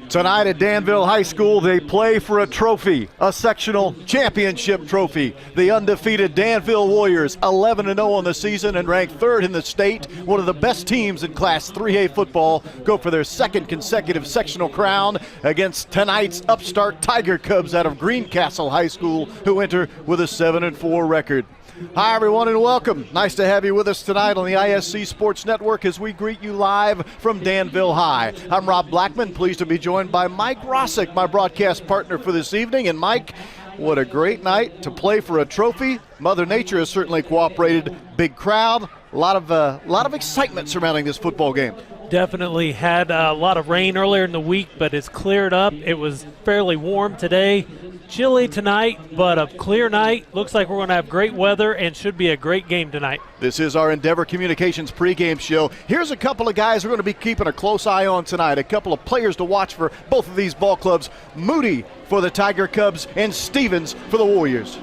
Tonight at Danville High School, they play for a trophy, a sectional championship trophy. The undefeated Danville Warriors, 11-0 on the season and ranked 3rd in the state, one of the best teams in Class 3A football, go for their 2nd consecutive sectional crown against tonight's upstart Tiger Cubs out of Greencastle High School, who enter with a 7-4 record. Hi, everyone, and welcome. Nice to have you with us tonight on the ISC Sports Network as we greet you live from Danville High. I'm Rob Blackman, pleased to be joined by Mike Rossick, my broadcast partner for this evening. And Mike, what a great night to play for a trophy. Mother Nature has certainly cooperated. Big crowd, a lot of excitement surrounding this football game. Definitely had a lot of rain earlier in the week, but it's cleared up. It was fairly warm today. Chilly tonight, but a clear night. Looks like we're going to have great weather and should be a great game tonight. This is our Endeavor Communications pregame show. Here's a couple of guys we're going to be keeping a close eye on tonight. A couple of players to watch for both of these ball clubs. Moody for the Tiger Cubs and Stevens for the Warriors.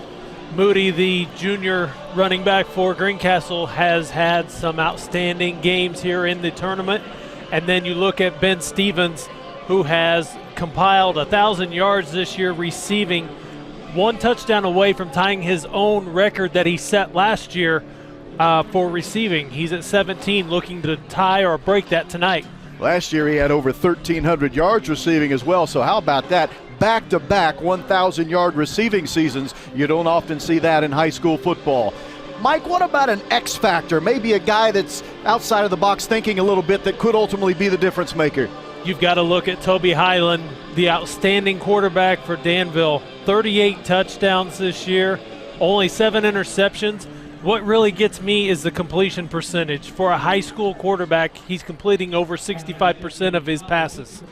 Moody, the junior running back for Greencastle, has had some outstanding games here in the tournament. And then you look at Ben Stevens, who has compiled 1,000 yards this year receiving, 1 touchdown away from tying his own record that he set last year for receiving. He's at 17, looking to tie or break that tonight. Last year he had over 1,300 yards receiving as well, so how about that? Back-to-back 1,000-yard receiving seasons. You don't often see that in high school football. Mike, what about an X factor? Maybe a guy that's outside of the box thinking a little bit that could ultimately be the difference maker. You've got to look at Toby Highland, the outstanding quarterback for Danville. 38 touchdowns this year, only 7 interceptions. What really gets me is the completion percentage. For a high school quarterback, he's completing over 65% of his passes.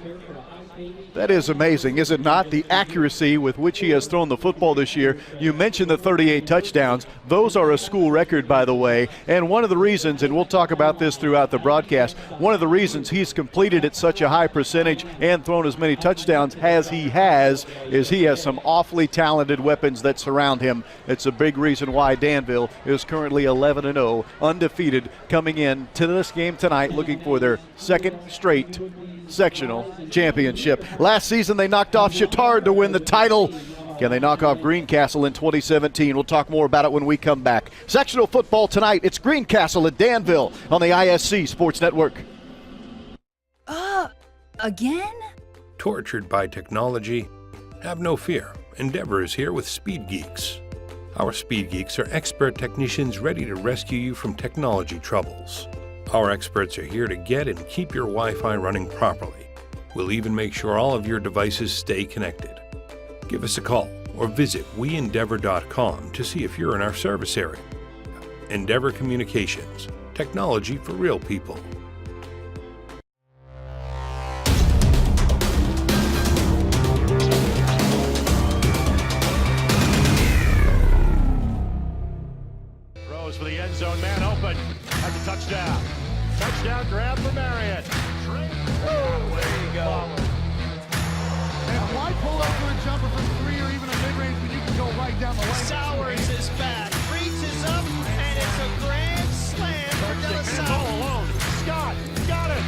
That is amazing, is it not? The accuracy with which he has thrown the football this year. You mentioned the 38 touchdowns. Those are a school record, by the way. And one of the reasons, and we'll talk about this throughout the broadcast, one of the reasons he's completed at such a high percentage and thrown as many touchdowns as he has is he has some awfully talented weapons that surround him. It's a big reason why Danville is currently 11-0, undefeated, coming in to this game tonight looking for their 2nd straight sectional championship. Last season they knocked off Chittard to win the title. Can they knock off Greencastle in 2017? We'll talk more about it when we come back. Sectional football tonight. It's Greencastle at Danville on the ISC Sports Network. Again? Tortured by technology? Have no fear. Endeavor is here with Speed Geeks. Our Speed Geeks are expert technicians ready to rescue you from technology troubles. Our experts are here to get and keep your Wi-Fi running properly. We'll even make sure all of your devices stay connected. Give us a call or visit weendeavor.com to see if you're in our service area. Endeavor Communications, technology for real people. Throws for the end zone, man open. That's a touchdown. Touchdown grab for Marriott. There you go. And why pull up for a jumper from 3 or even a mid-range when you can go right down the lane? Sowers is back, reaches up, and it's a grand slam for Della Six, all Sowers. alone. Scott got it.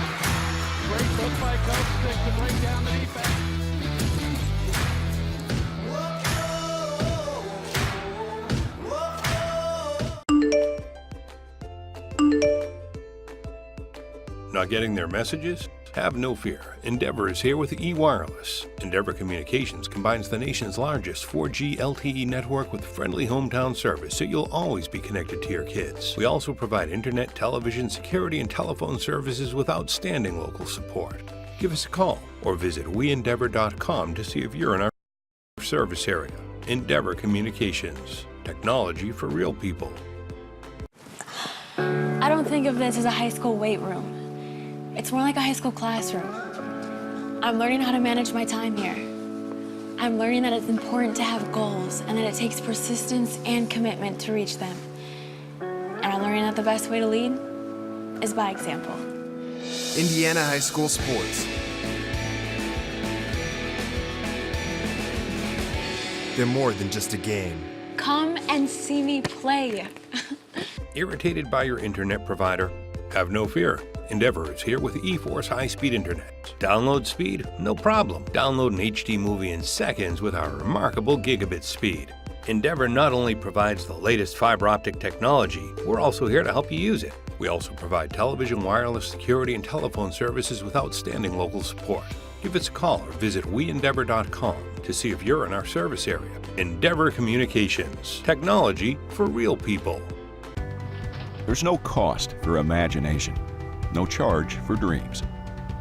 Great look by Coach Stick to break down the defense. Not getting their messages? Have no fear. Endeavor is here with eWireless. Endeavor Communications combines the nation's largest 4G LTE network with friendly hometown service, so you'll always be connected to your kids. We also provide internet, television, security, and telephone services with outstanding local support. Give us a call or visit weendeavor.com to see if you're in our service area. Endeavor Communications, technology for real people. I don't think of this as a high school weight room. It's more like a high school classroom. I'm learning how to manage my time here. I'm learning that it's important to have goals and that it takes persistence and commitment to reach them. And I'm learning that the best way to lead is by example. Indiana High School Sports. They're more than just a game. Come and see me play. Irritated by your internet provider? Have no fear. Endeavor is here with eForce high-speed internet. Download speed? No problem. Download an HD movie in seconds with our remarkable gigabit speed. Endeavor not only provides the latest fiber optic technology, we're also here to help you use it. We also provide television, wireless, security, and telephone services with outstanding local support. Give us a call or visit weendeavor.com to see if you're in our service area. Endeavor Communications. Technology for real people. There's no cost for imagination, no charge for dreams,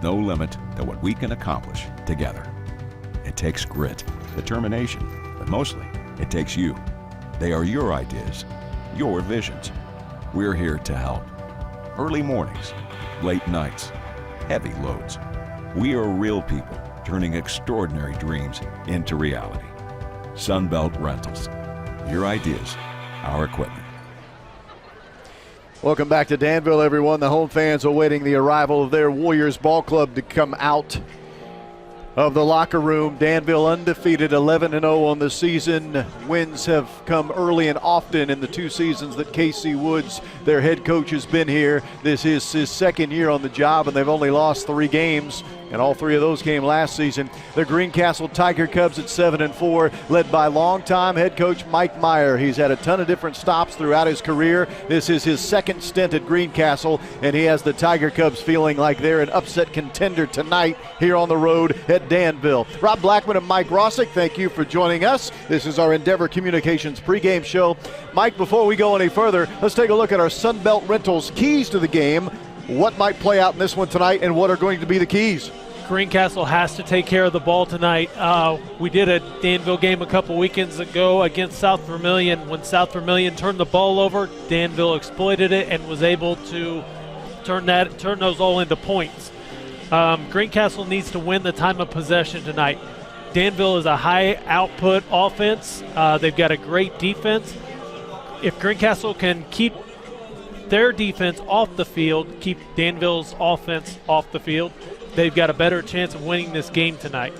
no limit to what we can accomplish together. It takes grit, determination, but mostly it takes you. They are your ideas, your visions. We're here to help. Early mornings, late nights, heavy loads. We are real people turning extraordinary dreams into reality. Sunbelt Rentals. Your ideas, our equipment. Welcome back to Danville, everyone. The home fans awaiting the arrival of their Warriors ball club to come out of the locker room. Danville undefeated, 11-0 on the season. Wins have come early and often in the 2 seasons that Casey Woods, their head coach, has been here. This is his second year on the job, and they've only lost 3 games, and all 3 of those came last season. The Greencastle Tiger Cubs at 7-4, led by longtime head coach Mike Meyer. He's had a ton of different stops throughout his career. This is his second stint at Greencastle, and he has the Tiger Cubs feeling like they're an upset contender tonight here on the road at Danville. Rob Blackman and Mike Rossick, thank you for joining us. This is our Endeavor Communications pregame show. Mike, before we go any further, let's take a look at our Sunbelt Rentals keys to the game. What might play out in this one tonight, and what are going to be the keys? Greencastle has to take care of the ball tonight. We did a Danville game a couple weekends ago against South Vermilion. When South Vermilion turned the ball over, Danville exploited it and was able to turn those all into points. Greencastle needs to win the time of possession tonight. Danville is a high output offense. They've got a great defense. If Greencastle can keep their defense off the field, keep Danville's offense off the field, they've got a better chance of winning this game tonight.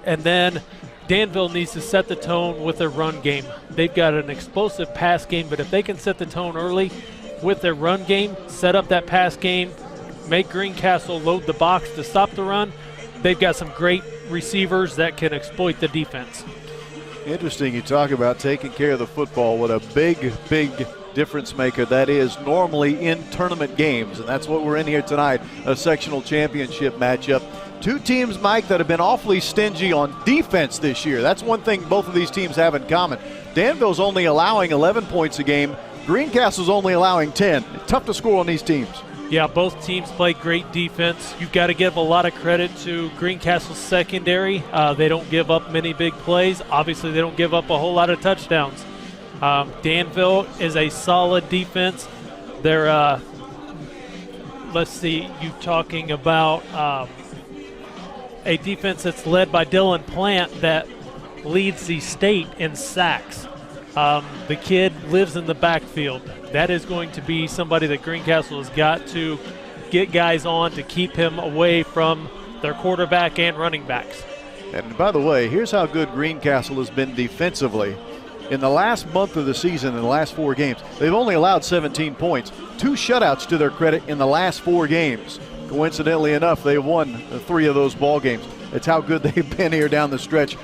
And then Danville needs to set the tone with their run game. They've got an explosive pass game, but if they can set the tone early with their run game, set up that pass game, make Greencastle load the box to stop the run, they've got some great receivers that can exploit the defense. Interesting you talk about taking care of the football. What a big, big difference maker that is normally in tournament games, and that's what we're in here tonight, a sectional championship matchup. 2 teams, Mike, that have been awfully stingy on defense this year. That's one thing both of these teams have in common. Danville's only allowing 11 points a game. Greencastle's only allowing 10. Tough to score on these teams. Yeah, both teams play great defense. You've got to give a lot of credit to Greencastle's secondary. They don't give up many big plays. Obviously, they don't give up a whole lot of touchdowns. Danville is a solid defense. They're, let's see, you talking about a defense that's led by Dylan Plant that leads the state in sacks. The kid lives in the backfield. That is going to be somebody that Greencastle has got to get guys on to keep him away from their quarterback and running backs. And by the way, here's how good Greencastle has been defensively. In the last month of the season, in the last 4 games, they've only allowed 17 points. 2 shutouts to their credit in the last 4 games. Coincidentally enough, they won 3 of those ball games. It's how good they've been here down the stretch.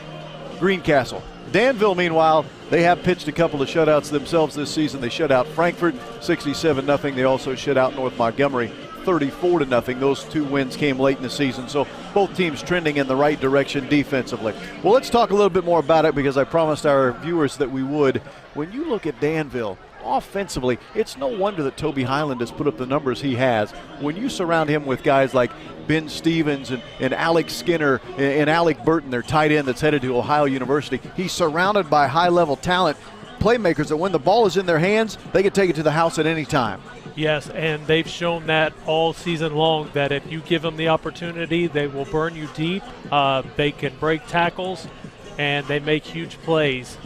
Greencastle. Danville, meanwhile, they have pitched a couple of shutouts themselves this season. They shut out Frankfort 67-0. They also shut out North Montgomery 34-0. Those 2 wins came late in the season, so both teams trending in the right direction defensively. Well, let's talk a little bit more about it because I promised our viewers that we would. When you look at Danville, offensively, it's no wonder that Toby Highland has put up the numbers he has. When you surround him with guys like Ben Stevens and Alex Skinner and Alec Burton, their tight end that's headed to Ohio University, he's surrounded by high-level talent, playmakers that when the ball is in their hands, they can take it to the house at any time. Yes, and they've shown that all season long, that if you give them the opportunity, they will burn you deep. They can break tackles, and they make huge plays.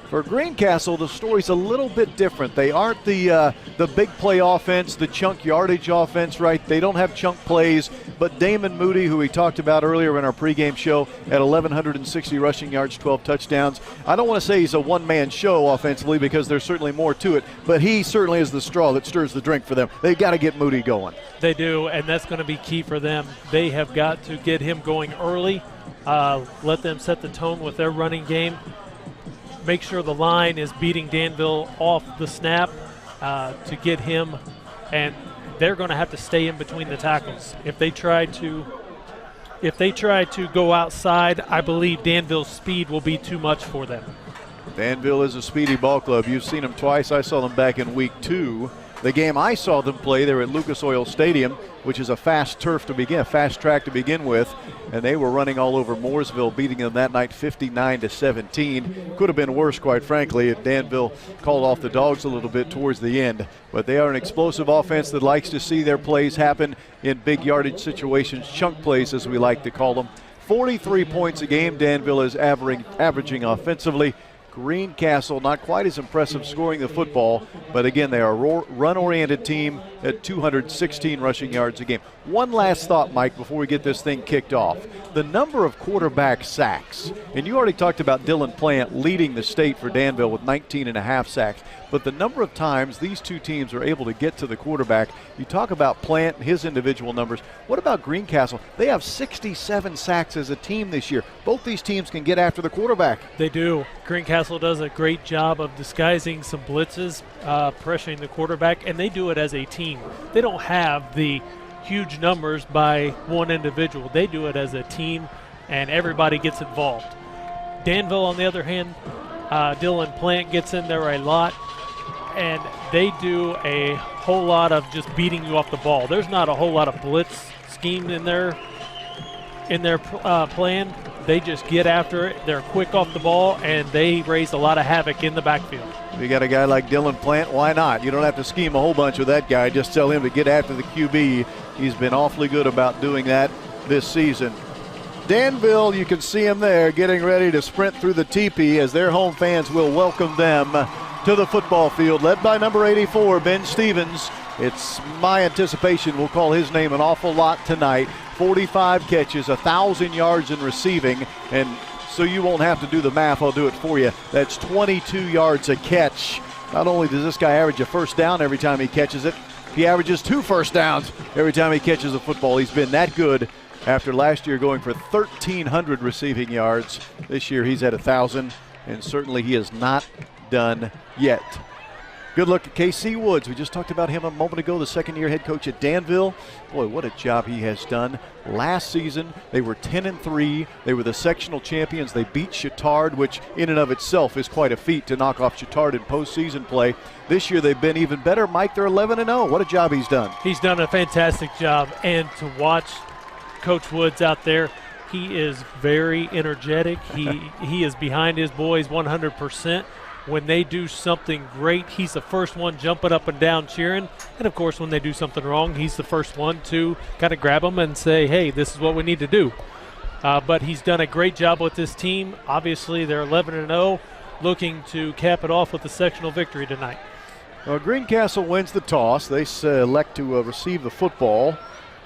For Greencastle, the story's a little bit different. They aren't the big play offense, the chunk yardage offense, right? They don't have chunk plays, but Damon Moody, who we talked about earlier in our pregame show, at 1,160 rushing yards, 12 touchdowns. I don't want to say he's a one-man show offensively because there's certainly more to it, but he certainly is the straw that stirs the drink for them. They've got to get Moody going. They do, and that's going to be key for them. They have got to get him going early, let them set the tone with their running game. Make sure the line is beating Danville off the snap to get him, and they're going to have to stay in between the tackles. If they try to go outside, I believe Danville's speed will be too much for them. Danville is a speedy ball club. You've seen them twice. I saw them back in week 2. The game I saw them play, they were at Lucas Oil Stadium, which is a fast track to begin with, and they were running all over Mooresville, beating them that night 59-17. Could have been worse, quite frankly, if Danville called off the dogs a little bit towards the end. But they are an explosive offense that likes to see their plays happen in big yardage situations, chunk plays as we like to call them. 43 points a game Danville is averaging offensively. Greencastle, not quite as impressive scoring the football, but again, they are a run-oriented team at 216 rushing yards a game. One last thought, Mike, before we get this thing kicked off. The number of quarterback sacks, and you already talked about Dylan Plant leading the state for Danville with 19.5 sacks, but the number of times these two teams are able to get to the quarterback, you talk about Plant and his individual numbers. What about Greencastle? They have 67 sacks as a team this year. Both these teams can get after the quarterback. They do. Greencastle does a great job of disguising some blitzes, pressuring the quarterback, and they do it as a team. They don't have the huge numbers by one individual. They do it as a team, and everybody gets involved. Danville, on the other hand, Dylan Plant gets in there a lot, and they do a whole lot of just beating you off the ball. There's not a whole lot of blitz scheme in their plan. They just get after it. They're quick off the ball, and they raise a lot of havoc in the backfield. You got a guy like Dylan Plant, why not? You don't have to scheme a whole bunch with that guy. Just tell him to get after the QB. He's been awfully good about doing that this season. Danville, you can see him there getting ready to sprint through the teepee as their home fans will welcome them to the football field, led by number 84, Ben Stevens. It's my anticipation we'll call his name an awful lot tonight. 45 catches, 1,000 yards in receiving, and so you won't have to do the math, I'll do it for you. That's 22 yards a catch. Not only does this guy average a first down every time he catches it, he averages 2 first downs every time he catches a football. He's been that good after last year going for 1,300 receiving yards. This year he's at 1,000, and certainly he is not done yet. Good look at KC Woods. We just talked about him a moment ago, the second-year head coach at Danville. Boy, what a job he has done. Last season, they were 10-3. They were the sectional champions. They beat Chittard, which in and of itself is quite a feat to knock off Chittard in postseason play. This year, they've been even better. Mike, they're 11-0. What a job he's done. He's done a fantastic job, and to watch Coach Woods out there, he is very energetic. He is behind his boys 100%. When they do something great, he's the first one jumping up and down cheering. And, of course, when they do something wrong, he's the first one to kind of grab them and say, hey, this is what we need to do. But he's done a great job with this team. Obviously, they're 11-0, looking to cap it off with a sectional victory tonight. Well, Greencastle wins the toss. They select to receive the football.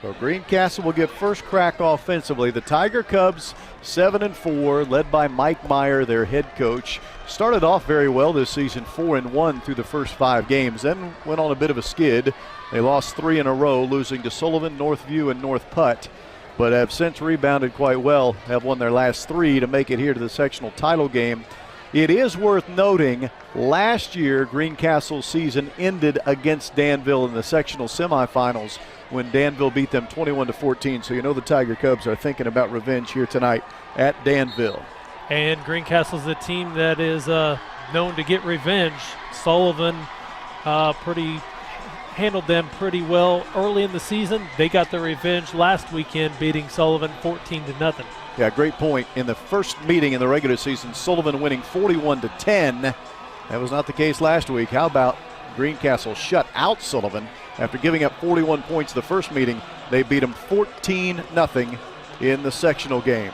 So Greencastle will get first crack offensively. The Tiger Cubs 7-4, led by Mike Meyer, their head coach. Started off very well this season, 4-1 through the first 5 games, then went on a bit of a skid. They lost 3 in a row, losing to Sullivan, Northview, and North Putt, but have since rebounded quite well, have won their last 3 to make it here to the sectional title game. It is worth noting, last year Greencastle's season ended against Danville in the sectional semifinals when Danville beat them 21-14. So you know the Tiger Cubs are thinking about revenge here tonight at Danville. And Greencastle's a team that is known to get revenge. Sullivan handled them pretty well early in the season. They got their revenge last weekend, beating Sullivan 14-0. Yeah, great point. In the first meeting in the regular season, Sullivan winning 41-10. That was not the case last week. How about Greencastle shut out Sullivan after giving up 41 points the first meeting? They beat them 14-0 in the sectional game.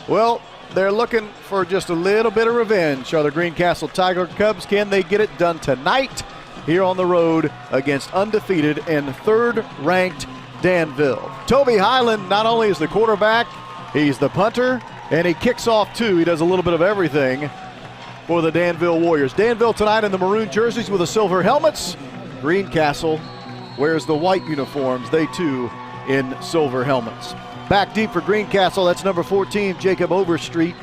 Well, they're looking for just a little bit of revenge. Are the Greencastle Tiger Cubs? Can they get it done tonight here on the road against undefeated and third-ranked Danville? Toby Highland not only is the quarterback, he's the punter, and he kicks off too. He does a little bit of everything for the Danville Warriors. Danville tonight in the maroon jerseys with the silver helmets. Greencastle wears the white uniforms. They too in silver helmets. Back deep for Greencastle, that's number 14, Jacob Overstreet.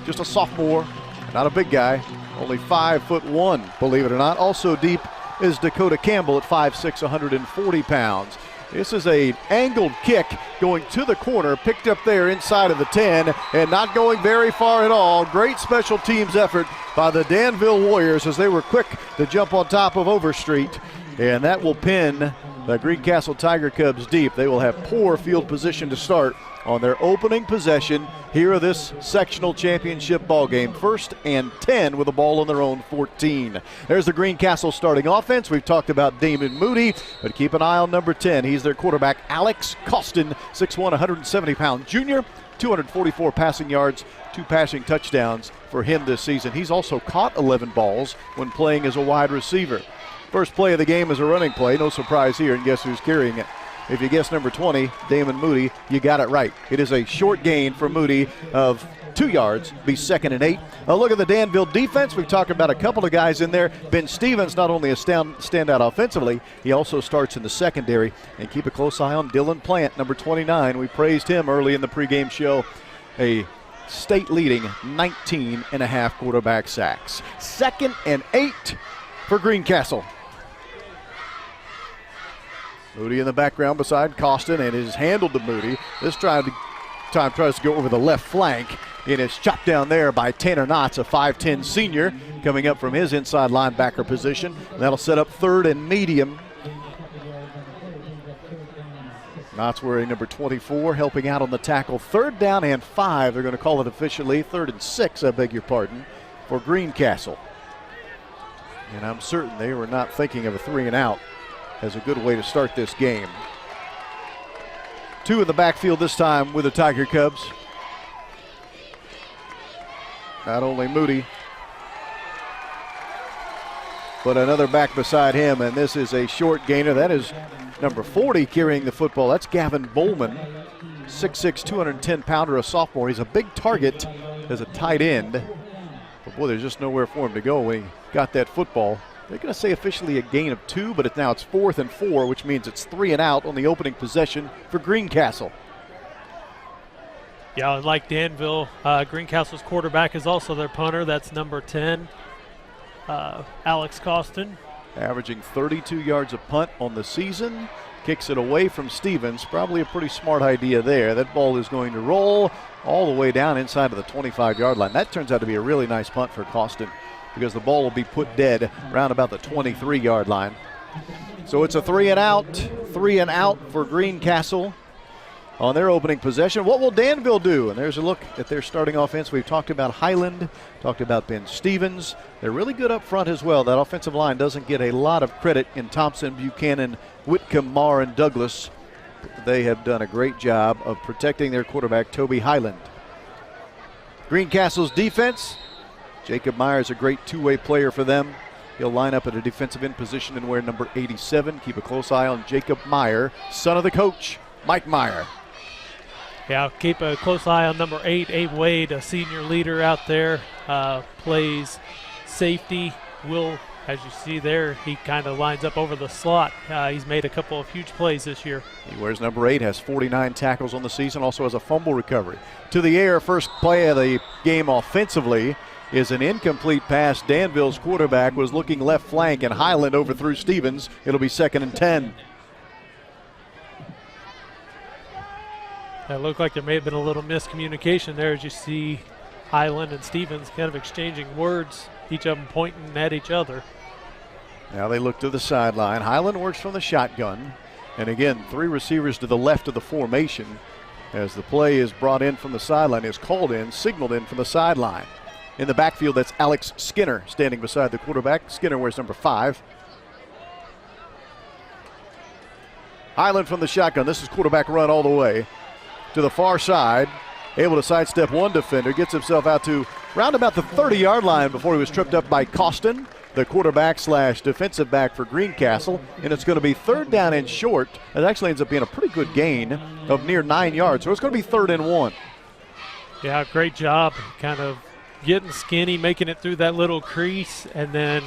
Just a sophomore, not a big guy, only 5'1", believe it or not. Also deep is Dakota Campbell at 5'6", 140 pounds. This is an angled kick going to the corner, picked up there inside of the 10 and not going very far at all. Great special teams effort by the Danville Warriors as they were quick to jump on top of Overstreet. And that will pin the Greencastle Tiger Cubs deep. They will have poor field position to start on their opening possession here of this sectional championship ball game. 1st and 10 with the ball on their own 14. There's the Greencastle starting offense. We've talked about Damon Moody, but keep an eye on number 10. He's their quarterback, Alex Costin, 6'1", 170-pound junior, 244 passing yards, 2 passing touchdowns for him this season. He's also caught 11 balls when playing as a wide receiver. First play of the game is a running play. No surprise here, and guess who's carrying it? If you guess number 20, Damon Moody, you got it right. It is a short gain for Moody of 2 yards, be 2nd and 8. A look at the Danville defense. We've talked about a couple of guys in there. Ben Stevens, not only a standout offensively, he also starts in the secondary. And keep a close eye on Dylan Plant, number 29. We praised him early in the pregame show. A state-leading 19.5 quarterback sacks. 2nd and 8 for Greencastle. Moody in the background beside Costin, and is handled to Moody. This time tries to go over the left flank, and it's chopped down there by Tanner Knotts, a 5'10 senior, coming up from his inside linebacker position. And that'll set up 3rd and medium. Knotts wearing number 24, helping out on the tackle. 3rd down and 5. They're going to call it officially. 3rd and 6, I beg your pardon, for Greencastle. And I'm certain they were not thinking of a 3 and out as a good way to start this game. 2 in the backfield this time with the Tiger Cubs. Not only Moody, but another back beside him, and this is a short gainer. That is number 40 carrying the football. That's Gavin Bowman, 6'6", 210-pounder, a sophomore. He's a big target as a tight end. But boy, there's just nowhere for him to go when he got that football. They're going to say officially a gain of 2, but now it's 4th and 4, which means it's 3 and out on the opening possession for Greencastle. Yeah, and like Danville, Greencastle's quarterback is also their punter. That's number 10, Alex Costin. Averaging 32 yards a punt on the season. Kicks it away from Stevens. Probably a pretty smart idea there. That ball is going to roll all the way down inside of the 25-yard line. That turns out to be a really nice punt for Costin, because the ball will be put dead around about the 23-yard line. So it's a 3 and out for Greencastle on their opening possession. What will Danville do? And there's a look at their starting offense. We've talked about Highland, talked about Ben Stevens. They're really good up front as well. That offensive line doesn't get a lot of credit in Thompson, Buchanan, Whitcomb, Marr, and Douglas. They have done a great job of protecting their quarterback, Toby Highland. Greencastle's defense, Jacob Meyer is a great two-way player for them. He'll line up at a defensive end position and wear number 87. Keep a close eye on Jacob Meyer, son of the coach, Mike Meyer. Yeah, keep a close eye on number 8, Abe Wade, a senior leader out there. Plays safety. Will, as you see there, he kind of lines up over the slot. He's made a couple of huge plays this year. He wears number 8, has 49 tackles on the season, also has a fumble recovery. To the air, first play of the game offensively is an incomplete pass. Danville's quarterback was looking left flank, and Highland overthrew Stevens. It'll be 2nd and 10. It looked like there may have been a little miscommunication there, as you see Highland and Stevens kind of exchanging words, each of them pointing at each other. Now they look to the sideline. Highland works from the shotgun. And again, 3 receivers to the left of the formation as the play is brought in from the sideline, is called in, signaled in from the sideline. In the backfield, that's Alex Skinner standing beside the quarterback. Skinner wears number 5. Highland from the shotgun. This is quarterback run all the way to the far side. able to sidestep one defender, gets himself out to round about the 30-yard line before he was tripped up by Costin, the quarterback / defensive back for Greencastle, and it's going to be 3rd down and short. It actually ends up being a pretty good gain of near 9 yards, so it's going to be 3rd and 1. Yeah, great job kind of getting skinny, making it through that little crease, and then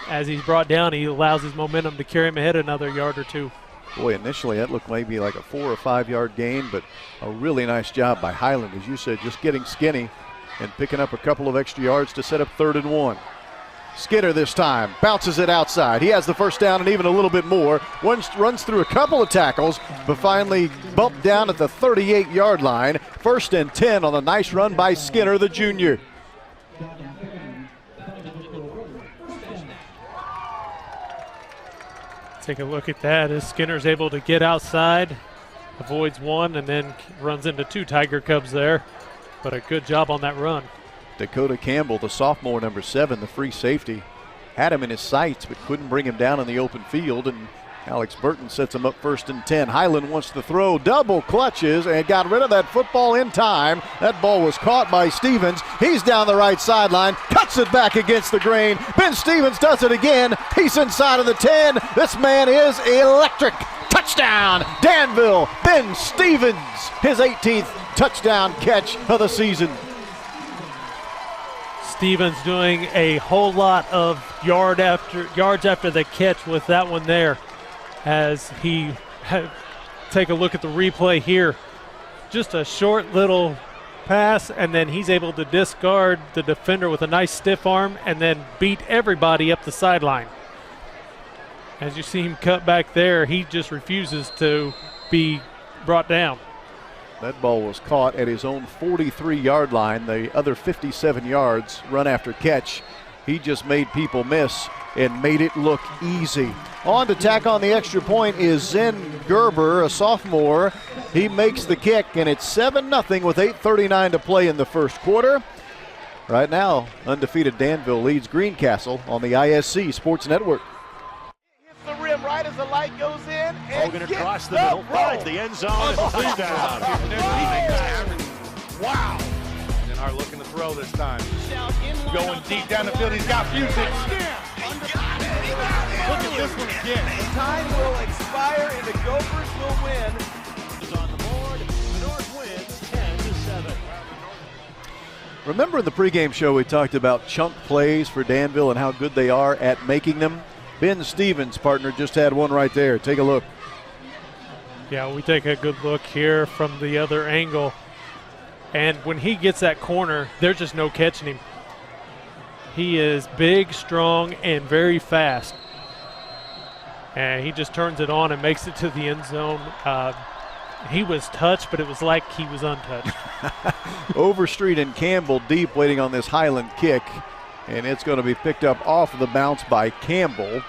as he's brought down, he allows his momentum to carry him ahead another yard or two. Boy, initially that looked maybe like a 4 or 5 yard gain, but a really nice job by Highland, as you said, just getting skinny and picking up a couple of extra yards to set up 3rd and 1. Skinner this time bounces it outside. He has the first down and even a little bit more. Runs through a couple of tackles, but finally bumped down at the 38-yard line. 1st and 10 on a nice run by Skinner, the junior. Take a look at that as Skinner's able to get outside, avoids one, and then runs into 2 Tiger Cubs there. But a good job on that run. Dakota Campbell, the sophomore, number 7, the free safety, had him in his sights but couldn't bring him down in the open field, and Alex Burton sets him up 1st and 10. Highland wants to throw, double clutches, and got rid of that football in time. That ball was caught by Stevens. He's down the right sideline, cuts it back against the grain. Ben Stevens does it again. He's inside of the 10. This man is electric. Touchdown, Danville. Ben Stevens, his 18th touchdown catch of the season. Stevens doing a whole lot of yards after the catch with that one there. As he take a look at the replay here, just a short little pass, and then he's able to discard the defender with a nice stiff arm and then beat everybody up the sideline. As you see him cut back there, he just refuses to be brought down. That ball was caught at his own 43-yard line. The other 57 yards run after catch. He just made people miss and made it look easy. On to tack on the extra point is Zen Gerber, a sophomore. He makes the kick, and it's 7-0 with 8:39 to play in the first quarter. Right now, undefeated Danville leads Greencastle on the ISC Sports Network. Hits the rim right as the light goes in. Hogan across the middle, finds the end zone, and touchdown. Wow. Denhart looking to throw this time. Going deep down the field. He's got Fusick. Look at this one again. Time will expire and the Gophers will win. On the board, the North wins 10-7. Remember in the pregame show we talked about chunk plays for Danville and how good they are at making them? Ben Stevens' partner just had one right there. Take a look. Yeah, we take a good look here from the other angle. And when he gets that corner, there's just no catching him. He is big, strong, and very fast. And he just turns it on and makes it to the end zone. He was touched, but it was like he was untouched. Overstreet and Campbell deep waiting on this Highland kick. And it's going to be picked up off of the bounce by Campbell.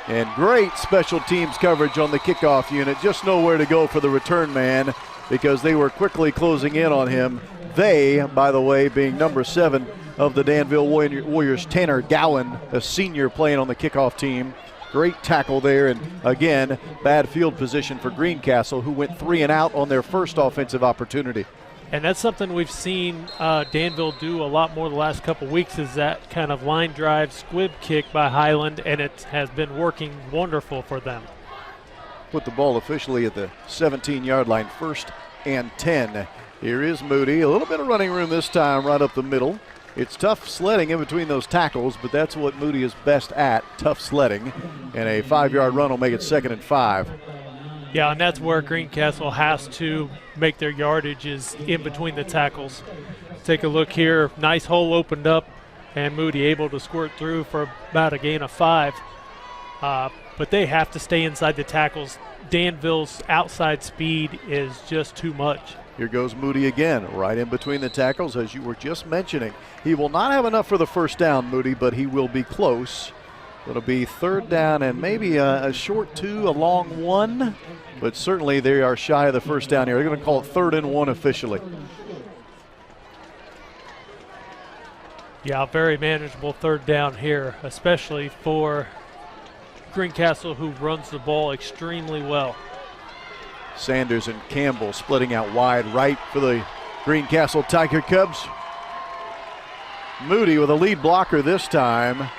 And great special teams coverage on the kickoff unit. Just nowhere to go for the return man because they were quickly closing in on him. They, by the way, being number 7 of the Danville Warriors, Tanner Gowan, a senior playing on the kickoff team. Great tackle there, and again, bad field position for Greencastle, who went 3 and out on their first offensive opportunity. And that's something we've seen Danville do a lot more the last couple weeks, is that kind of line drive squib kick by Highland, and it has been working wonderful for them. Put the ball officially at the 17-yard line, 1st and 10. Here is Moody, a little bit of running room this time right up the middle. It's tough sledding in between those tackles, but that's what Moody is best at, tough sledding. And a 5-yard run will make it 2nd and 5. Yeah, and that's where Greencastle has to make their yardage, is in between the tackles. Take a look here. Nice hole opened up, and Moody able to squirt through for about a gain of 5. But they have to stay inside the tackles. Danville's outside speed is just too much. Here goes Moody again, right in between the tackles, as you were just mentioning. He will not have enough for the first down, Moody, but he will be close. It'll be 3rd down and maybe a short 2, a long 1, but certainly they are shy of the first down here. They're going to call it 3rd and 1 officially. Yeah, very manageable 3rd down here, especially for Greencastle, who runs the ball extremely well. Sanders and Campbell splitting out wide right for the Greencastle Tiger Cubs. Moody with a lead blocker this time.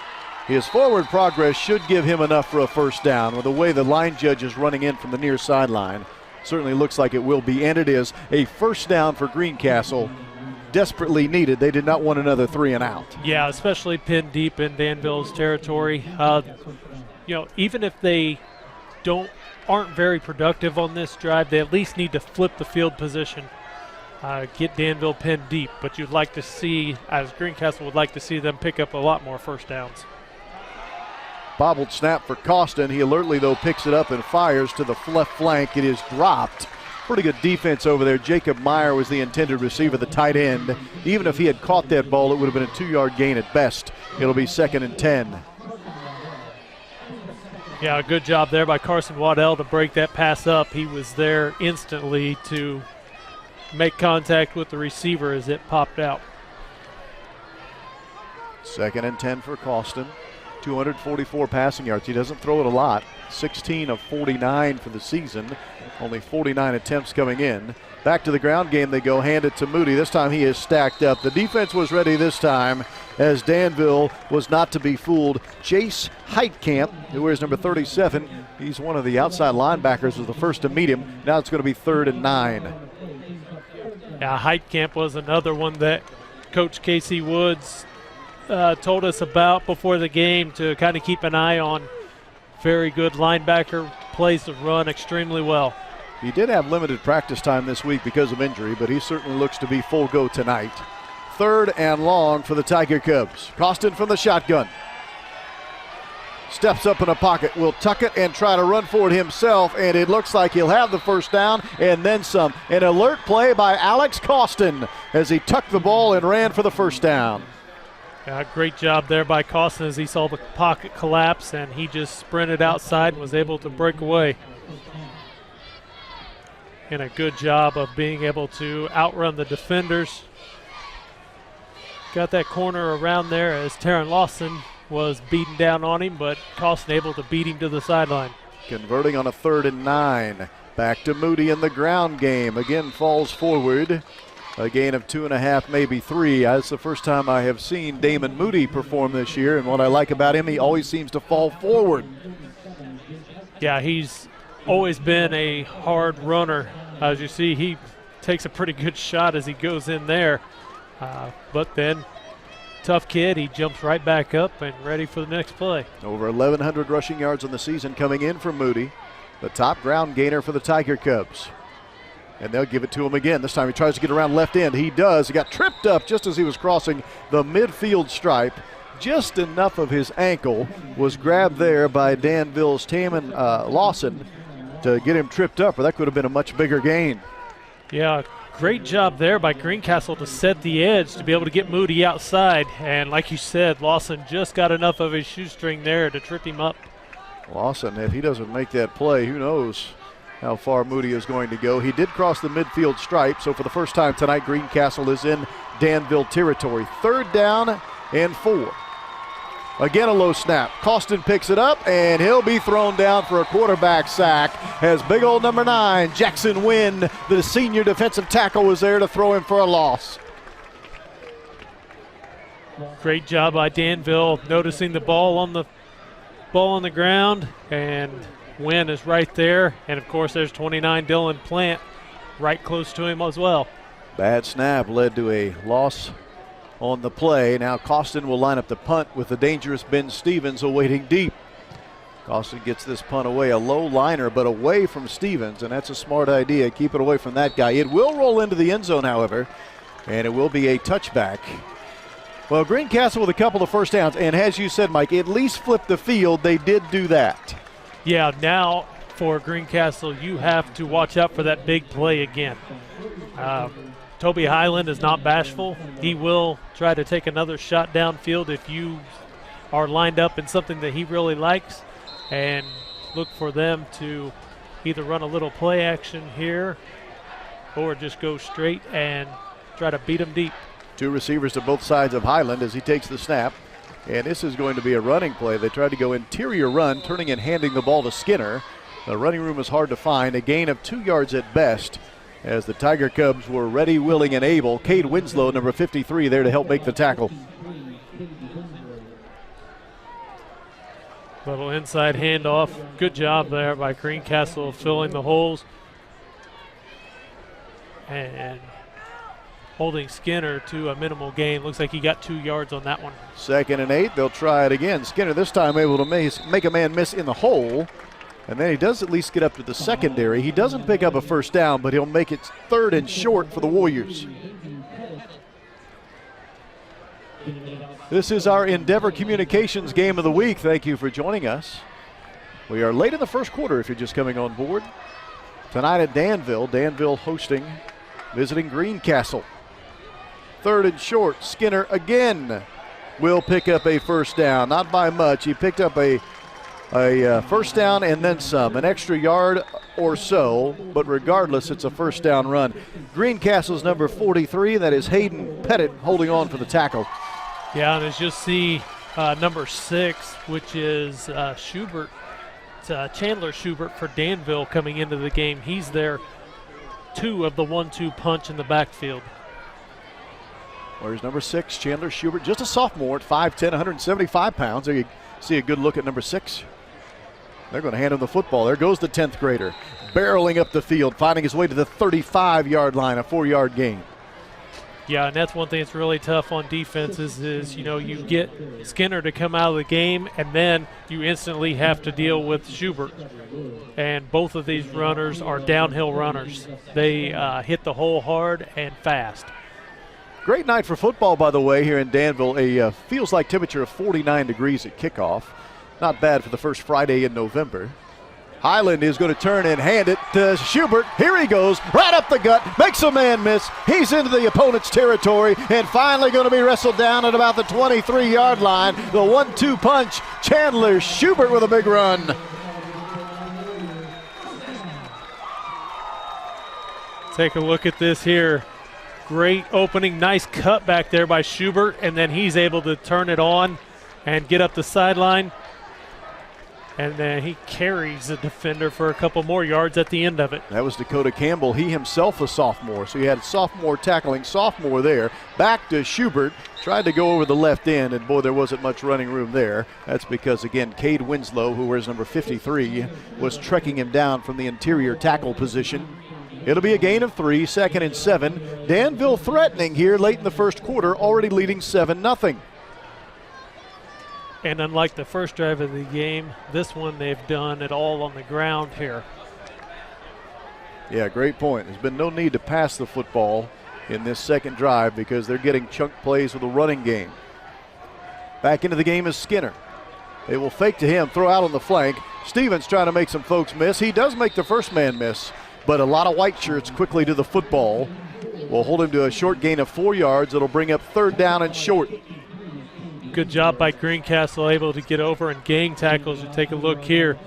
His forward progress should give him enough for a first down. With the way the line judge is running in from the near sideline, certainly looks like it will be, and it is a first down for Greencastle. Desperately needed. They did not want another 3 and out. Yeah, especially pinned deep in Danville's territory. Even if they aren't very productive on this drive, they at least need to flip the field position, get Danville pinned deep. But you'd like to see, as Greencastle would like to see them pick up a lot more first downs. Bobbled snap for Costin. He alertly, though, picks it up and fires to the left flank. It is dropped. Pretty good defense over there. Jacob Meyer was the intended receiver, the tight end. Even if he had caught that ball, it would have been a 2-yard gain at best. It'll be 2nd and 10. Yeah, a good job there by Carson Waddell to break that pass up. He was there instantly to make contact with the receiver as it popped out. 2nd and 10 for Costin. 244 passing yards. He doesn't throw it a lot. 16 of 49 for the season. Only 49 attempts coming in. Back to the ground game they go. Hand it to Moody. This time he is stacked up. The defense was ready this time as Danville was not to be fooled. Chase Heitkamp, who wears number 37, he's one of the outside linebackers, was the first to meet him. Now it's going to be 3rd and 9. Yeah, Heitkamp was another one that Coach Casey Woods told us about before the game to kind of keep an eye on. Very good linebacker, plays the run extremely well. He did have limited practice time this week because of injury, but he certainly looks to be full go tonight. 3rd and long for the Tiger Cubs. Costin from the shotgun. Steps up in a pocket, will tuck it and try to run for it himself, and it looks like he'll have the first down and then some. An alert play by Alex Costin as he tucked the ball and ran for the first down. Yeah, great job there by Costin as he saw the pocket collapse and he just sprinted outside and was able to break away. And a good job of being able to outrun the defenders. Got that corner around there as Taron Lawson was beating down on him, but Costin able to beat him to the sideline. Converting on a 3rd and 9. Back to Moody in the ground game. Again falls forward. A gain of 2.5, maybe 3. That's the first time I have seen Damon Moody perform this year, and what I like about him, he always seems to fall forward. Yeah, he's always been a hard runner. As you see, he takes a pretty good shot as he goes in there. But then, tough kid, he jumps right back up and ready for the next play. Over 1,100 rushing yards in the season coming in for Moody, the top ground gainer for the Tiger Cubs. And they'll give it to him again. This time he tries to get around left end. He does. He got tripped up just as he was crossing the midfield stripe. Just enough of his ankle was grabbed there by Danville's Taman Lawson to get him tripped up, or that could have been a much bigger gain. Yeah, great job there by Greencastle to set the edge to be able to get Moody outside. And like you said, Lawson just got enough of his shoestring there to trip him up. Lawson, if he doesn't make that play, who knows how far Moody is going to go. He did cross the midfield stripe, so for the first time tonight, Greencastle is in Danville territory. 3rd down and 4. Again, a low snap. Costin picks it up, and he'll be thrown down for a quarterback sack as big old number 9, Jackson Wynn, the senior defensive tackle, was there to throw him for a loss. Great job by Danville noticing the ball on the ground, and Wynn is right there, and of course there's 29 Dylan Plant right close to him as well. Bad snap led to a loss on the play. Now Costin will line up the punt with the dangerous Ben Stevens awaiting deep. Costin gets this punt away, a low liner but away from Stevens, and that's a smart idea. Keep it away from that guy. It will roll into the end zone, however, and it will be a touchback. Well, Greencastle with a couple of first downs, and as you said, Mike, at least flip the field. They did do that. Yeah, now for Greencastle, you have to watch out for that big play again. Toby Highland is not bashful. He will try to take another shot downfield if you are lined up in something that he really likes, and look for them to either run a little play action here or just go straight and try to beat him deep. 2 receivers to both sides of Highland as he takes the snap. And this is going to be a running play. They tried to go interior run, turning and handing the ball to Skinner. The running room is hard to find. A gain of 2 yards at best. as the Tiger Cubs were ready, willing, and able. Cade Winslow, number 53, there to help make the tackle. Little inside handoff. Good job there by Greencastle filling the holes and holding Skinner to a minimal gain. Looks like he got 2 yards on that one. 2nd and 8. They'll try it again. Skinner this time able to make a man miss in the hole. And then he does at least get up to the secondary. He doesn't pick up a first down, but he'll make it 3rd and short for the Warriors. This is our Endeavor Communications Game of the Week. Thank you for joining us. We are late in the first quarter if you're just coming on board. Tonight at Danville. Danville hosting, visiting Greencastle. 3rd and short. Skinner again will pick up a first down. Not by much. He picked up a first down and then some. An extra yard or so, but regardless, it's a first down run. Greencastle's number 43. That is Hayden Pettit holding on for the tackle. Yeah, and as you'll see, number 6, which is Schubert, Chandler Schubert for Danville coming into the game. He's their 2 of the 1-2 punch in the backfield. Where's number 6, Chandler Schubert, just a sophomore at 5'10", 175 pounds. There you see a good look at number 6. They're going to hand him the football. There goes the 10th grader, barreling up the field, finding his way to the 35-yard line, a 4-yard gain. Yeah, and that's one thing that's really tough on defenses is, you know, you get Skinner to come out of the game, and then you instantly have to deal with Schubert. And both of these runners are downhill runners. They hit the hole hard and fast. Great night for football, by the way, here in Danville. A feels like temperature of 49 degrees at kickoff. Not bad for the first Friday in November. Highland is going to turn and hand it to Schubert. Here he goes, right up the gut, makes a man miss. He's into the opponent's territory and finally going to be wrestled down at about the 23-yard line. The 1-2 punch, Chandler Schubert with a big run. Take a look at this here. Great opening, nice cut back there by Schubert, and then he's able to turn it on and get up the sideline. And then he carries the defender for a couple more yards at the end of it. That was Dakota Campbell. He himself a sophomore, so he had sophomore tackling sophomore there. Back to Schubert. Tried to go over the left end, and boy, there wasn't much running room there. That's because, again, Cade Winslow, who wears number 53, was trekking him down from the interior tackle position. It'll be a gain of 3, 2nd and 7. Danville threatening here late in the first quarter, already leading 7-0. And unlike the first drive of the game, this one they've done it all on the ground here. Yeah, great point. There's been no need to pass the football in this second drive because they're getting chunk plays with a running game. Back into the game is Skinner. They will fake to him, throw out on the flank. Stevens trying to make some folks miss. He does make the first man miss, but a lot of white shirts quickly to the football. Will hold him to a short gain of 4 yards. It'll bring up 3rd down and short. Good job by Greencastle, able to get over and gang tackles. You take a look here.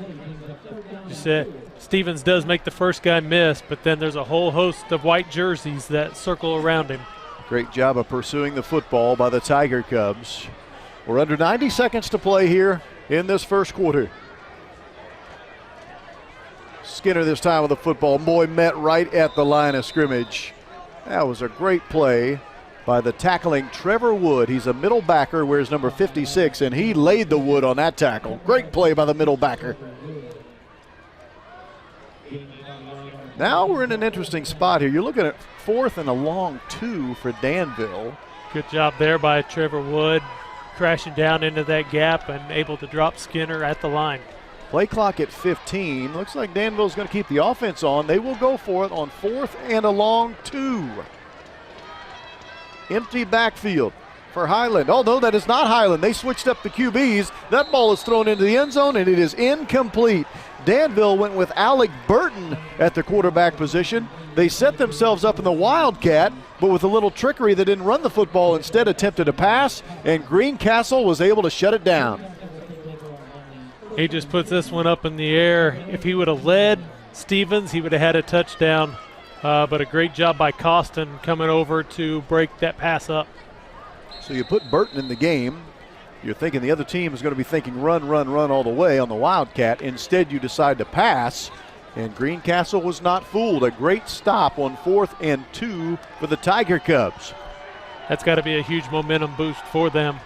You said Stevens does make the first guy miss, but then there's a whole host of white jerseys that circle around him. Great job of pursuing the football by the Tiger Cubs. We're under 90 seconds to play here in this first quarter. Skinner this time with the football. Boy, met right at the line of scrimmage. That was a great play by the tackling Trevor Wood. He's a middle backer, wears number 56, and he laid the wood on that tackle. Great play by the middle backer. Now we're in an interesting spot here. You're looking at 4th and a long 2 for Danville. Good job there by Trevor Wood, crashing down into that gap and able to drop Skinner at the line. Play clock at 15. Looks like Danville's going to keep the offense on. They will go for it on 4th and a long 2. Empty backfield for Highland. Oh, no, that is not Highland. They switched up the QBs. That ball is thrown into the end zone, and it is incomplete. Danville went with Alec Burton at the quarterback position. They set themselves up in the Wildcat, but with a little trickery, they didn't run the football. Instead, attempted a pass, and Greencastle was able to shut it down. He just puts this one up in the air. If he would have led Stevens, he would have had a touchdown. But a great job by Costin coming over to break that pass up. So you put Burton in the game. You're thinking the other team is going to be thinking run, run, run all the way on the Wildcat. Instead, you decide to pass. And Greencastle was not fooled. A great stop on 4th and 2 for the Tiger Cubs. That's got to be a huge momentum boost for them.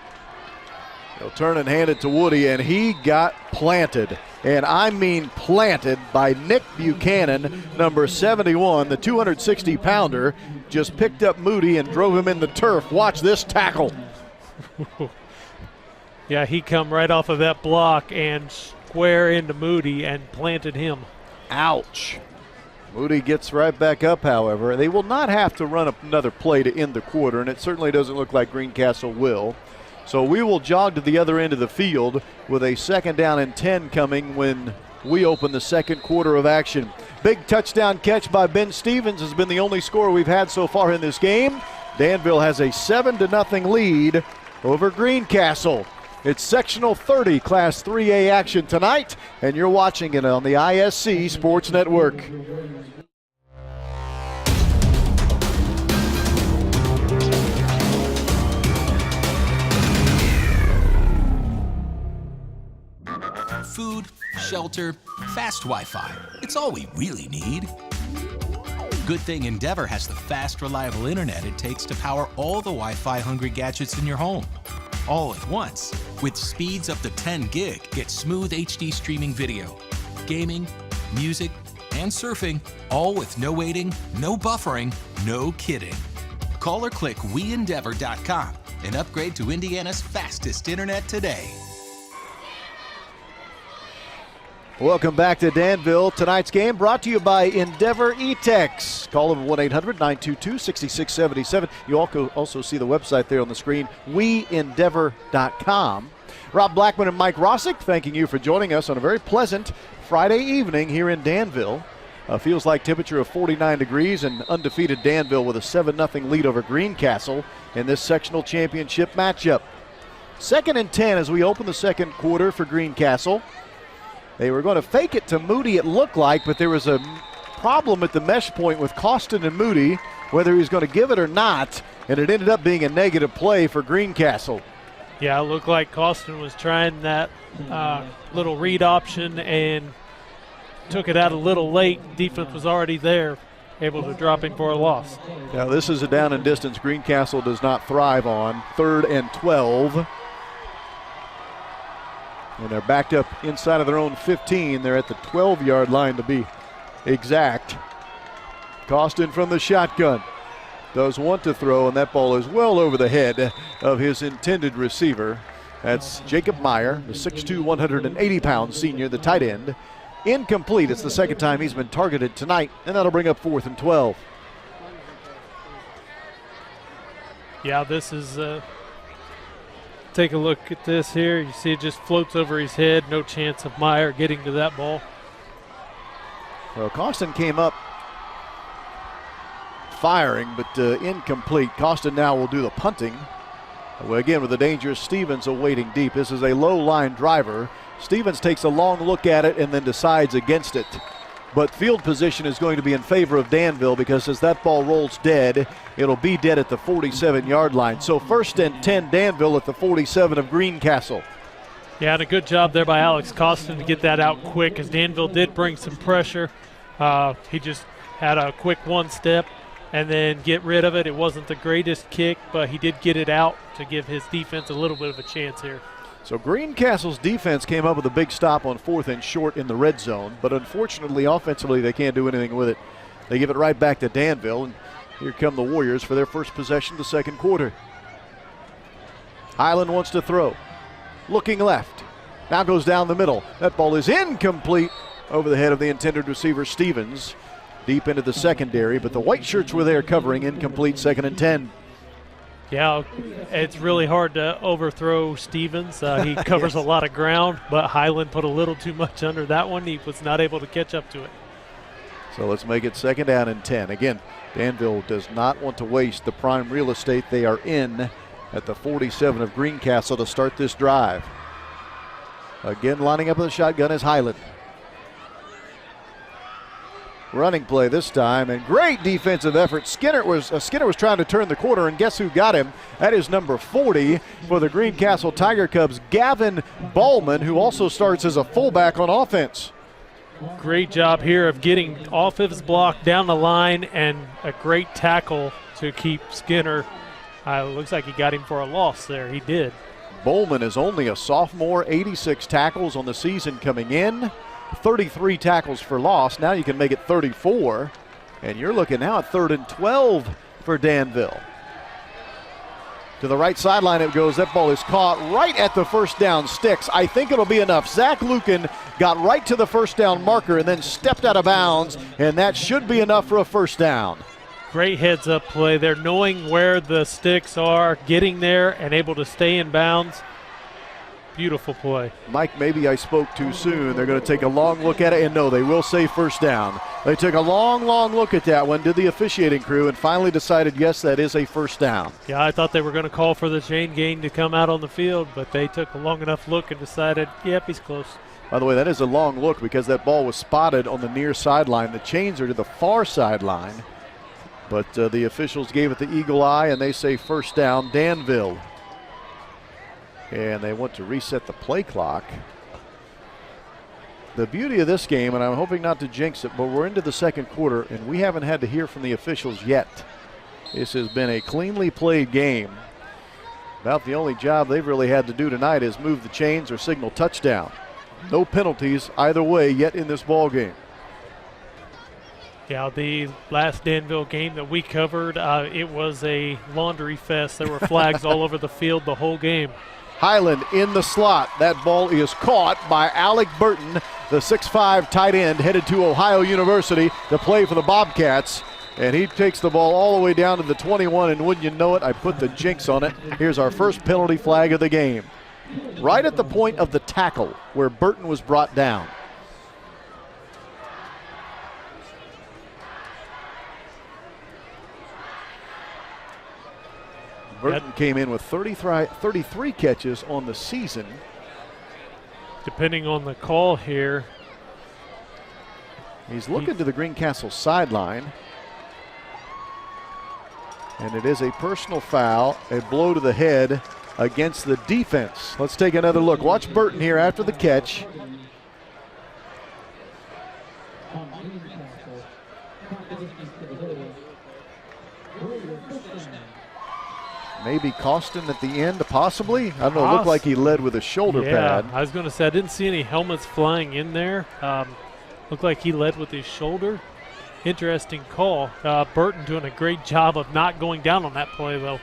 They'll turn and hand it to Woody, and he got planted. And I mean planted by Nick Buchanan, number 71, the 260-pounder, just picked up Moody and drove him in the turf. Watch this tackle. Yeah, he come right off of that block and square into Moody and planted him. Ouch. Moody gets right back up, however. They will not have to run another play to end the quarter, and it certainly doesn't look like Greencastle will. So we will jog to the other end of the field with a 2nd down and 10 coming when we open the second quarter of action. Big touchdown catch by Ben Stevens has been the only score we've had so far in this game. Danville has a 7-0 lead over Greencastle. It's sectional 30 Class 3A action tonight, and you're watching it on the ISC Sports Network. Food, shelter, fast Wi-Fi. It's all we really need. Good thing Endeavor has the fast, reliable internet it takes to power all the Wi-Fi hungry gadgets in your home. All at once. With speeds up to 10 gig, get smooth HD streaming video, gaming, music, and surfing, all with no waiting, no buffering, no kidding. Call or click WeEndeavor.com and upgrade to Indiana's fastest internet today. Welcome back to Danville. Tonight's game brought to you by Endeavor E-Tex. Call them 1-800-922-6677. You also see the website there on the screen, WeEndeavor.com. Rob Blackman and Mike Rossick thanking you for joining us on a very pleasant Friday evening here in Danville. Feels like temperature of 49 degrees and undefeated Danville with a 7-0 lead over Greencastle in this sectional championship matchup. 2nd and 10 as we open the second quarter for Greencastle. They were going to fake it to Moody, it looked like, but there was a problem at the mesh point with Costin and Moody, whether he was going to give it or not, and it ended up being a negative play for Greencastle. Yeah, it looked like Costin was trying that little read option and took it out a little late. Defense was already there, able to drop him for a loss. Now this is a down and distance Greencastle does not thrive on. 3rd and 12. And they're backed up inside of their own 15. They're at the 12-yard line to be exact. Costin from the shotgun does want to throw, and that ball is well over the head of his intended receiver. That's Jacob Meyer, the 6'2", 180-pound senior, the tight end. Incomplete. It's the second time he's been targeted tonight, and that'll bring up 4th and 12. Yeah, this is take a look at this here. You see it just floats over his head. No chance of Meyer getting to that ball. Well, Costin came up firing, but incomplete. Costin now will do the punting. Well, again, with the dangerous Stevens awaiting deep. This is a low-line driver. Stevens takes a long look at it and then decides against it. But field position is going to be in favor of Danville because as that ball rolls dead, it'll be dead at the 47-yard line. So 1st and 10 Danville at the 47 of Greencastle. Yeah, and a good job there by Alex Costin to get that out quick as Danville did bring some pressure. He just had a quick one step and then get rid of it. It wasn't the greatest kick, but he did get it out to give his defense a little bit of a chance here. So Greencastle's defense came up with a big stop on 4th and short in the red zone, but unfortunately offensively they can't do anything with it. They give it right back to Danville, and here come the Warriors for their first possession of the second quarter. Highland wants to throw. Looking left. Now goes down the middle. That ball is incomplete over the head of the intended receiver Stevens. Deep into the secondary, but the white shirts were there covering. Incomplete, 2nd and 10. Yeah, it's really hard to overthrow Stevens. He covers a lot of ground, but Highland put a little too much under that one. He was not able to catch up to it. So let's make it 2nd down and 10. Again, Danville does not want to waste the prime real estate they are in at the 47 of Greencastle to start this drive. Again, lining up with the shotgun is Highland. Running play this time, and great defensive effort. Skinner was trying to turn the corner, and guess who got him? That is number 40 for the Greencastle Tiger Cubs, Gavin Ballman, who also starts as a fullback on offense. Great job here of getting off his block down the line, and a great tackle to keep Skinner. Looks like he got him for a loss there. He did. Bowman is only a sophomore, 86 tackles on the season coming in, 33 tackles for loss. Now you can make it 34, and you're looking now at 3rd and 12 for Danville. To the right sideline it goes. That ball is caught right at the first down sticks. I think it'll be enough. Zach Lucan got right to the first down marker and then stepped out of bounds, and that should be enough for a first down. Great heads-up play there, knowing where the sticks are, getting there, and able to stay in bounds. Beautiful play. Mike, maybe I spoke too soon. They're going to take a long look at it, and no, they will say first down. They took a long look at that one, did the officiating crew, and finally decided, yes, that is a first down. Yeah, I thought they were going to call for the chain gang to come out on the field, but they took a long enough look and decided, yep, he's close. By the way, that is a long look because that ball was spotted on the near sideline. The chains are to the far sideline. But the officials gave it the eagle eye, and they say first down, Danville. And they want to reset the play clock. The beauty of this game, and I'm hoping not to jinx it, but we're into the second quarter, and we haven't had to hear from the officials yet. This has been a cleanly played game. About the only job they've really had to do tonight is move the chains or signal touchdown. No penalties either way yet in this ball game. Yeah, the last Danville game that we covered, it was a laundry fest. There were flags all over the field the whole game. Highland in the slot. That ball is caught by Alec Burton, the 6'5" tight end headed to Ohio University to play for the Bobcats. And he takes the ball all the way down to the 21, and wouldn't you know it, I put the jinx on it. Here's our first penalty flag of the game. Right at the point of the tackle where Burton was brought down. Burton came in with 33 catches on the season. Depending on the call here. He's looking to the Greencastle sideline. And it is a personal foul, a blow to the head against the defense. Let's take another look. Watch Burton here after the catch. Maybe Costin at the end, possibly. I don't know, it looked like he led with a shoulder pad. I was going to say, I didn't see any helmets flying in there. Looked like he led with his shoulder. Interesting call. Burton doing a great job of not going down on that play, though.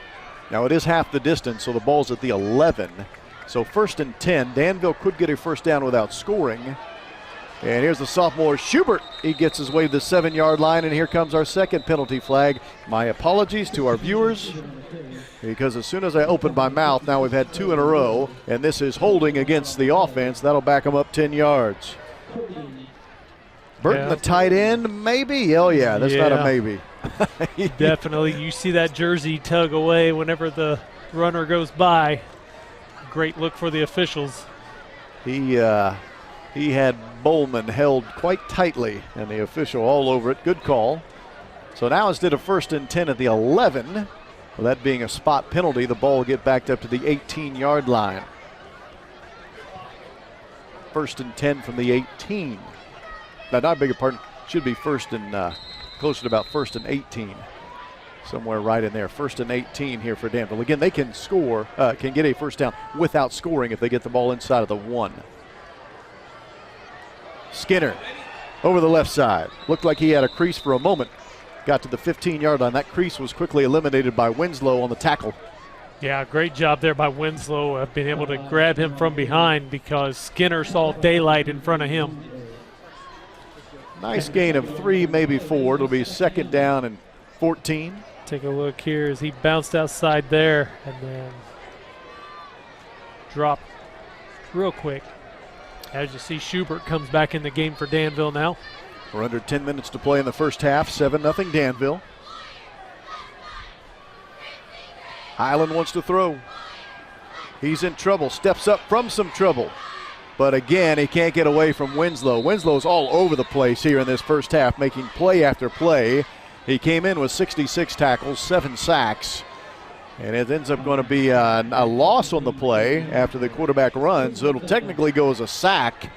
Now it is half the distance, so the ball's at the 11. So 1st and 10. Danville could get a first down without scoring. And here's the sophomore Schubert. He gets his way to the 7-yard line, and here comes our second penalty flag. My apologies to our viewers, because as soon as I opened my mouth, now we've had 2 in a row, and this is holding against the offense. That'll back them up 10 yards. Burton, the tight end, maybe? Oh, yeah, that's not a maybe. Definitely. You see that jersey tug away whenever the runner goes by. Great look for the officials. He had Bowman held quite tightly, and the official all over it. Good call. So now instead of 1st and 10 at the 11, well, that being a spot penalty, the ball will get backed up to the 18-yard line. 1st and 10 from the 18. Now, I beg your pardon, should be 1st and closer to about 1st and 18. Somewhere right in there. 1st and 18 here for Danville. Again, they can score, can get a first down without scoring if they get the ball inside of the 1. Skinner over the left side. Looked like he had a crease for a moment. Got to the 15-yard line. That crease was quickly eliminated by Winslow on the tackle. Yeah, great job there by Winslow, being able to grab him from behind because Skinner saw daylight in front of him. Nice gain of 3, maybe 4. It'll be 2nd down and 14. Take a look here as he bounced outside there and then dropped real quick. As you see, Schubert comes back in the game for Danville now. We're under 10 minutes to play in the first half. 7-0 Danville. Highland wants to throw. He's in trouble. Steps up from some trouble. But again, he can't get away from Winslow. Winslow's all over the place here in this first half, making play after play. He came in with 66 tackles, 7 sacks. And it ends up going to be a loss on the play after the quarterback runs. So it'll technically go as a sack.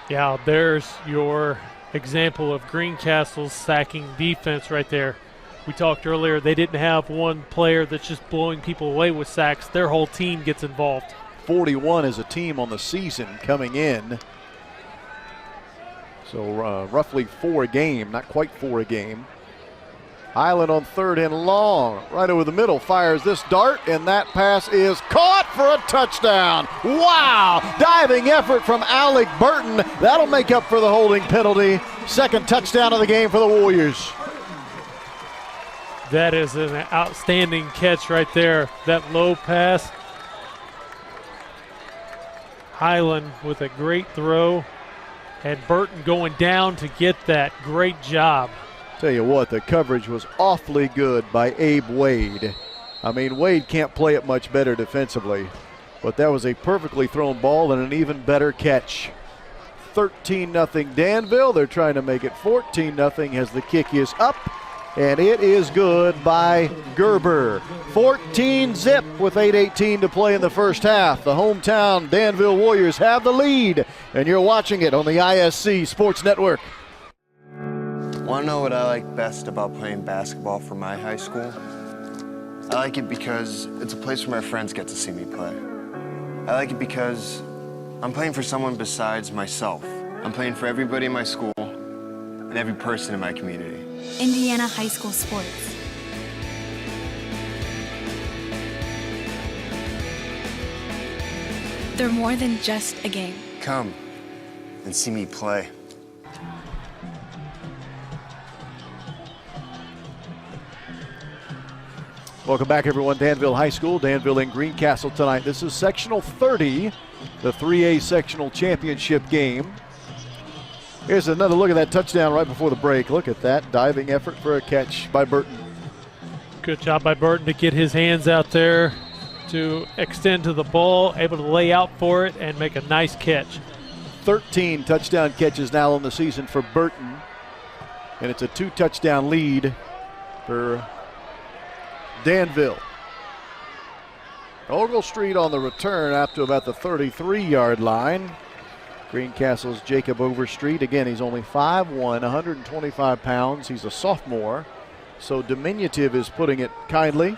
Yeah, there's your example of Greencastle's sacking defense right there. We talked earlier, they didn't have one player that's just blowing people away with sacks. Their whole team gets involved. 41 as a team on the season coming in. So roughly 4 a game, not quite 4 a game. Highland on 3rd and long, right over the middle, fires this dart, and that pass is caught for a touchdown. Wow! Diving effort from Alec Burton. That'll make up for the holding penalty. 2nd touchdown of the game for the Warriors. That is an outstanding catch right there. That low pass. Highland with a great throw, and Burton going down to get that. Great job. Tell you what, the coverage was awfully good by Abe Wade. I mean, Wade can't play it much better defensively, but that was a perfectly thrown ball and an even better catch. 13-0 Danville. They're trying to make it 14-0 as the kick is up, and it is good by Gerber. 14-zip with 8:18 to play in the first half. The hometown Danville Warriors have the lead, and you're watching it on the ISC Sports Network. Want to know what I like best about playing basketball for my high school? I like it because it's a place where my friends get to see me play. I like it because I'm playing for someone besides myself. I'm playing for everybody in my school and every person in my community. Indiana high school sports. They're more than just a game. Come and see me play. Welcome back, everyone. Danville High School, Danville and Greencastle tonight. This is Sectional 30, the 3A Sectional Championship game. Here's another look at that touchdown right before the break. Look at that diving effort for a catch by Burton. Good job by Burton to get his hands out there to extend to the ball, able to lay out for it and make a nice catch. 13 touchdown catches now on the season for Burton, and it's a 2-touchdown lead for Danville. Ogle Street on the return up to about the 33-yard line. Greencastle's Jacob Overstreet. Again, he's only 5'1", 125 pounds. He's a sophomore, so diminutive is putting it kindly.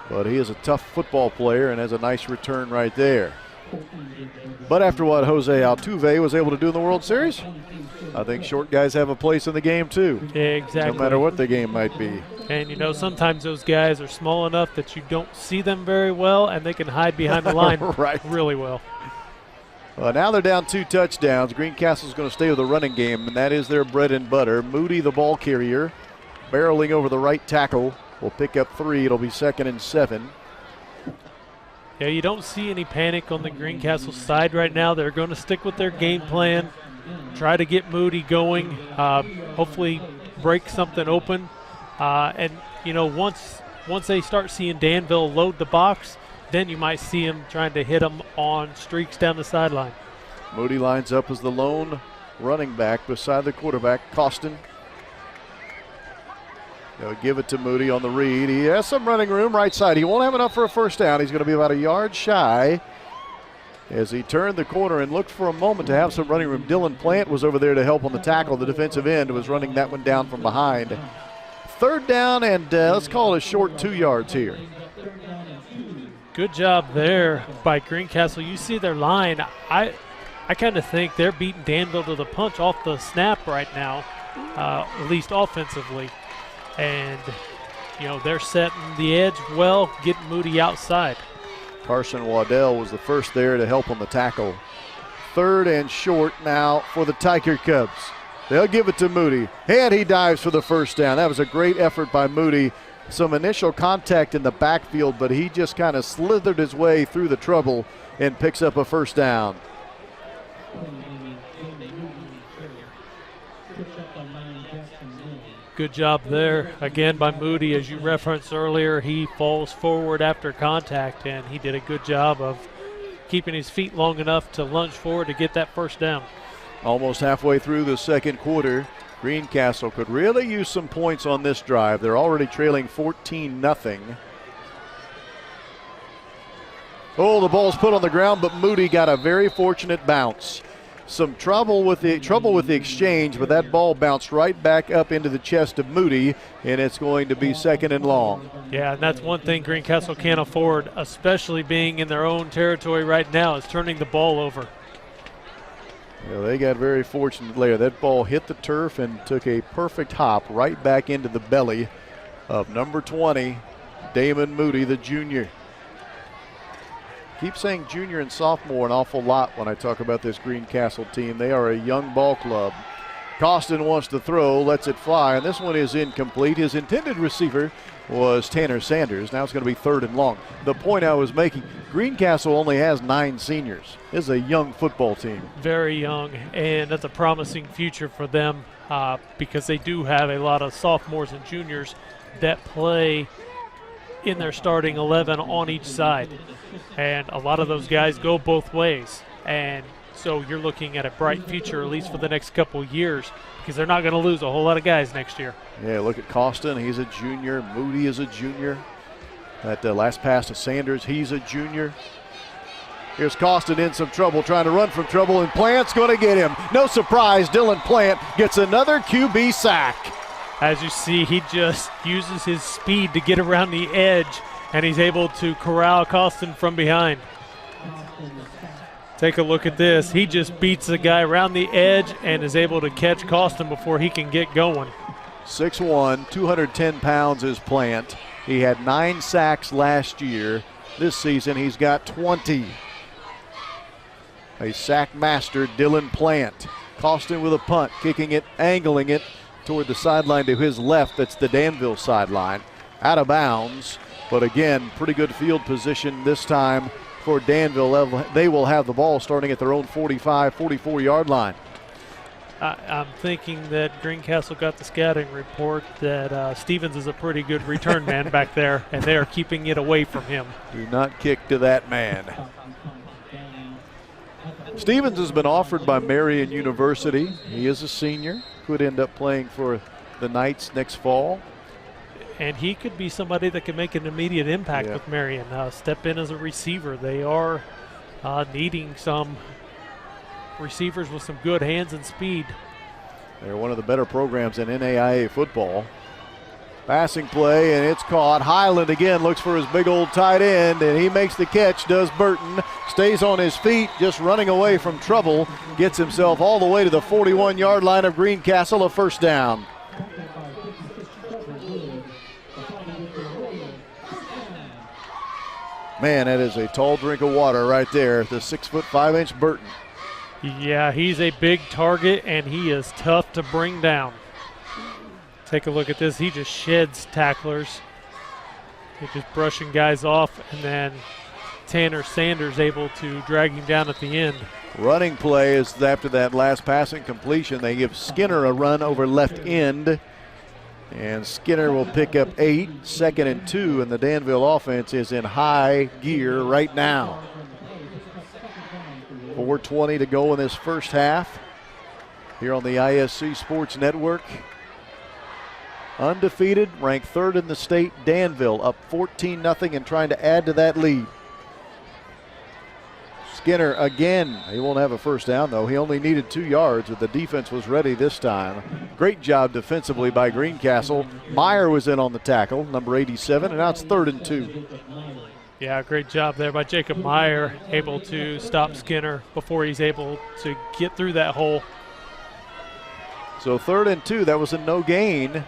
But he is a tough football player and has a nice return right there. But after what Jose Altuve was able to do in the World Series, I think short guys have a place in the game too. Exactly. No matter what the game might be. And you know, sometimes those guys are small enough that you don't see them very well, and they can hide behind the line right. really well. Now they're down 2 touchdowns. Greencastle's going to stay with the running game, and that is their bread and butter. Moody, the ball carrier, barreling over the right tackle, will pick up 3. It'll be 2nd and 7. Yeah, you don't see any panic on the Greencastle side right now. They're going to stick with their game plan, try to get Moody going, hopefully break something open. And, you know, once they start seeing Danville load the box, then you might see him trying to hit them on streaks down the sideline. Moody lines up as the lone running back beside the quarterback, Costin. They'll give it to Moody on the read. He has some running room right side. He won't have enough for a first down. He's going to be about a yard shy as he turned the corner and looked for a moment to have some running room. Dylan Plant was over there to help on the tackle. The defensive end was running that one down from behind. 3rd down, and let's call it a short 2 yards here. Good job there by Greencastle. You see their line. I kind of think they're beating Danville to the punch off the snap right now, at least offensively. And, you know, they're setting the edge well, getting Moody outside. Carson Waddell was the first there to help on the tackle. 3rd and short now for the Tiger Cubs. They'll give it to Moody, and he dives for the first down. That was a great effort by Moody. Some initial contact in the backfield, but he just kind of slithered his way through the trouble and picks up a first down. Good job there, again, by Moody. As you referenced earlier, he falls forward after contact, and he did a good job of keeping his feet long enough to lunge forward to get that first down. Almost halfway through the second quarter, Greencastle could really use some points on this drive. They're already trailing 14-0. Oh, the ball's put on the ground, but Moody got a very fortunate bounce. some trouble with the exchange, but that ball bounced right back up into the chest of Moody, and it's going to be 2nd and long. Yeah, and that's one thing Greencastle can't afford, especially being in their own territory right now, is turning the ball over. Yeah, they got very fortunate there. That ball hit the turf and took a perfect hop right back into the belly of number 20, Damon Moody, the junior. Keep saying junior and sophomore an awful lot when I talk about this Greencastle team. They are a young ball club. Costin wants to throw, lets it fly, and this one is incomplete. His intended receiver was Tanner Sanders. Now it's going to be 3rd and long. The point I was making, Greencastle only has 9 seniors. This is a young football team. Very young, and that's a promising future for them because they do have a lot of sophomores and juniors that play in their starting 11 on each side. And a lot of those guys go both ways. And so you're looking at a bright future, at least for the next couple years, because they're not going to lose a whole lot of guys next year. Yeah, look at Costin. He's a junior. Moody is a junior. That last pass to Sanders, he's a junior. Here's Costin in some trouble, trying to run from trouble, and Plant's going to get him. No surprise, Dylan Plant gets another QB sack. As you see, he just uses his speed to get around the edge, and he's able to corral Costin from behind. Take a look at this. He just beats the guy around the edge and is able to catch Costin before he can get going. 6'1", 210 pounds is Plant. He had 9 sacks last year. This season he's got 20. A sack master, Dylan Plant. Costin with a punt, kicking it, angling it toward the sideline to his left. That's the Danville sideline. Out of bounds, but again, pretty good field position this time for Danville. They will have the ball starting at their own 45, 44-yard line. I'm thinking that Greencastle got the scouting report that Stevens is a pretty good return man back there, and they are keeping it away from him. Do not kick to that man. Stevens has been offered by Marian University. He is a senior. Could end up playing for the Knights next fall. And he could be somebody that can make an immediate impact with Marian. Step in as a receiver. They are needing some receivers with some good hands and speed. They're one of the better programs in NAIA football. Passing play, and it's caught. Highland again looks for his big old tight end, and he makes the catch, does Burton. Stays on his feet, just running away from trouble. Gets himself all the way to the 41-yard line of Greencastle, a 1st down. Man, that is a tall drink of water right there. The 6'5" Burton. Yeah, he's a big target, and he is tough to bring down. Take a look at this. He just sheds tacklers. He's just brushing guys off, and then Tanner Sanders able to drag him down at the end. Running play is after that last passing completion. They give Skinner a run over left end, and Skinner will pick up 8, 2nd and 2, and the Danville offense is in high gear right now. 4:20 to go in this first half here on the ISC Sports Network. Undefeated, ranked 3rd in the state, Danville up 14-0 and trying to add to that lead. Skinner again, he won't have a 1st down though. He only needed 2 yards, but the defense was ready this time. Great job defensively by Greencastle. Meyer was in on the tackle, number 87, and now it's 3rd and 2. Yeah, great job there by Jacob Meyer, able to stop Skinner before he's able to get through that hole. So 3rd and 2, that was a no gain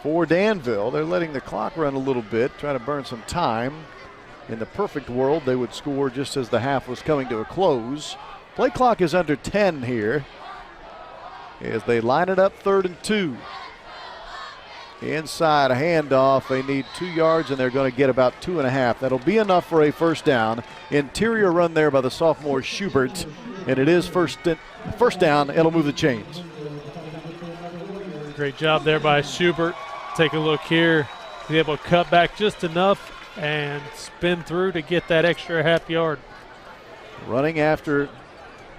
for Danville. They're letting the clock run a little bit, trying to burn some time. In the perfect world, they would score just as the half was coming to a close. Play clock is under 10 here as they line it up 3rd and 2. Inside a handoff, they need 2 yards and they're going to get about 2.5. That'll be enough for a 1st down. Interior run there by the sophomore Schubert, and it is first down. It'll move the chains. Great job there by Schubert. Take a look here. He's able to cut back just enough and spin through to get that extra half yard. Running after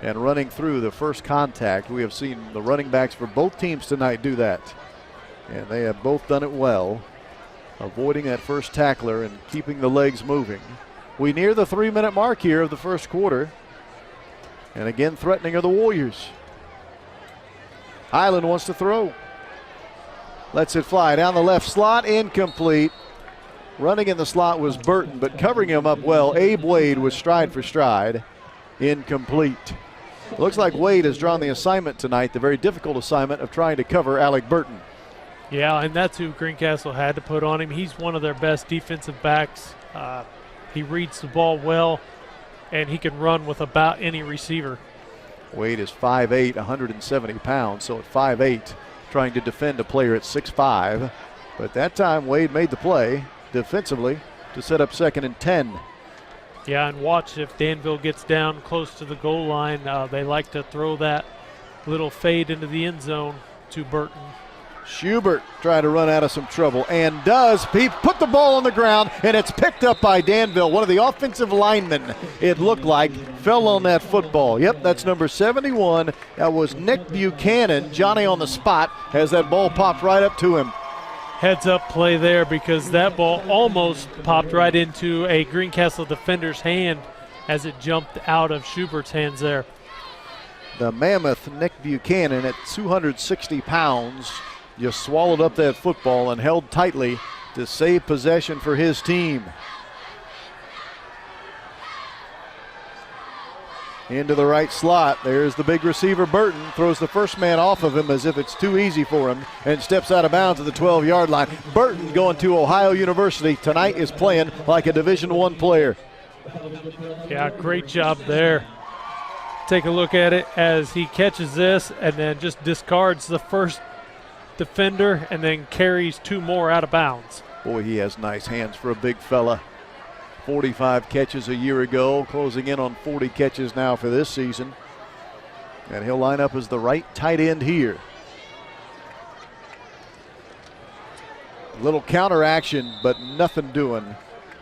and running through the first contact. We have seen the running backs for both teams tonight do that. And they have both done it well, avoiding that first tackler and keeping the legs moving. We near the 3-minute mark here of the first quarter. And again, threatening are the Warriors. Highland wants to throw. Lets it fly down the left slot, incomplete. Running in the slot was Burton, but covering him up well, Abe Wade was stride for stride. Incomplete. Looks like Wade has drawn the assignment tonight, the very difficult assignment of trying to cover Alec Burton. Yeah, and that's who Greencastle had to put on him. He's one of their best defensive backs. He reads the ball well, and he can run with about any receiver. Wade is 5'8", 170 pounds, so at 5'8", trying to defend a player at 6'5". But that time, Wade made the play defensively to set up 2nd and 10. Yeah, and watch if Danville gets down close to the goal line. They like to throw that little fade into the end zone to Burton. Schubert trying to run out of some trouble and does. He put the ball on the ground, and it's picked up by Danville. One of the offensive linemen, it looked like, fell on that football. Yep, that's number 71. That was Nick Buchanan. Johnny on the spot as that ball popped right up to him. Heads up play there because that ball almost popped right into a Greencastle defender's hand as it jumped out of Schubert's hands there. The mammoth Nick Buchanan at 260 pounds just swallowed up that football and held tightly to save possession for his team. Into the right slot. There's the big receiver, Burton. Throws the first man off of him as if it's too easy for him and steps out of bounds at the 12-yard line. Burton going to Ohio University tonight is playing like a Division I player. Yeah, great job there. Take a look at it as he catches this and then just discards the first defender and then carries 2 more out of bounds. Boy, he has nice hands for a big fella. 45 catches a year ago, closing in on 40 catches now for this season. And he'll line up as the right tight end here. Little counter action, but nothing doing.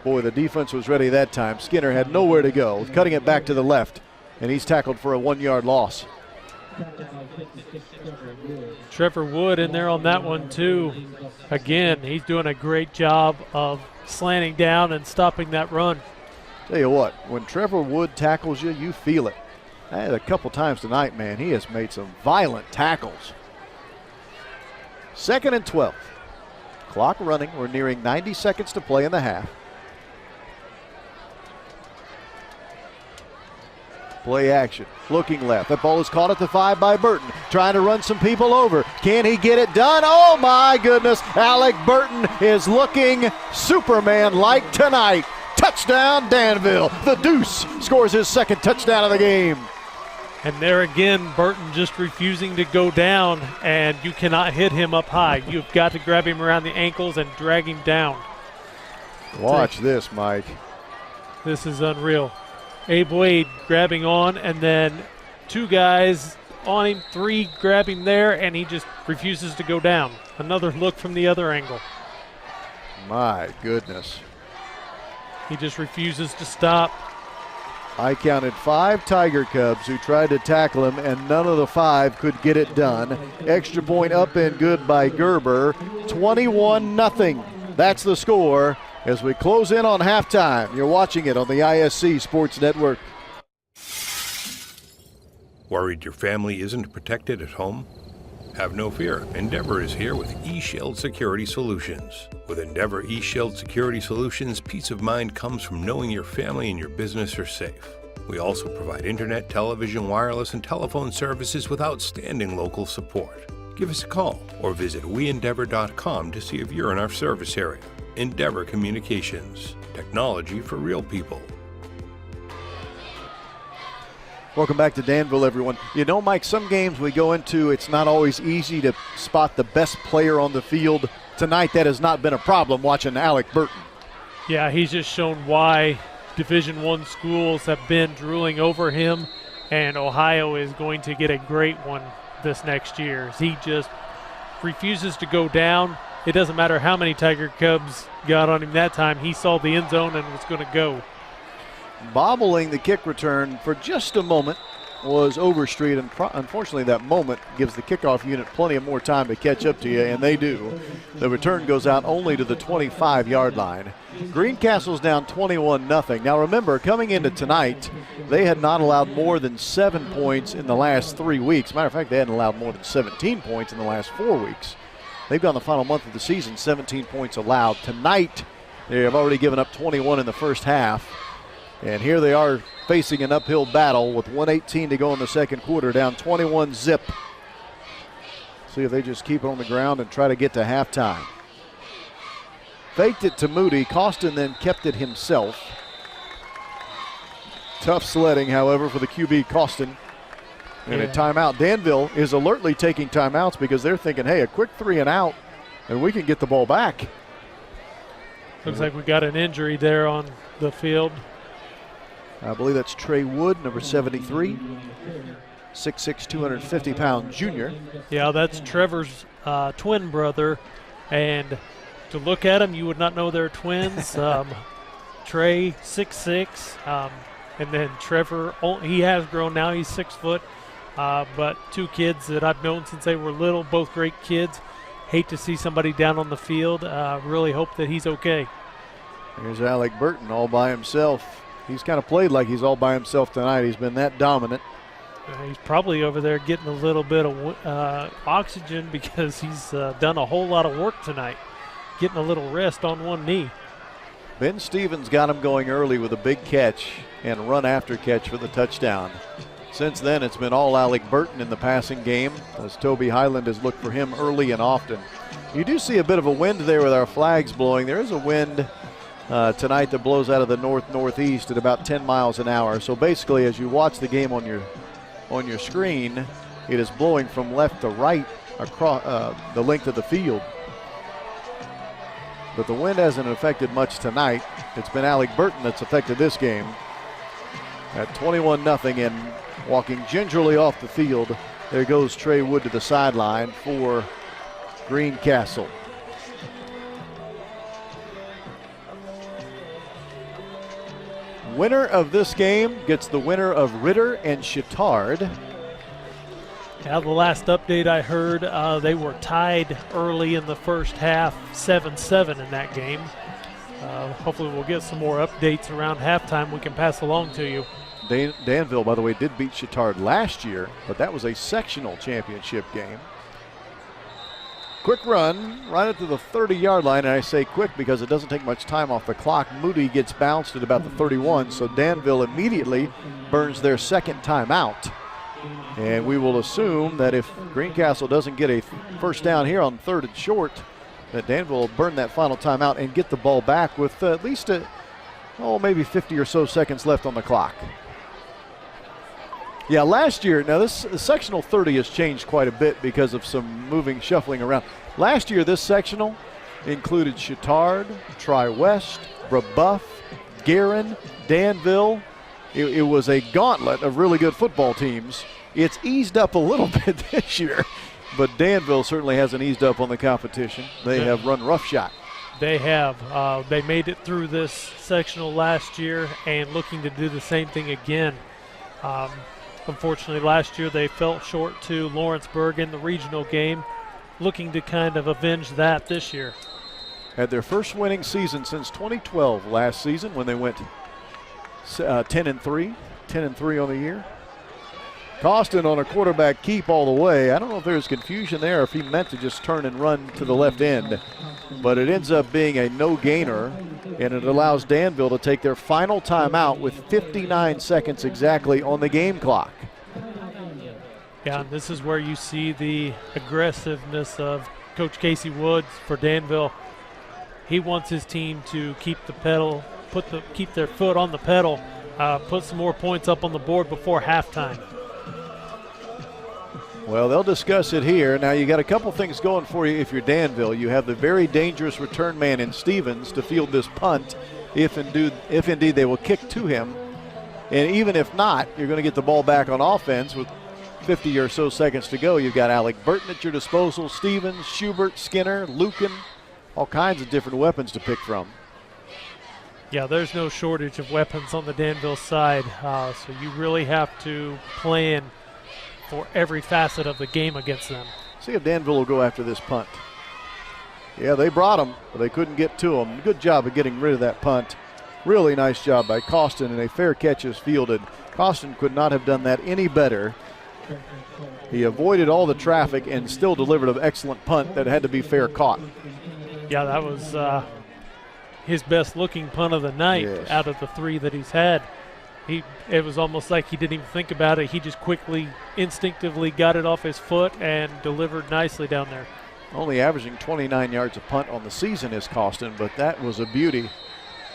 Boy, the defense was ready that time. Skinner had nowhere to go, cutting it back to the left, and he's tackled for a 1-yard loss. Trevor Wood in there on that one too. Again, he's doing a great job of slanting down and stopping that run. Tell you what, when Trevor Wood tackles you, you feel it. I had a couple times tonight, man. He has made some violent tackles. 2nd and 12. Clock running. We're nearing 90 seconds to play in the half. Play action, looking left. That ball is caught at the 5 by Burton, trying to run some people over. Can he get it done? Oh my goodness, Alec Burton is looking Superman-like tonight. Touchdown Danville. The Deuce scores his 2nd touchdown of the game. And there again, Burton just refusing to go down, and you cannot hit him up high. You've got to grab him around the ankles and drag him down. Watch this, Mike. This is unreal. Abe Wade grabbing on, and then 2 guys on him, 3 grab him there, and he just refuses to go down. Another look from the other angle. My goodness. He just refuses to stop. I counted 5 Tiger Cubs who tried to tackle him, and none of the 5 could get it done. Extra point up and good by Gerber. 21-0. That's the score as we close in on halftime. You're watching it on the ISC Sports Network. Worried your family isn't protected at home? Have no fear. Endeavor is here with eShield Security Solutions. With Endeavor eShield Security Solutions, peace of mind comes from knowing your family and your business are safe. We also provide internet, television, wireless, and telephone services with outstanding local support. Give us a call or visit weendeavor.com to see if you're in our service area. Endeavor Communications. Technology for real people. Welcome back to Danville, everyone. You know, Mike, some games we go into, it's not always easy to spot the best player on the field. Tonight, that has not been a problem watching Alec Burton. Yeah, he's just shown why Division I schools have been drooling over him, and Ohio is going to get a great one this next year. He just refuses to go down. It doesn't matter how many Tiger Cubs got on him that time. He saw the end zone and was going to go. Bobbling the kick return for just a moment was Overstreet, and unfortunately that moment gives the kickoff unit plenty of more time to catch up to you, and they do. The return goes out only to the 25-yard line. Greencastle's down 21-0. Now remember, coming into tonight, they had not allowed more than 7 points in the last 3 weeks. Matter of fact, they hadn't allowed more than 17 points in the last 4 weeks. They've gone the final month of the season, 17 points allowed. Tonight, they have already given up 21 in the first half. And here they are facing an uphill battle with 1:18 to go in the second quarter, down 21-0. See if they just keep it on the ground and try to get to halftime. Faked it to Moody. Costin then kept it himself. Tough sledding, however, for the QB Costin. And a timeout. Danville is alertly taking timeouts because they're thinking, hey, a quick 3 and out, and we can get the ball back. Looks like we got an injury there on the field. I believe that's Trey Wood, number 73, 6'6", 250-pound junior. Yeah, that's Trevor's twin brother, and to look at them, you would not know they're twins. Trey, 6'6", and then Trevor, he has grown now, he's 6 foot, but 2 kids that I've known since they were little, both great kids. Hate to see somebody down on the field. Really hope that he's okay. Here's Alec Burton all by himself. He's kind of played like he's all by himself tonight. He's been that dominant. He's probably over there getting a little bit of oxygen because he's done a whole lot of work tonight, getting a little rest on one knee. Ben Stevens got him going early with a big catch and run after catch for the touchdown. Since then, it's been all Alec Burton in the passing game as Toby Highland has looked for him early and often. You do see a bit of a wind there with our flags blowing. There is a wind tonight that blows out of the north-northeast at about 10 miles an hour. So basically, as you watch the game on your screen, it is blowing from left to right across the length of the field. But the wind hasn't affected much tonight. It's been Alec Burton that's affected this game. At 21-0 and walking gingerly off the field, there goes Trey Wood to the sideline for Greencastle. Winner of this game gets the winner of Ritter and Chittard. Yeah, the last update I heard, they were tied early in the first half, 7-7 in that game. Hopefully we'll get some more updates around halftime we can pass along to you. Danville, by the way, did beat Chittard last year, but that was a sectional championship game. Quick run right up to the 30-yard line, and I say quick because it doesn't take much time off the clock. Moody gets bounced at about the 31, so Danville immediately burns their second timeout. And we will assume that if Greencastle doesn't get a first down here on 3rd and short, that Danville will burn that final timeout and get the ball back with at least maybe 50 or so seconds left on the clock. Yeah, last year, now this sectional 30 has changed quite a bit because of some shuffling around. Last year, this sectional included Chittard, Tri-West, Brebeuf, Guerin, Danville. It was a gauntlet of really good football teams. It's eased up a little bit this year, but Danville certainly hasn't eased up on the competition. They have run roughshod. They have. They made it through this sectional last year and looking to do the same thing again. Unfortunately, last year they fell short to Lawrenceburg in the regional game, looking to kind of avenge that this year. Had their first winning season since 2012 last season when they went 10-3 on the year. Costin on a quarterback keep all the way. I don't know if there's confusion there, if he meant to just turn and run to the left end, but it ends up being a no-gainer, and it allows Danville to take their final timeout with 59 seconds exactly on the game clock. Yeah, and this is where you see the aggressiveness of Coach Casey Woods for Danville. He wants his team to keep the pedal, keep their foot on the pedal, put some more points up on the board before halftime. Well, they'll discuss it here. Now, you got a couple things going for you if you're Danville. You have the very dangerous return man in Stevens to field this punt if indeed they will kick to him. And even if not, you're going to get the ball back on offense with 50 or so seconds to go. You've got Alec Burton at your disposal, Stevens, Schubert, Skinner, Lucan, all kinds of different weapons to pick from. Yeah, there's no shortage of weapons on the Danville side, so you really have to plan for every facet of the game against them. See if Danville will go after this punt. Yeah, they brought him, but they couldn't get to him. Good job of getting rid of that punt. Really nice job by Costin, and a fair catch is fielded. Costin could not have done that any better. He avoided all the traffic and still delivered an excellent punt that had to be fair caught. Yeah, that was his best looking punt of the night out of the 3 that he's had. It was almost like he didn't even think about it. He just quickly, instinctively got it off his foot and delivered nicely down there. Only averaging 29 yards a punt on the season is Costin, but that was a beauty.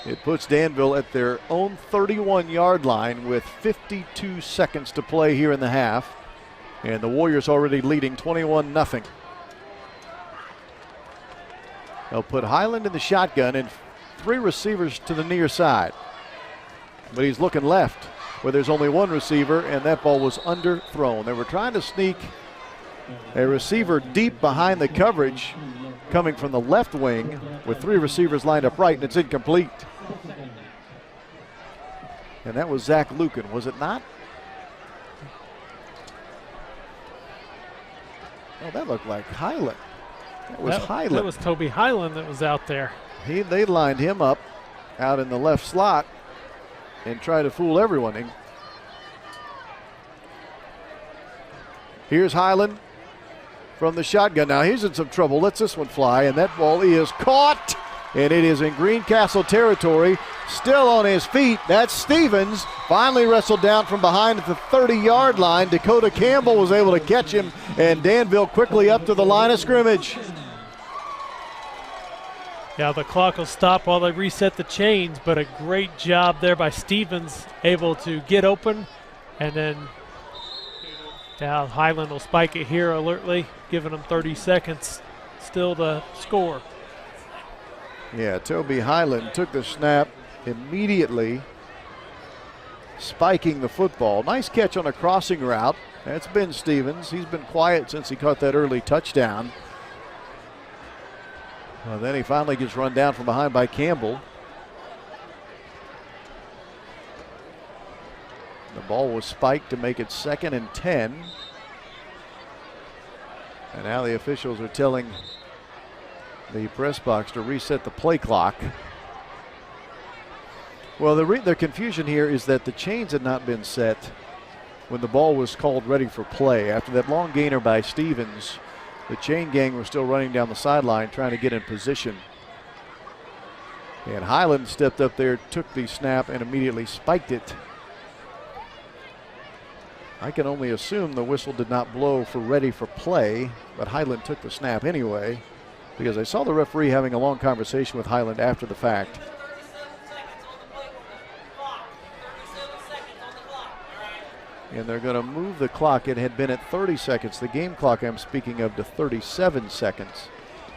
It puts Danville at their own 31-yard line with 52 seconds to play here in the half. And the Warriors already leading 21-0. They'll put Highland in the shotgun and 3 receivers to the near side. But he's looking left where there's only 1 receiver, and that ball was underthrown. They were trying to sneak a receiver deep behind the coverage coming from the left wing with 3 receivers lined up right, and it's incomplete. And that was Zach Lucan, was it not? Oh, that looked like Highland. That was Highland. That was Toby Highland that was out there. They lined him up out in the left slot and tried to fool everyone. Here's Highland from the shotgun. Now he's in some trouble. Lets this one fly, and that ball is caught, and it is in Greencastle territory. Still on his feet. That's Stevens. Finally wrestled down from behind at the 30-yard line. Dakota Campbell was able to catch him, and Danville quickly up to the line of scrimmage. Yeah, the clock will stop while they reset the chains, but a great job there by Stevens, able to get open, and then now Highland will spike it here alertly, giving them 30 seconds still to score. Yeah, Toby Highland took the snap immediately, spiking the football. Nice catch on a crossing route. That's Ben Stevens. He's been quiet since he caught that early touchdown. Well, then he finally gets run down from behind by Campbell. The ball was spiked to make it 2nd and 10. And now the officials are telling the press box to reset the play clock. Well, the confusion here is that the chains had not been set when the ball was called ready for play. After that long gainer by Stevens, the chain gang was still running down the sideline trying to get in position. And Highland stepped up there, took the snap, and immediately spiked it. I can only assume the whistle did not blow for ready for play, but Highland took the snap anyway, because I saw the referee having a long conversation with Highland after the fact. And they're going to move the clock. It had been at 30 seconds, the game clock I'm speaking of, to 37 seconds.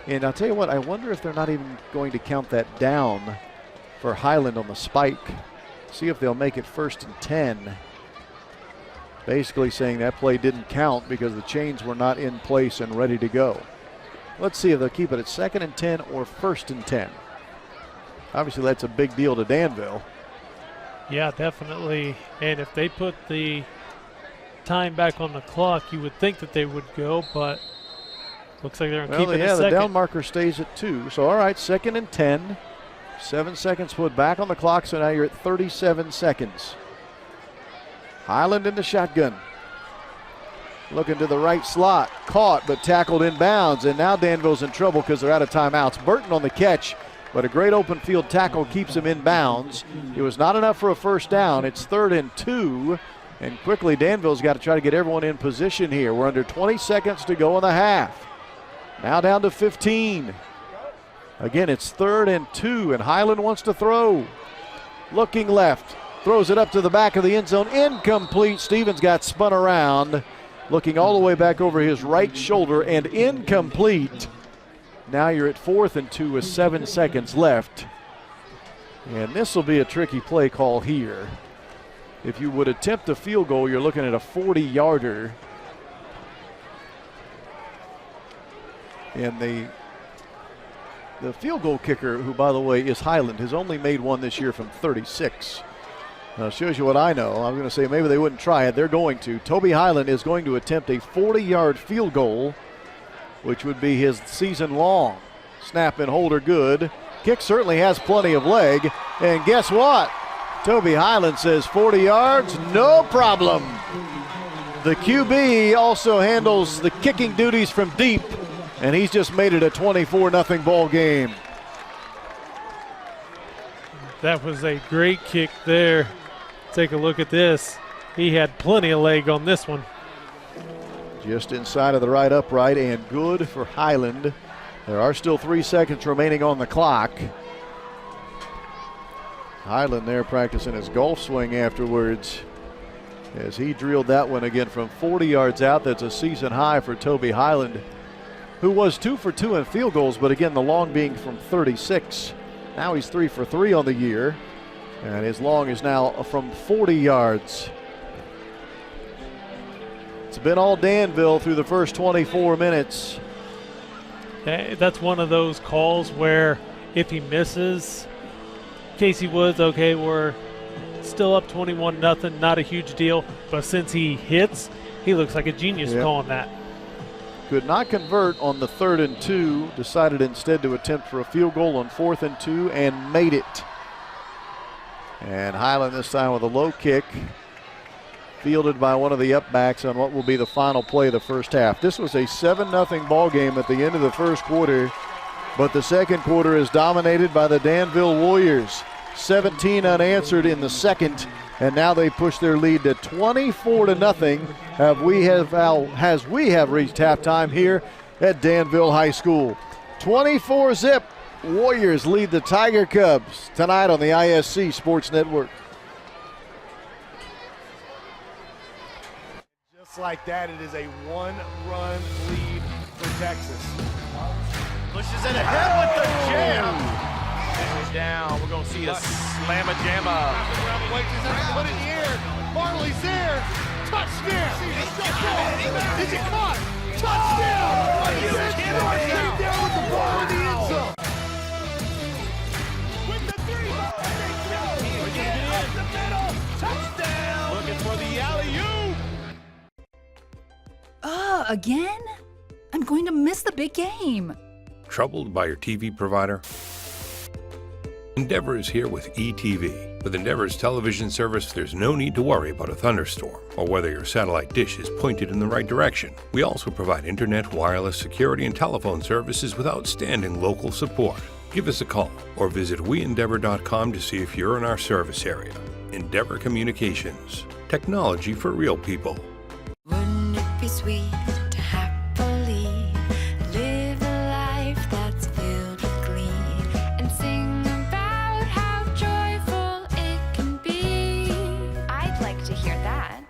And I'll tell you what, I wonder if they're not even going to count that down for Highland on the spike. See if they'll make it 1st and 10. Basically saying that play didn't count because the chains were not in place and ready to go. Let's see if they'll keep it at 2nd and 10 or 1st and 10. Obviously that's a big deal to Danville. Yeah, definitely. And if they put the time back on the clock, you would think that they would go, but looks like they're going to keep it at 2nd. The down marker stays at 2. So all right, 2nd and 10. 7 seconds put back on the clock, so now you're at 37 seconds. Highland in the shotgun. Looking to the right slot. Caught, but tackled in bounds. And now Danville's in trouble because they're out of timeouts. Burton on the catch, but a great open field tackle keeps him in bounds. It was not enough for a 1st down. It's 3rd and 2. And quickly, Danville's got to try to get everyone in position here. We're under 20 seconds to go in the half. Now down to 15. Again, it's 3rd and 2, and Highland wants to throw. Looking left. Throws it up to the back of the end zone. Incomplete. Stevens got spun around. Looking all the way back over his right shoulder and incomplete. Now you're at 4th and 2 with 7 seconds left. And this will be a tricky play call here. If you would attempt a field goal, you're looking at a 40-yarder. And The field goal kicker, who by the way is Highland, has only made one this year from 36. Shows you what I know. I'm going to say maybe they wouldn't try it. They're going to. Toby Highland is going to attempt a 40-yard field goal, which would be his season long. Snap and hold are good. Kick certainly has plenty of leg. And guess what? Toby Highland says 40 yards, no problem. The QB also handles the kicking duties from deep, and he's just made it a 24-0 ball game. That was a great kick there. Take a look at this. He had plenty of leg on this one. Just inside of the right upright, and good for Highland. There are still 3 seconds remaining on the clock. Highland there practicing his golf swing afterwards as he drilled that one again from 40 yards out. That's a season high for Toby Highland, who was 2 for 2 in field goals, but again, the long being from 36. Now he's 3 for 3 on the year, and his long is now from 40 yards. It's been all Danville through the first 24 minutes. That's one of those calls where if he misses, Casey Woods, okay, we're still up 21-0, not a huge deal, but since he hits, he looks like a genius calling that. Could not convert on the 3rd and 2, decided instead to attempt for a field goal on 4th and 2 and made it. And Highland this time with a low kick, fielded by one of the upbacks on what will be the final play of the first half. This was a 7-0 ball game at the end of the first quarter, but the second quarter is dominated by the Danville Warriors. 17 unanswered in the second, and now they push their lead to 24-0 as we have reached halftime here at Danville High School. 24-zip. Warriors lead the Tiger Cubs tonight on the ISC Sports Network. Just like that, it is a 1-run lead for Texas. Pushes it ahead with the jam. And down. We're going to see a slamma-jamma. Put it in the air. Marley's there. Touchdown. Is it caught? Touchdown. Are you kidding me? Came down with the ball in the end zone. With the 3. Up the middle. Touchdown. Looking for the alley-oop. Again? I'm going to miss the big game. Troubled by your TV provider? Endeavor is here with ETV. With Endeavor's television service, there's no need to worry about a thunderstorm or whether your satellite dish is pointed in the right direction. We also provide internet, wireless, security, and telephone services with outstanding local support. Give us a call or visit weendeavor.com to see if you're in our service area. Endeavor Communications. Technology for real people. Wouldn't it be sweet to happily live a life that's filled with glee and sing about how joyful it can be? I'd like to hear that.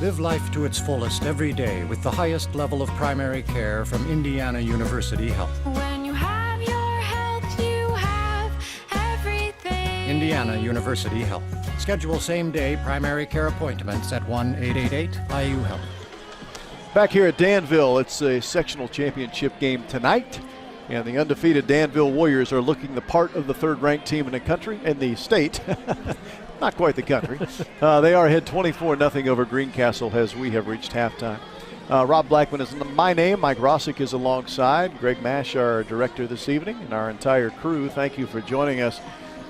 Live life to its fullest every day with the highest level of primary care from Indiana University Health. When you have your health, you have everything. Indiana University Health. Schedule same-day primary care appointments at 1-888-IU-HELP. Back here at Danville, it's a sectional championship game tonight, and the undefeated Danville Warriors are looking the part of the third-ranked team in the country and the state. Not quite the country. They are ahead 24-0 over Greencastle as we have reached halftime. Rob Blackman is my name. Mike Rossick is alongside. Greg Mash, our director this evening, and our entire crew. Thank you for joining us.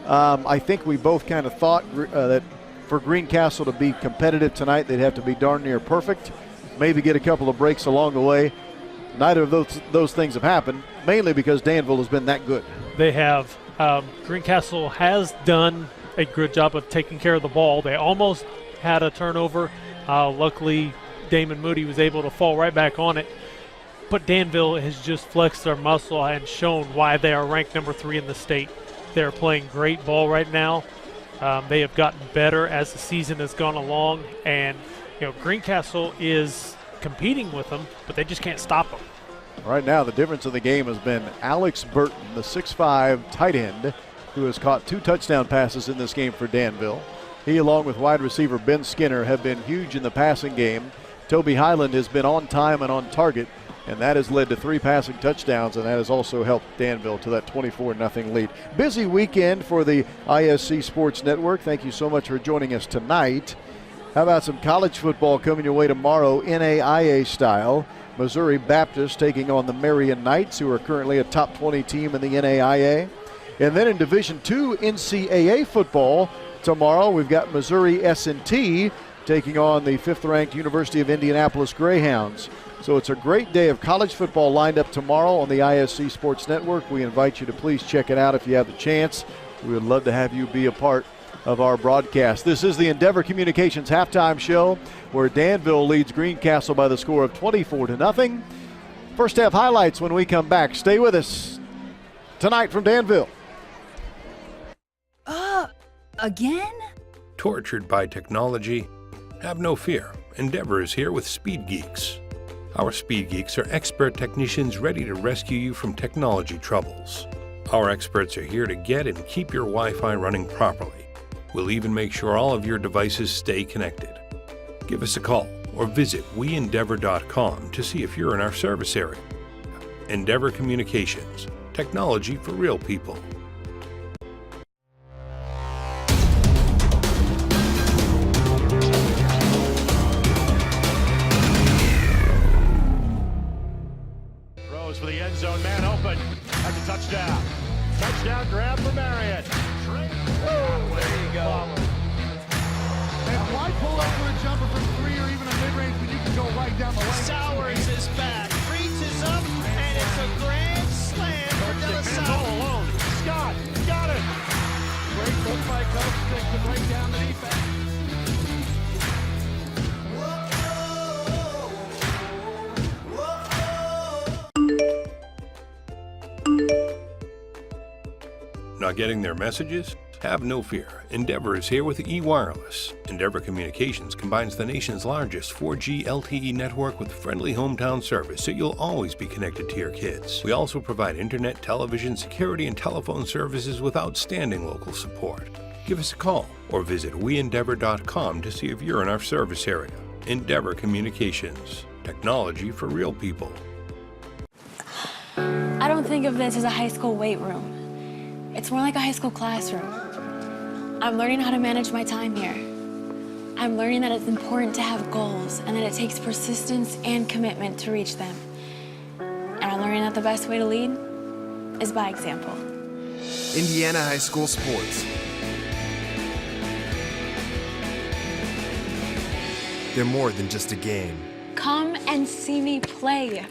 I think we both kind of thought that for Greencastle to be competitive tonight, they'd have to be darn near perfect. Maybe get a couple of breaks along the way. Neither of those things have happened, mainly because Danville has been that good. They have. Greencastle has done a good job of taking care of the ball. They almost had a turnover. Luckily, Damon Moody was able to fall right back on it. But Danville has just flexed their muscle and shown why they are ranked number 3 in the state. They're playing great ball right now. They have gotten better as the season has gone along, and Greencastle is competing with them, but they just can't stop them. Right now, the difference in the game has been Alex Burton, the 6'5" tight end, who has caught 2 touchdown passes in this game for Danville. He, along with wide receiver Ben Skinner, have been huge in the passing game. Toby Highland has been on time and on target. and that has led to 3 passing touchdowns, and that has also helped Danville to that 24-0 lead. Busy weekend for the ISC Sports Network. Thank you so much for joining us tonight. How about some college football coming your way tomorrow, NAIA style? Missouri Baptist taking on the Marion Knights, who are currently a top 20 team in the NAIA. And then in Division II NCAA football tomorrow, we've got Missouri S&T taking on the 5th-ranked University of Indianapolis Greyhounds. So it's a great day of college football lined up tomorrow on the ISC Sports Network. We invite you to please check it out if you have the chance. We would love to have you be a part of our broadcast. This is the Endeavor Communications halftime show, where Danville leads Greencastle by the score of 24-0. First half highlights when we come back. Stay with us tonight from Danville. Again? Tortured by technology? Have no fear. Endeavor is here with Speed Geeks. Our Speed Geeks are expert technicians ready to rescue you from technology troubles. Our experts are here to get and keep your Wi-Fi running properly. We'll even make sure all of your devices stay connected. Give us a call or visit weendeavor.com to see if you're in our service area. Endeavor Communications, technology for real people. Throws for the end zone, man open at the touchdown. Touchdown grab for Marion. There you go. And why pull up for a jumper from 3 or even a mid-range when you can go right down the lane? Sowers is back, reaches up, and it's a grand slam for Delisle. All alone. Scott got it. Great look by Coach to break down the defense. Not getting their messages? Have no fear. Endeavor is here with eWireless. Endeavor Communications combines the nation's largest 4G LTE network with friendly hometown service, so you'll always be connected to your kids. We also provide internet, television, security, and telephone services with outstanding local support. Give us a call or visit weendeavor.com to see if you're in our service area. Endeavor Communications, technology for real people. I don't think of this as a high school weight room. It's more like a high school classroom. I'm learning how to manage my time here. I'm learning that it's important to have goals and that it takes persistence and commitment to reach them. And I'm learning that the best way to lead is by example. Indiana High School Sports. They're more than just a game. Come and see me play.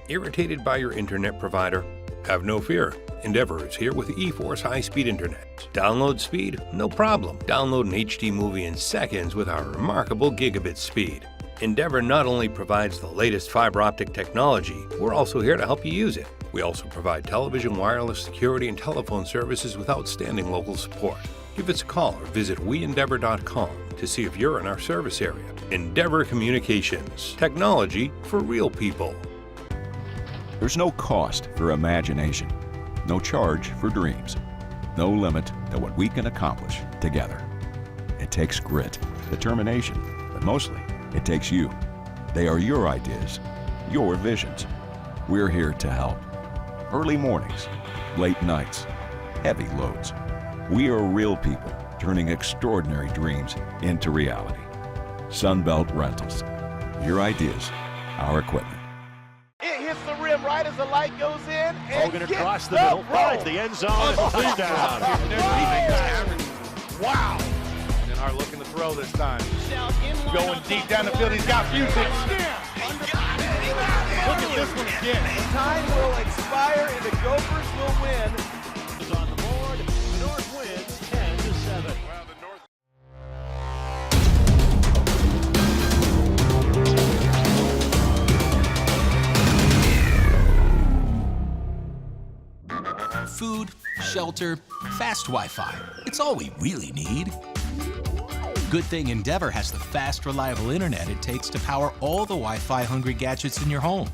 Irritated by your internet provider? Have no fear. Endeavor is here with eForce high-speed internet. Download speed? No problem. Download an HD movie in seconds with our remarkable gigabit speed. Endeavor not only provides the latest fiber optic technology, we're also here to help you use it. We also provide television, wireless, security, and telephone services with outstanding local support. Give us a call or visit weendeavor.com to see if you're in our service area. Endeavor Communications, technology for real people. There's no cost for imagination, no charge for dreams, no limit to what we can accomplish together. It takes grit, determination, but mostly it takes you. They are your ideas, your visions. We're here to help. Early mornings, late nights, heavy loads. We are real people turning extraordinary dreams into reality. Sunbelt Rentals. Your ideas, our equipment. It hits the rim right as the light goes in. And Hogan across the middle, finds the end zone, and touchdown. Wow. And are looking to throw this time. Going deep down the field, he's got Fusich. Look at this one again. Time will expire and the Gophers will win. Is on the board. The North wins 10-7. Wow, the North. Food, shelter, fast Wi-Fi. It's all we really need. Good thing Endeavor has the fast, reliable internet it takes to power all the Wi-Fi hungry gadgets in your home.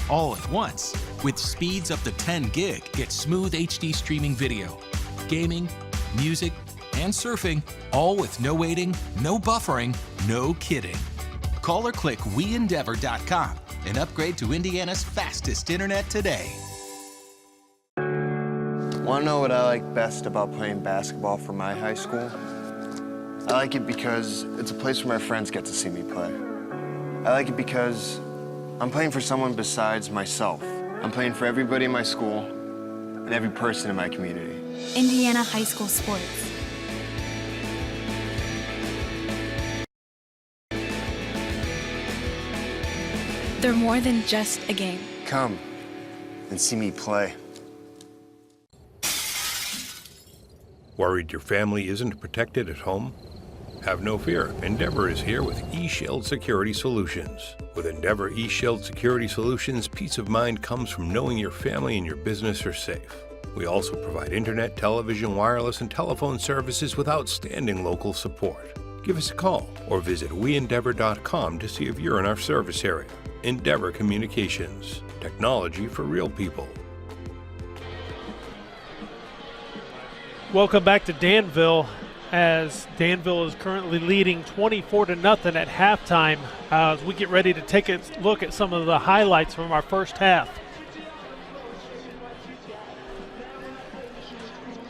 All at once. With speeds up to 10 gig, get smooth HD streaming video, gaming, music, and surfing, all with no waiting, no buffering, no kidding. Call or click weendeavor.com and upgrade to Indiana's fastest internet today. Want to know what I like best about playing basketball for my high school? I like it because it's a place where my friends get to see me play. I like it because I'm playing for someone besides myself. I'm playing for everybody in my school and every person in my community. Indiana high school sports. They're more than just a game. Come and see me play. Worried your family isn't protected at home? Have no fear. Endeavor is here with eShield Security Solutions. With Endeavor eShield Security Solutions, peace of mind comes from knowing your family and your business are safe. We also provide internet, television, wireless, and telephone services with outstanding local support. Give us a call or visit weendeavor.com to see if you're in our service area. Endeavor Communications. Technology for real people. Welcome back to Danville, as Danville is currently leading 24-0 at halftime as we get ready to take a look at some of the highlights from our first half.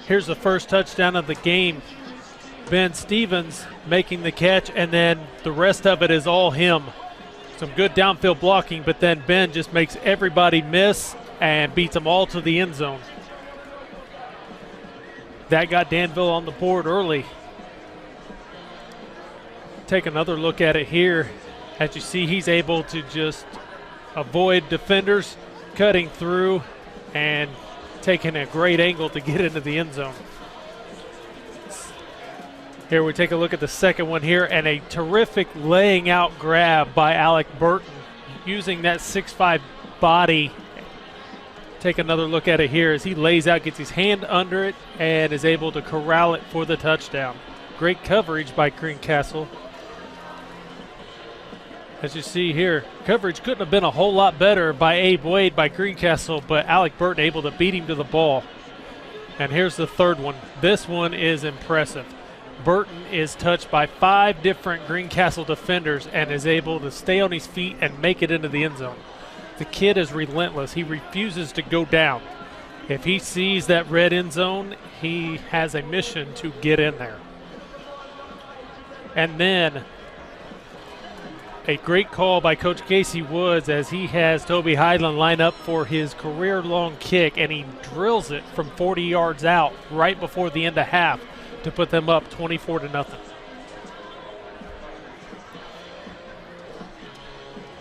Here's the first touchdown of the game. Ben Stevens making the catch, and then the rest of it is all him. Some good downfield blocking, but then Ben just makes everybody miss and beats them all to the end zone. That got Danville on the board early. Take another look at it here. As you see, he's able to just avoid defenders cutting through and taking a great angle to get into the end zone. Here we take a look at the second one here, and a terrific laying out grab by Alec Burton using that 6'5" body. Take another look at it here as he lays out, gets his hand under it, and is able to corral it for the touchdown. Great coverage by Greencastle. As you see here, coverage couldn't have been a whole lot better by Abe Wade by Greencastle, but Alec Burton able to beat him to the ball. And here's the third one. This one is impressive. Burton is touched by 5 different Greencastle defenders and is able to stay on his feet and make it into the end zone. The kid is relentless. He refuses to go down. If he sees that red end zone, he has a mission to get in there. And then a great call by Coach Casey Woods as he has Toby Heidland line up for his career-long kick, and he drills it from 40 yards out right before the end of half to put them up 24-0.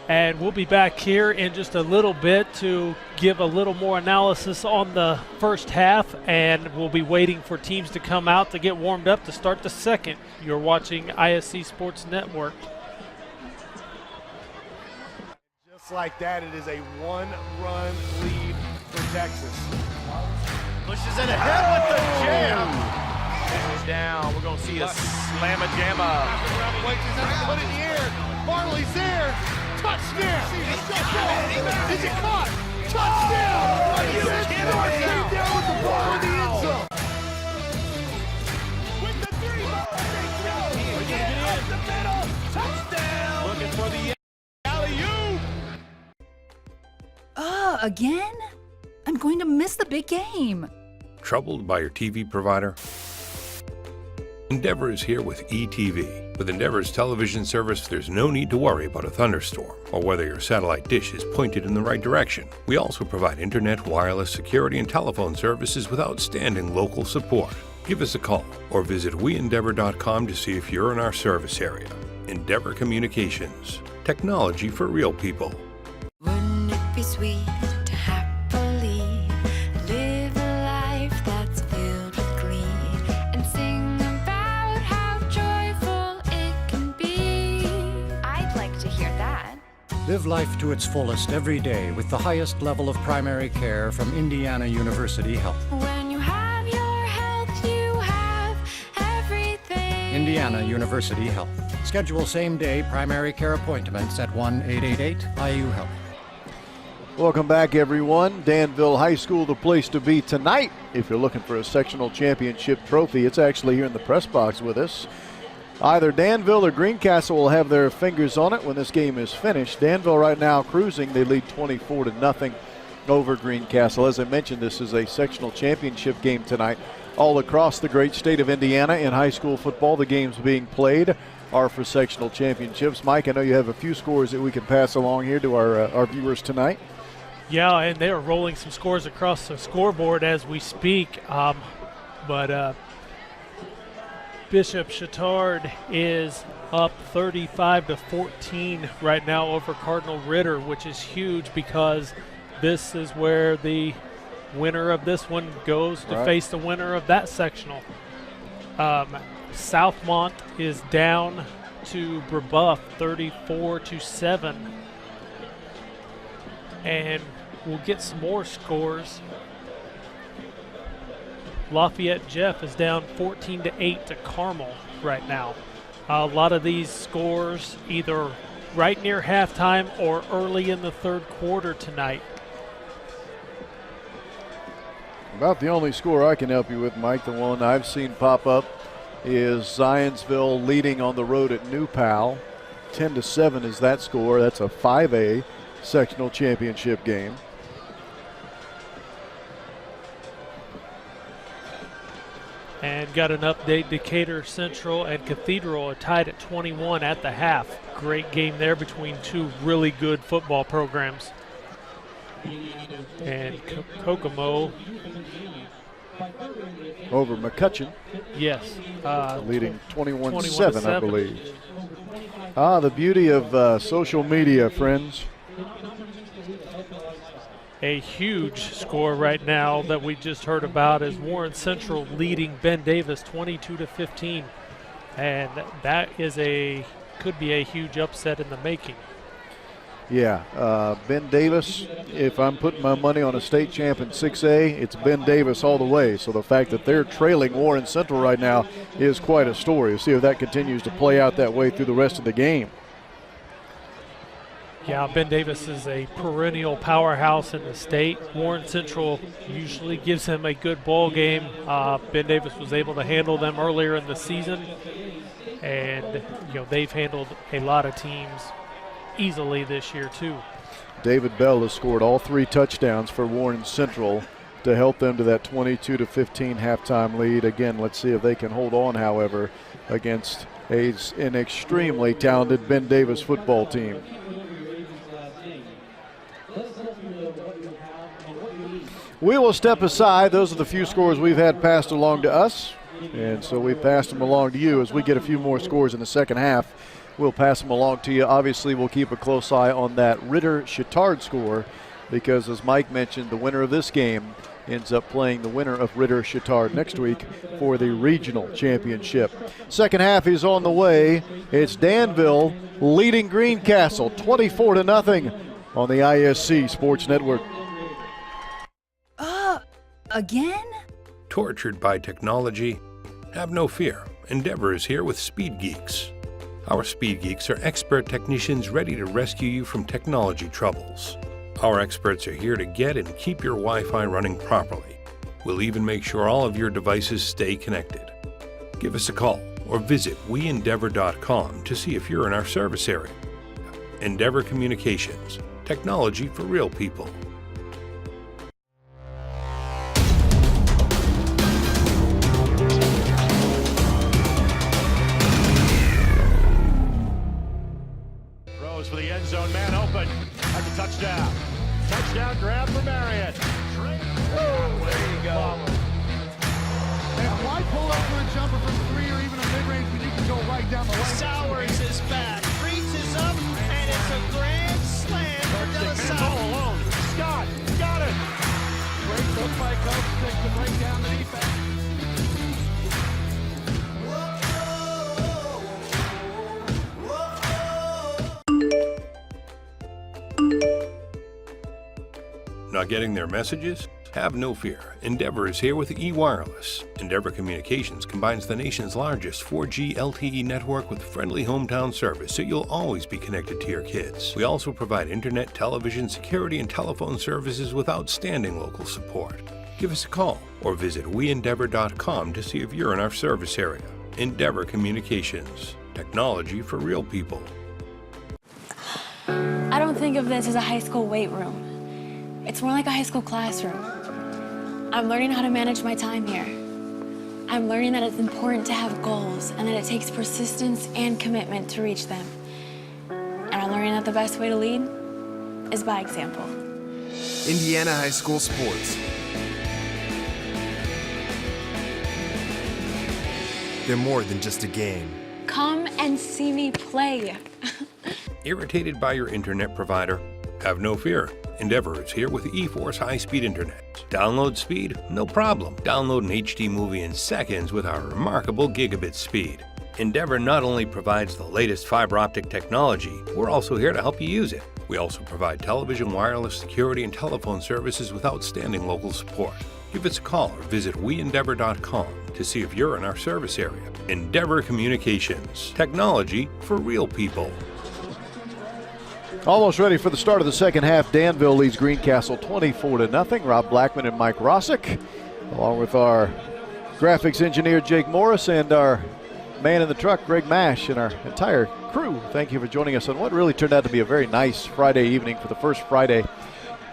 And we'll be back here in just a little bit to give a little more analysis on the first half, and we'll be waiting for teams to come out to get warmed up to start the second. You're watching ISC Sports Network. Just like that, it is a 1-run lead for Texas. Pushes it ahead with the jam. Goes down. We're going to see a slamma-jamma. Put it in the air. Marley's there. Touchdown! Is it caught? Touchdown! Are you kidding me? Came down with the ball in the end zone. With the 3 ball, get up the middle. Touchdown! Looking for the alley-oop. Again? I'm going to miss the big game. Troubled by your TV provider? Endeavor is here with eTV. With Endeavor's television service, there's no need to worry about a thunderstorm or whether your satellite dish is pointed in the right direction. We also provide internet, wireless, security, and telephone services with outstanding local support. Give us a call or visit weendeavor.com to see if you're in our service area. Endeavor Communications. Technology for real people. Wouldn't it be sweet to happily live a life that's filled with glee and sing about how joyful it can be? I'd like to hear that. Live life to its fullest every day with the highest level of primary care from Indiana University Health. When you have your health, you have everything. Indiana University Health. Schedule same-day primary care appointments at 1-888-IU-HELP. Welcome back, everyone. Danville High School, the place to be tonight. If you're looking for a sectional championship trophy, it's actually here in the press box with us. Either Danville or Greencastle will have their fingers on it when this game is finished. Danville right now cruising. They lead 24-0 over Greencastle. As I mentioned, this is a sectional championship game tonight. All across the great state of Indiana in high school football, the games being played are for sectional championships. Mike, I know you have a few scores that we can pass along here to our viewers tonight. Yeah, and they are rolling some scores across the scoreboard as we speak. But Bishop Chittard is up 35-14 right now over Cardinal Ritter, which is huge because this is where the winner of this one goes to face the winner of that sectional. Southmont is down to Brebeuf 34-7. And we'll get some more scores. Lafayette Jeff is down 14-8 to Carmel right now. A lot of these scores either right near halftime or early in the third quarter tonight. About the only score I can help you with, Mike, the one I've seen pop up is Zionsville leading on the road at New Pal. 10-7 is that score. That's a 5A sectional championship game. And got an update, Decatur Central and Cathedral are tied at 21 at the half. Great game there between two really good football programs. And Kokomo over McCutcheon. Yes. Leading 21-7, I believe. The beauty of social media, friends. A huge score right now that we just heard about is Warren Central leading Ben Davis 22-15. And that is could be a huge upset in the making. Yeah, Ben Davis, if I'm putting my money on a state champ in 6A, it's Ben Davis all the way. So the fact that they're trailing Warren Central right now is quite a story. We'll see if that continues to play out that way through the rest of the game. Yeah, Ben Davis is a perennial powerhouse in the state. Warren Central usually gives him a good ball game. Ben Davis was able to handle them earlier in the season, and they've handled a lot of teams easily this year too. David Bell has scored all 3 touchdowns for Warren Central to help them to that 22-15 halftime lead. Again, let's see if they can hold on, however, against an extremely talented Ben Davis football team. We will step aside. Those are the few scores we've had passed along to us, and so we passed them along to you. As we get a few more scores in the second half, we'll pass them along to you. Obviously, we'll keep a close eye on that Ritter-Chittard score because, as Mike mentioned, the winner of this game ends up playing the winner of Ritter-Chittard next week for the regional championship. Second half is on the way. It's Danville leading Greencastle 24-0 on the ISC Sports Network. Again? Tortured by technology? Have no fear. Endeavor is here with Speed Geeks. Our Speed Geeks are expert technicians ready to rescue you from technology troubles. Our experts are here to get and keep your Wi-Fi running properly. We'll even make sure all of your devices stay connected. Give us a call or visit weendeavor.com to see if you're in our service area. Endeavor Communications. Technology for real people. For the end zone, man open at the touchdown. Touchdown grab for Marion. There you go. And why pull up for a jumper from 3 or even a mid-range when you can go right down the lane? Sowers is back. Reaches up, and it's a grand slam for Delisao. All alone. Scott got it. Great look by Coach Stick to break down the defense. Not getting their messages? Have no fear. Endeavor is here with eWireless. Endeavor Communications combines the nation's largest 4G LTE network with friendly hometown service, so you'll always be connected to your kids. We also provide internet, television, security, and telephone services with outstanding local support. Give us a call or visit weendeavor.com to see if you're in our service area. Endeavor Communications. Technology for real people. I don't think of this as a high school weight room. It's more like a high school classroom. I'm learning how to manage my time here. I'm learning that it's important to have goals and that it takes persistence and commitment to reach them. And I'm learning that the best way to lead is by example. Indiana high school sports. They're more than just a game. Come and see me play. Irritated by your internet provider? Have no fear. Endeavor is here with eForce high-speed internet. Download speed? No problem. Download an HD movie in seconds with our remarkable gigabit speed. Endeavor not only provides the latest fiber optic technology, we're also here to help you use it. We also provide television, wireless, security, and telephone services with outstanding local support. Give us a call or visit weendeavor.com to see if you're in our service area. Endeavor Communications. Technology for real people. Almost ready for the start of the second half. Danville leads Greencastle 24-0. Rob Blackman and Mike Rossick, along with our graphics engineer Jake Morris and our man in the truck Greg Mash and our entire crew. Thank you for joining us on what really turned out to be a very nice Friday evening for the first Friday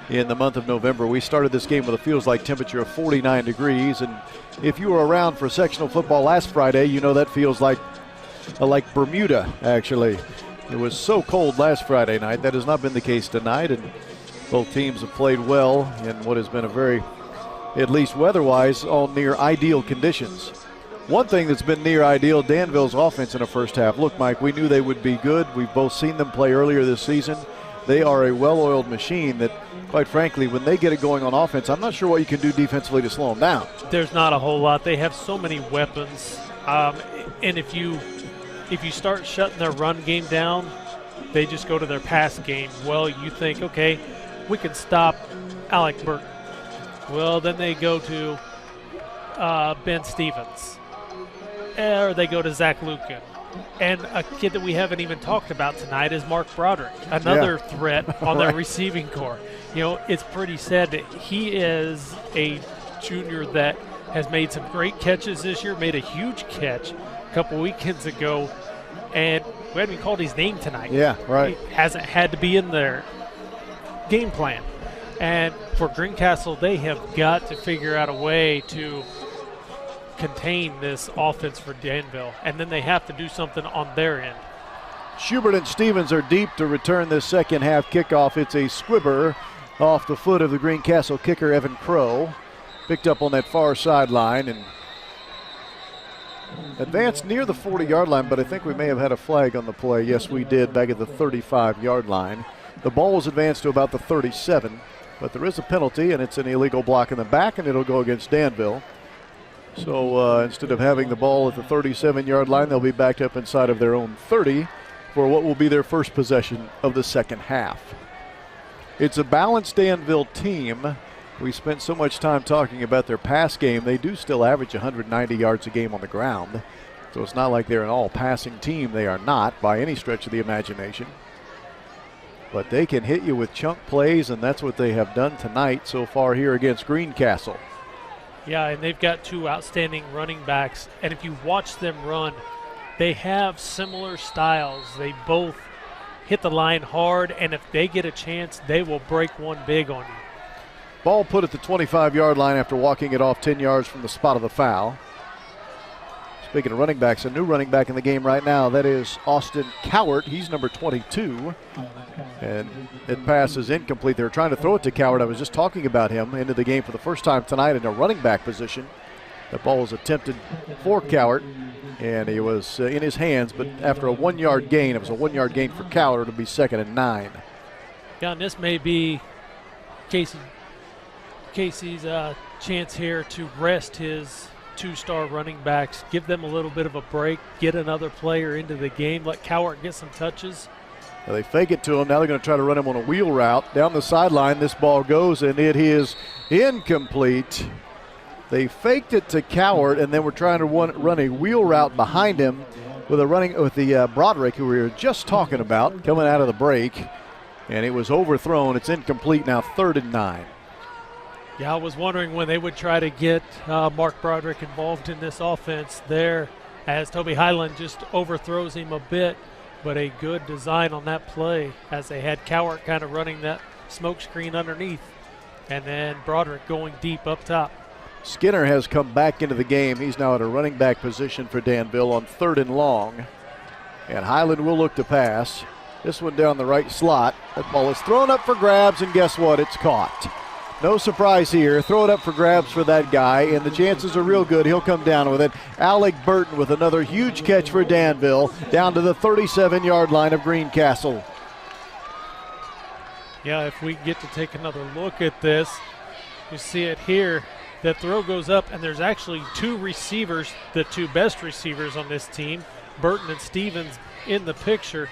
in the month of November. We started this game with a feels-like temperature of 49 degrees, and if you were around for sectional football last Friday, you know that feels like Bermuda, actually. It was so cold last Friday night. That has not been the case tonight, and both teams have played well in what has been a very, at least weather-wise, all near ideal conditions. One thing that's been near ideal, Danville's offense in the first half. Look, Mike, we knew they would be good. We've both seen them play earlier this season. They are a well-oiled machine that, quite frankly, when they get it going on offense, I'm not sure what you can do defensively to slow them down. There's not a whole lot. They have so many weapons, and if you start shutting their run game down, they just go to their pass game. Well, you think, okay, we can stop Alec Burton. Well, then they go to Ben Stevens, or they go to Zach Lucan. And a kid that we haven't even talked about tonight is Mark Broderick, another threat on their receiving core. You know, it's pretty sad that he is a junior that has made some great catches this year, made a huge catch a couple weekends ago, and we haven't even called his name tonight. Yeah, right. He hasn't had to be in their game plan. And for Greencastle, they have got to figure out a way to contain this offense for Danville, and then they have to do something on their end. Schubert and Stevens are deep to return this second half kickoff. It's a squibber off the foot of the Greencastle kicker, Evan Crow. Picked up on that far sideline and advanced near the 40-yard line, but I think we may have had a flag on the play. Yes, we did, back at the 35-yard line. The ball was advanced to about the 37, but there is a penalty, and it's an illegal block in the back, and it'll go against Danville. So instead of having the ball at the 37-yard line, they'll be backed up inside of their own 30 for what will be their first possession of the second half. It's a balanced Danville team. We spent so much time talking about their pass game. They do still average 190 yards a game on the ground. So it's not like they're an all-passing team. They are not by any stretch of the imagination. But they can hit you with chunk plays, and that's what they have done tonight so far here against Greencastle. Yeah, and they've got two outstanding running backs. And if you watch them run, they have similar styles. They both hit the line hard, and if they get a chance, they will break one big on you. Ball put at the 25-yard line after walking it off 10 yards from the spot of the foul. Speaking of running backs, a new running back in the game right now, that is Austin Cowart. He's number 22. And it pass is incomplete. They were trying to throw it to Cowart. I was just talking about him into the game for the first time tonight in a running back position. The ball was attempted for Cowart, and he was in his hands, but after a 1-yard gain, it was a 1-yard gain for Cowart. It'll be 2nd and 9. Yeah, and this may be Casey's chance here to rest his two-star running backs, give them a little bit of a break, get another player into the game, let Cowart get some touches. Well, they fake it to him. Now they're going to try to run him on a wheel route. Down the sideline, this ball goes, and it is incomplete. They faked it to Cowart, and then we're trying to run a wheel route behind him with the Broderick, who we were just talking about, coming out of the break, and it was overthrown. It's incomplete now, 3rd and 9. Yeah, I was wondering when they would try to get Mark Broderick involved in this offense. They're as Toby Highland just overthrows him a bit, but a good design on that play as they had Cowart kind of running that smoke screen underneath, and then Broderick going deep up top. Skinner has come back into the game. He's now at a running back position for Danville on 3rd and long. And Highland will look to pass. This one down the right slot. That ball is thrown up for grabs, and guess what? It's caught. No surprise here. Throw it up for grabs for that guy, and the chances are real good he'll come down with it. Alec Burton with another huge catch for Danville down to the 37-yard line of Greencastle. Yeah, if we get to take another look at this, you see it here. That throw goes up, and there's actually 2 receivers, the 2 best receivers on this team, Burton and Stevens, in the picture.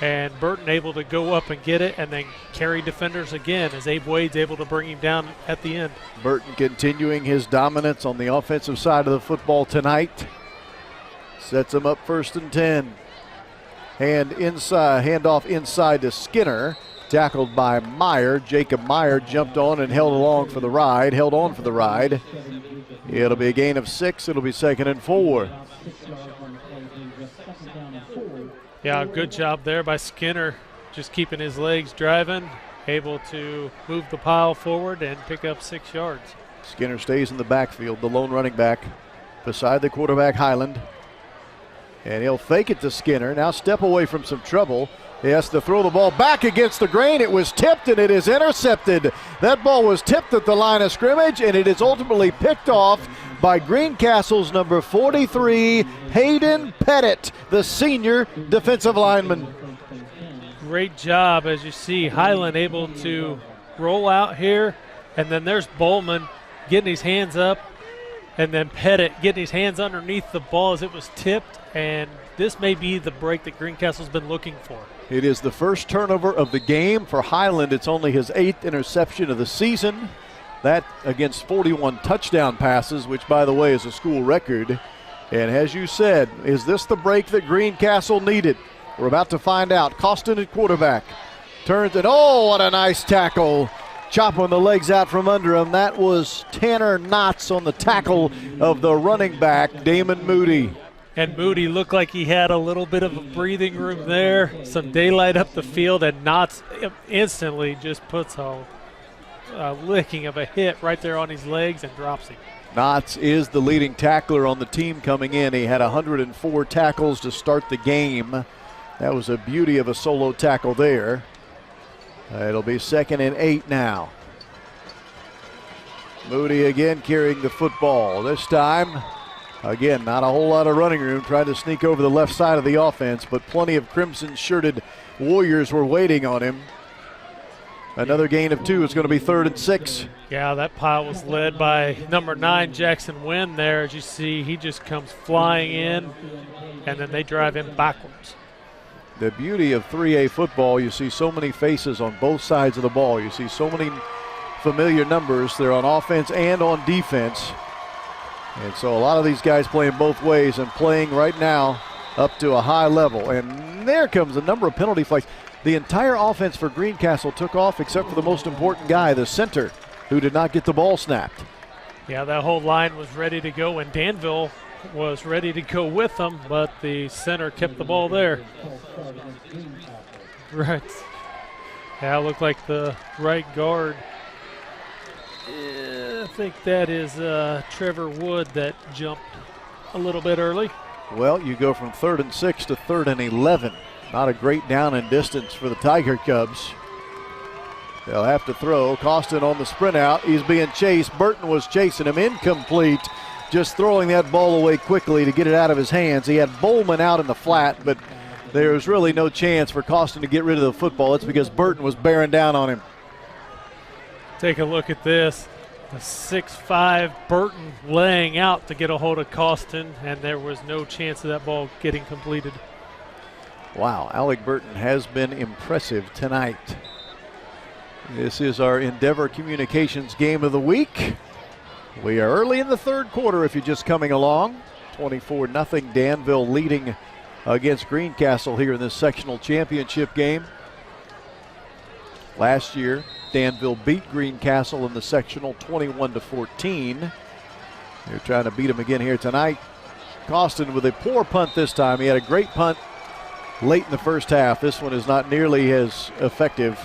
And Burton able to go up and get it and then carry defenders again as Abe Wade's able to bring him down at the end. Burton continuing his dominance on the offensive side of the football tonight. Sets him up 1st and 10. Hand off inside to Skinner. Tackled by Meyer. Jacob Meyer jumped on and held on for the ride. It'll be a gain of 6. It'll be 2nd and 4. Yeah, good job there by Skinner, just keeping his legs driving, able to move the pile forward and pick up 6 yards. Skinner stays in the backfield, the lone running back beside the quarterback Highland. And he'll fake it to Skinner. Now step away from some trouble. He has to throw the ball back against the grain. It was tipped and it is intercepted. That ball was tipped at the line of scrimmage, and it is ultimately picked off by Greencastle's number 43, Hayden Pettit, the senior defensive lineman. Great job, as you see, Highland able to roll out here, and then there's Bowman getting his hands up, and then Pettit getting his hands underneath the ball as it was tipped, and this may be the break that Greencastle's been looking for. It is the first turnover of the game for Highland. It's only his 8th interception of the season. That against 41 touchdown passes, which, by the way, is a school record. And as you said, is this the break that Greencastle needed? We're about to find out. Costin at quarterback. Turns and, oh, what a nice tackle. Chopping the legs out from under him. That was Tanner Knotts on the tackle of the running back, Damon Moody. And Moody looked like he had a little bit of a breathing room there. Some daylight up the field, and Knotts instantly just puts a licking of a hit right there on his legs and drops him. Knotts is the leading tackler on the team coming in. He had 104 tackles to start the game. That was a beauty of a solo tackle there. It'll be 2nd and 8 now. Moody again carrying the football. This time, again, not a whole lot of running room, trying to sneak over the left side of the offense, but plenty of crimson-shirted Warriors were waiting on him. Another gain of 2. It's going to be 3rd and 6. Yeah, that pile was led by number 9, Jackson Wynn there. As you see, he just comes flying in, and then they drive him backwards. The beauty of 3A football, you see so many faces on both sides of the ball. You see so many familiar numbers. They're on offense and on defense. And so a lot of these guys playing both ways and playing right now up to a high level. And there comes a number of penalty flags. The entire offense for Greencastle took off except for the most important guy, the center, who did not get the ball snapped. Yeah, that whole line was ready to go, and Danville was ready to go with them, but the center kept the ball there. Right. Yeah, it looked like the right guard. I think that is Trevor Wood that jumped a little bit early. Well, you go from 3rd and 6 to 3rd and 11. Not a great down and distance for the Tiger Cubs. They'll have to throw. Costin on the sprint out. He's being chased. Burton was chasing him. Incomplete. Just throwing that ball away quickly to get it out of his hands. He had Bowman out in the flat, but there was really no chance for Costin to get rid of the football. It's because Burton was bearing down on him. Take a look at this. The 6'5" Burton laying out to get a hold of Costin, and there was no chance of that ball getting completed. Wow, Alec Burton has been impressive tonight. This is our Endeavor Communications game of the week. We are early in the 3rd quarter if you're just coming along. 24-0 Danville leading against Greencastle here in this sectional championship game. Last year, Danville beat Greencastle in the sectional 21-14. They're trying to beat them again here tonight. Costin with a poor punt this time. He had a great punt late in the first half. This one is not nearly as effective.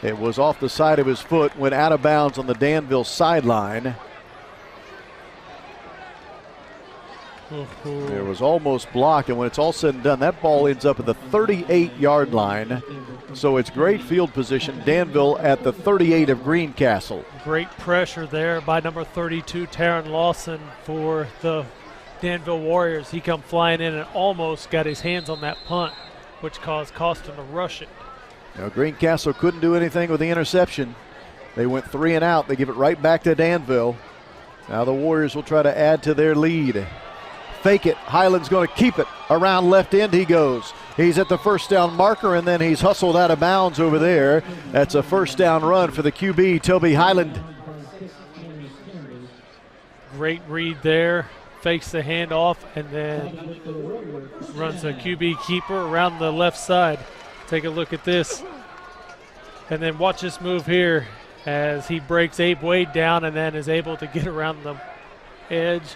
It was off the side of his foot, went out of bounds on the Danville sideline. It was almost blocked, and when it's all said and done, that ball ends up at the 38-yard line. So it's great field position. Danville at the 38 of Greencastle. Great pressure there by number 32, Taron Lawson, for the Danville Warriors. He come flying in and almost got his hands on that punt, which caused Costin to rush it. Now, Greencastle couldn't do anything with the interception. They went 3 and out. They give it right back to Danville. Now the Warriors will try to add to their lead. Fake it. Highland's going to keep it. Around left end he goes. He's at the first down marker, and then he's hustled out of bounds over there. That's a first down run for the QB, Toby Highland. Great read there. Fakes the handoff and then runs a QB keeper around the left side. Take a look at this. And then watch this move here as he breaks Abe Wade down and then is able to get around the edge.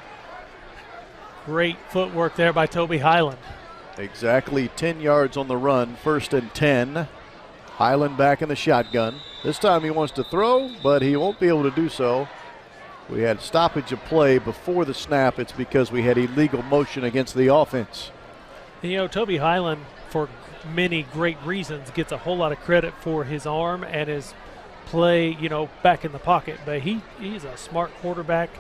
Great footwork there by Toby Highland. Exactly 10 yards on the run, 1st and 10. Highland back in the shotgun. This time he wants to throw, but he won't be able to do so. We had stoppage of play before the snap. It's because we had illegal motion against the offense. You know, Toby Highland, for many great reasons, gets a whole lot of credit for his arm and his play, you know, back in the pocket. But he's a smart quarterback,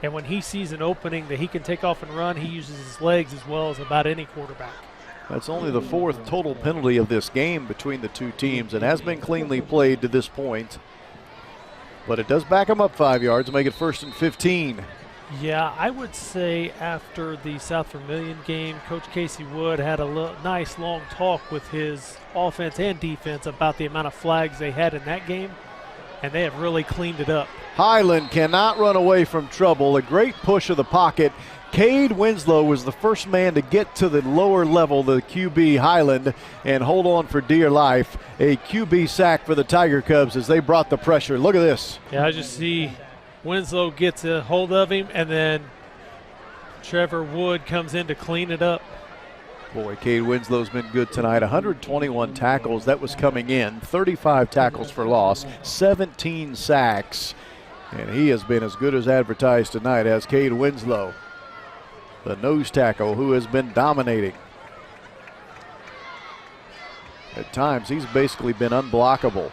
and when he sees an opening that he can take off and run, he uses his legs as well as about any quarterback. That's only the 4th total penalty of this game between the two teams. It has been cleanly played to this point. But it does back him up 5 yards, make it 1st and 15. Yeah, I would say after the South Vermilion game, Coach Casey Wood had a nice long talk with his offense and defense about the amount of flags they had in that game, and they have really cleaned it up. Highland cannot run away from trouble. A great push of the pocket. Cade Winslow was the first man to get to the lower level, the QB Highland, and hold on for dear life. A QB sack for the Tiger Cubs as they brought the pressure. Look at this. Yeah, I just see Winslow gets a hold of him, and then Trevor Wood comes in to clean it up. Boy, Cade Winslow's been good tonight. 121 tackles. That was coming in. 35 tackles for loss. 17 sacks. And he has been as good as advertised tonight as Cade Winslow, the nose tackle who has been dominating. At times, he's basically been unblockable.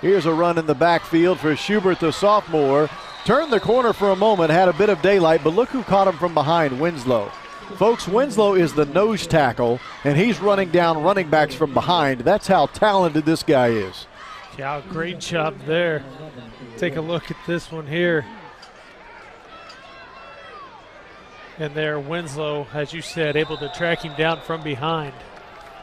Here's a run in the backfield for Schubert, the sophomore. Turned the corner for a moment, had a bit of daylight, but look who caught him from behind, Winslow. Folks, Winslow is the nose tackle, and he's running down running backs from behind. That's how talented this guy is. Yeah, great job there. Take a look at this one here. And there, Winslow, as you said, able to track him down from behind.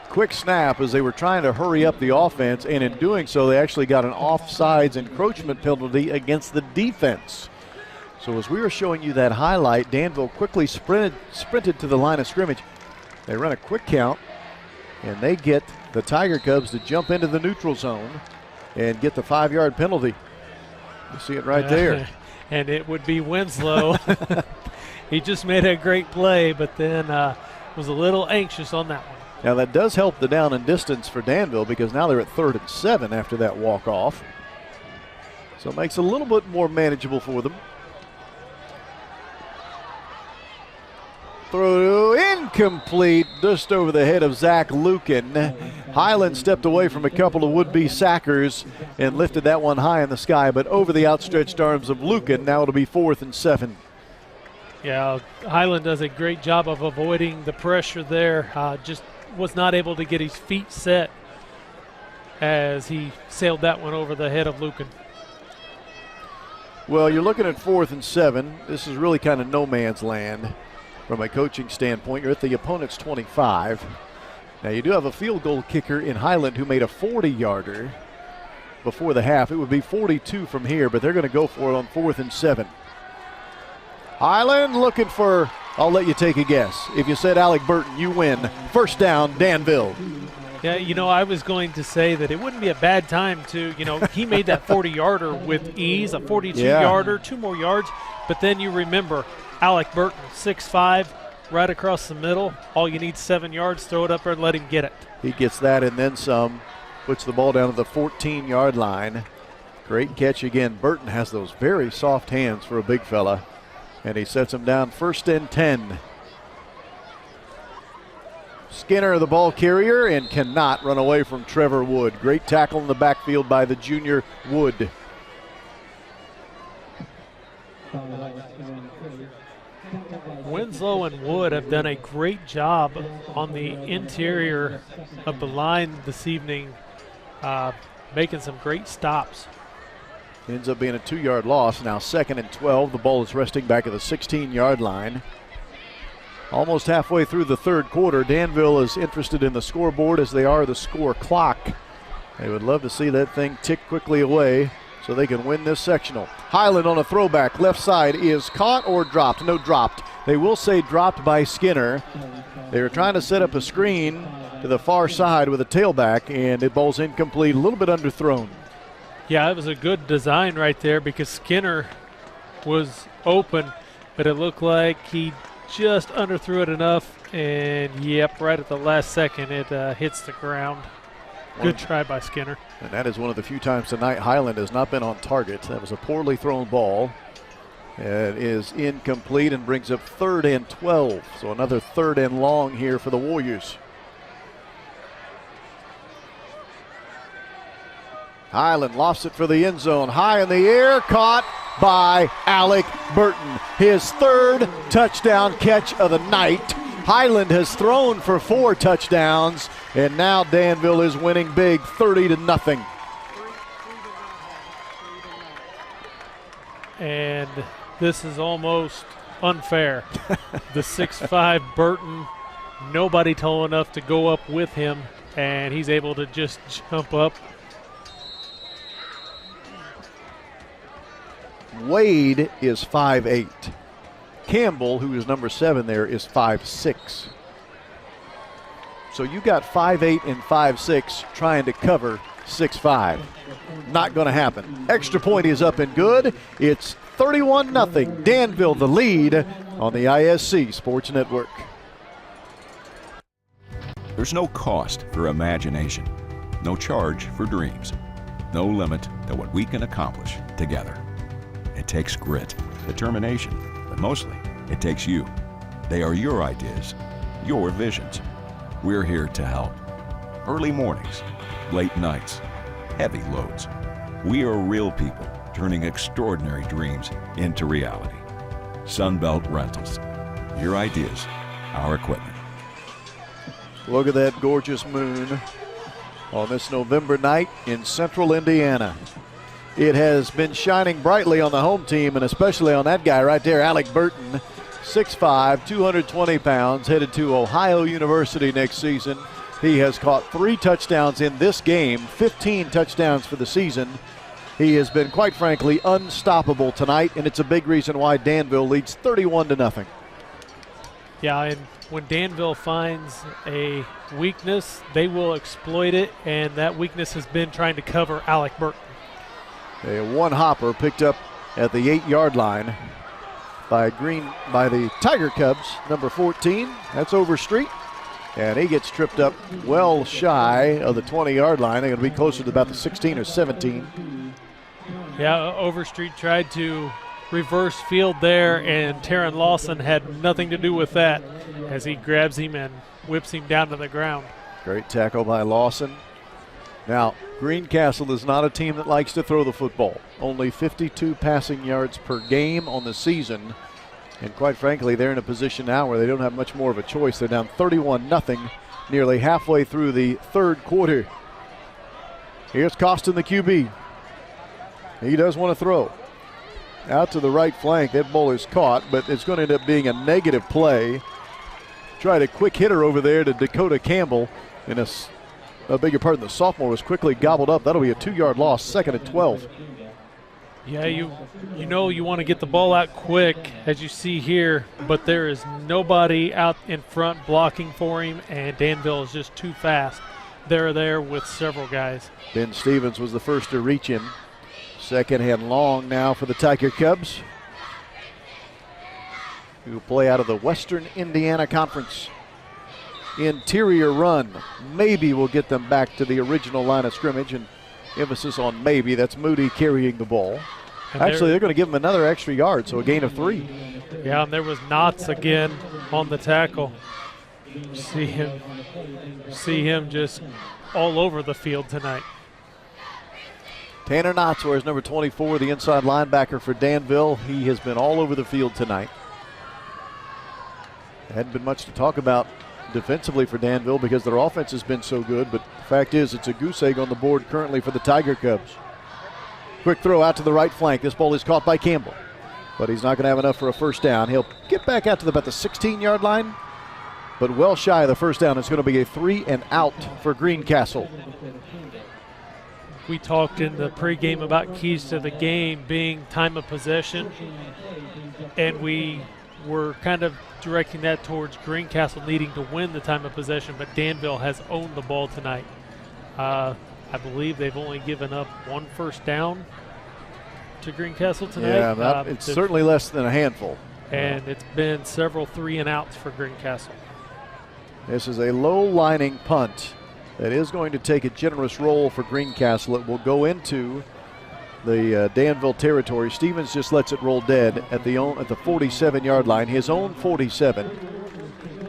Quick snap as they were trying to hurry up the offense, and in doing so, they actually got an offsides encroachment penalty against the defense. So as we were showing you that highlight, Danville quickly sprinted to the line of scrimmage. They run a quick count, and they get the Tiger Cubs to jump into the neutral zone and get the 5-yard penalty. You see it right there. And it would be Winslow. He just made a great play, but then was a little anxious on that one. Now that does help the down and distance for Danville because now they're at 3rd and 7 after that walk-off. So it makes it a little bit more manageable for them. Throw incomplete, just over the head of Zach Lucan. Highland stepped away from a couple of would-be sackers and lifted that one high in the sky, but over the outstretched arms of Lucan. Now it'll be 4th and 7. Yeah, Highland does a great job of avoiding the pressure there. Just was not able to get his feet set as he sailed that one over the head of Lucan. Well, you're looking at 4th and 7. This is really kind of no man's land from a coaching standpoint. You're at the opponent's 25. Now, you do have a field goal kicker in Highland who made a 40-yarder before the half. It would be 42 from here, but they're going to go for it on 4th and 7. Highland looking for, I'll let you take a guess. If you said Alec Burton, you win. First down, Danville. Yeah, you know, I was going to say that it wouldn't be a bad time to, you know, he made that 40-yarder with ease, a 42-yarder, 2 more yards. But then you remember Alec Burton, 6'5", right across the middle. All you need 7 yards, throw it up there and let him get it. He gets that and then some, puts the ball down to the 14-yard line. Great catch again. Burton has those very soft hands for a big fella, and he sets him down 1st and 10. Skinner, the ball carrier, and cannot run away from Trevor Wood. Great tackle in the backfield by the junior Wood. Winslow and Wood have done a great job on the interior of the line this evening, making some great stops. Ends up being a 2-yard loss. Now 2nd and 12. The ball is resting back at the 16-yard line. Almost halfway through the 3rd quarter. Danville is interested in the scoreboard as they are the score clock. They would love to see that thing tick quickly away so they can win this sectional. Highland on a throwback. Left side is caught or dropped. No, dropped. They will say dropped by Skinner. They were trying to set up a screen to the far side with a tailback, and it ball's incomplete, a little bit underthrown. Yeah, it was a good design right there because Skinner was open, but it looked like he just underthrew it enough, and yep, right at the last second it hits the ground. Good try by Skinner. And that is one of the few times tonight Highland has not been on target. That was a poorly thrown ball. It is incomplete and brings up 3rd and 12. So another 3rd and long here for the Warriors. Highland lofts it for the end zone. High in the air, caught by Alec Burton. His 3rd touchdown catch of the night. Highland has thrown for 4 touchdowns, and now Danville is winning big, 30-0. And this is almost unfair. The 6'5" Burton, nobody tall enough to go up with him, and he's able to just jump up. Wade is 5'8". Campbell, who is number 7 there, is 5'6". So you got 5'8" and 5'6" trying to cover 6'5". Not going to happen. Extra point is up and good. It's 31-0. Danville the lead on the ISC Sports Network. There's no cost for imagination, no charge for dreams, no limit to what we can accomplish together. It takes grit, determination, but mostly it takes you. They are your ideas, your visions. We're here to help. Early mornings, late nights, heavy loads. We are real people turning extraordinary dreams into reality. Sunbelt Rentals. Your ideas, our equipment. Look at that gorgeous moon on this November night in central Indiana. It has been shining brightly on the home team, and especially on that guy right there, Alec Burton, 6'5", 220 pounds, headed to Ohio University next season. He has caught 3 touchdowns in this game, 15 touchdowns for the season. He has been, quite frankly, unstoppable tonight, and it's a big reason why Danville leads 31-0. Yeah, and when Danville finds a weakness, they will exploit it, and that weakness has been trying to cover Alec Burton. A one hopper picked up at the 8-yard line by the Tiger Cubs, number 14. That's Overstreet. And he gets tripped up well shy of the 20-yard line. They're going to be closer to about the 16 or 17. Yeah, Overstreet tried to reverse field there, and Taron Lawson had nothing to do with that as he grabs him and whips him down to the ground. Great tackle by Lawson. Now, Greencastle is not a team that likes to throw the football. Only 52 passing yards per game on the season. And quite frankly, they're in a position now where they don't have much more of a choice. They're down 31-0, nearly halfway through the 3rd quarter. Here's Costin, the QB. He does want to throw. Out to the right flank. That ball is caught, but it's going to end up being a negative play. Tried a quick hitter over there to Dakota Campbell, and the sophomore was quickly gobbled up. That'll be a 2-yard loss, 2nd and 12. Yeah, you know you want to get the ball out quick, as you see here, but there is nobody out in front blocking for him, and Danville is just too fast. They're there with several guys. Ben Stevens was the first to reach him. 2nd and long now for the Tiger Cubs. who play out of the Western Indiana Conference. Interior run. Maybe we'll get them back to the original line of scrimmage, and emphasis on maybe. That's Moody carrying the ball. Actually, they're going to give him another extra yard, so a gain of 3. Yeah, and there was Knotts again on the tackle. See him just all over the field tonight. Tanner Knotts wears number 24, the inside linebacker for Danville. He has been all over the field tonight. Hadn't been much to talk about defensively for Danville because their offense has been so good, but the fact is it's a goose egg on the board currently for the Tiger Cubs. Quick throw out to the right flank. This ball is caught by Campbell, but he's not going to have enough for a first down. He'll get back out to about the 16-yard line, but well shy of the first down. It's going to be a 3 and out for Greencastle. We talked in the pregame about keys to the game being time of possession, and we were kind of directing that towards Greencastle needing to win the time of possession, but Danville has owned the ball tonight. I believe they've only given up 1 first down to Greencastle tonight. Yeah, it's certainly less than a handful. And it's been several 3 and outs for Greencastle. This is a low-lining punt that is going to take a generous roll for Greencastle. It will go into the Danville territory. Stevens just lets it roll dead at the 47-yard line, his own 47.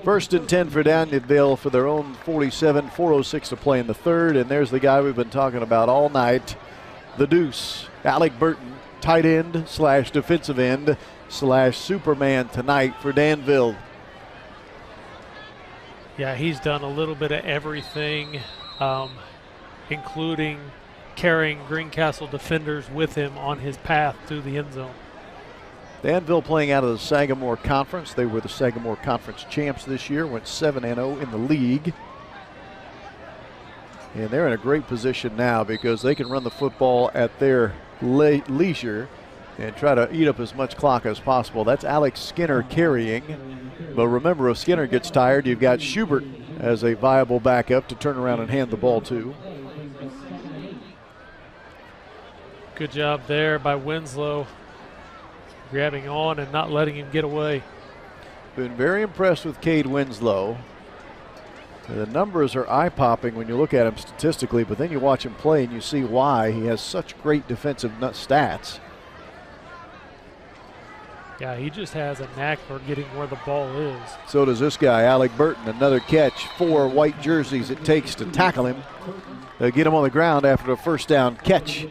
1st and 10 for Danville for their own 47, 4:06 to play in the third, and there's the guy we've been talking about all night, the Deuce, Alec Burton, tight end / defensive end / Superman tonight for Danville. Yeah, he's done a little bit of everything, including carrying Greencastle defenders with him on his path to the end zone. Danville playing out of the Sagamore Conference. They were the Sagamore Conference champs this year, went 7-0 in the league. And they're in a great position now because they can run the football at their leisure and try to eat up as much clock as possible. That's Alex Skinner carrying. But remember, if Skinner gets tired, you've got Schubert as a viable backup to turn around and hand the ball to. Good job there by Winslow, grabbing on and not letting him get away. Been very impressed with Cade Winslow. The numbers are eye-popping when you look at him statistically, but then you watch him play and you see why he has such great defensive stats. Yeah, he just has a knack for getting where the ball is. So does this guy, Alec Burton. Another catch, 4 white jerseys it takes to tackle him. They'll get him on the ground after a first down catch.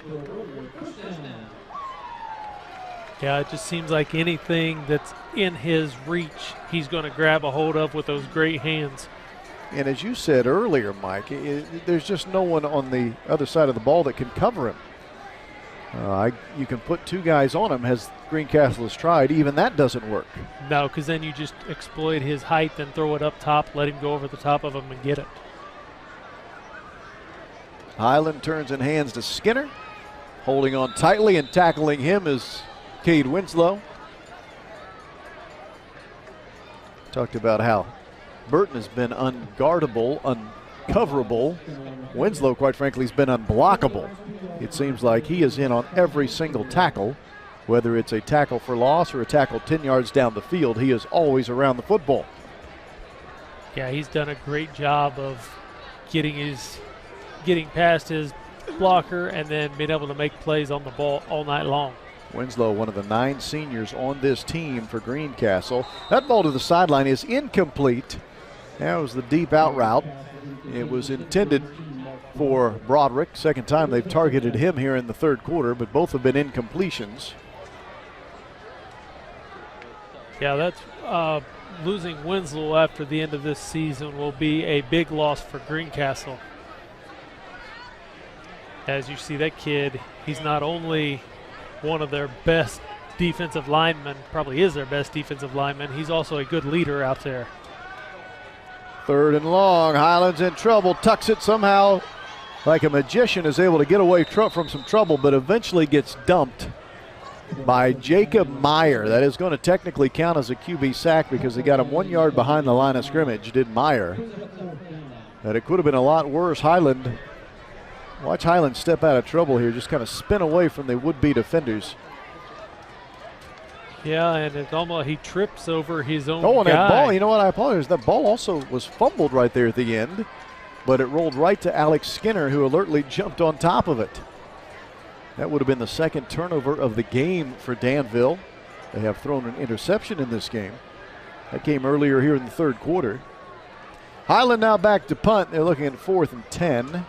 Yeah, it just seems like anything that's in his reach, he's going to grab a hold of with those great hands. And as you said earlier, Mike, there's just no one on the other side of the ball that can cover him. You can put 2 guys on him, as Greencastle has tried. Even that doesn't work. No, because then you just exploit his height and throw it up top, let him go over the top of him and get it. Highland turns and hands to Skinner. Holding on tightly and tackling him is Cade Winslow. Talked about how Burton has been unguardable, uncoverable. Winslow, quite frankly, has been unblockable. It seems like he is in on every single tackle, whether it's a tackle for loss or a tackle 10 yards down the field. He is always around the football. Yeah, he's done a great job of getting past his blocker and then being able to make plays on the ball all night long. Winslow, one of the 9 seniors on this team for Greencastle. That ball to the sideline is incomplete. That was the deep out route. It was intended for Broderick. Second time they've targeted him here in the third quarter, but both have been incompletions. Yeah, that's losing Winslow after the end of this season will be a big loss for Greencastle. As you see, that kid, he's not only one of their best defensive linemen, probably is their best defensive lineman, he's also a good leader out there. 3rd and long. Highland's in trouble, tucks it somehow like a magician, is able to get away from some trouble, but eventually gets dumped by Jacob Meyer. That is going to technically count as a QB sack because they got him 1 yard behind the line of scrimmage, did Meyer. But it could have been a lot worse. Watch Highland step out of trouble here, just kind of spin away from the would-be defenders. Yeah, and it's almost he trips over his own and guy. that ball, you know what, I apologize. That ball also was fumbled right there at the end, but it rolled right to Alex Skinner, who alertly jumped on top of it. That would have been the second turnover of the game for Danville. They have thrown an interception in this game. That came earlier here in the third quarter. Highland now back to punt. They're looking at 4th and 10.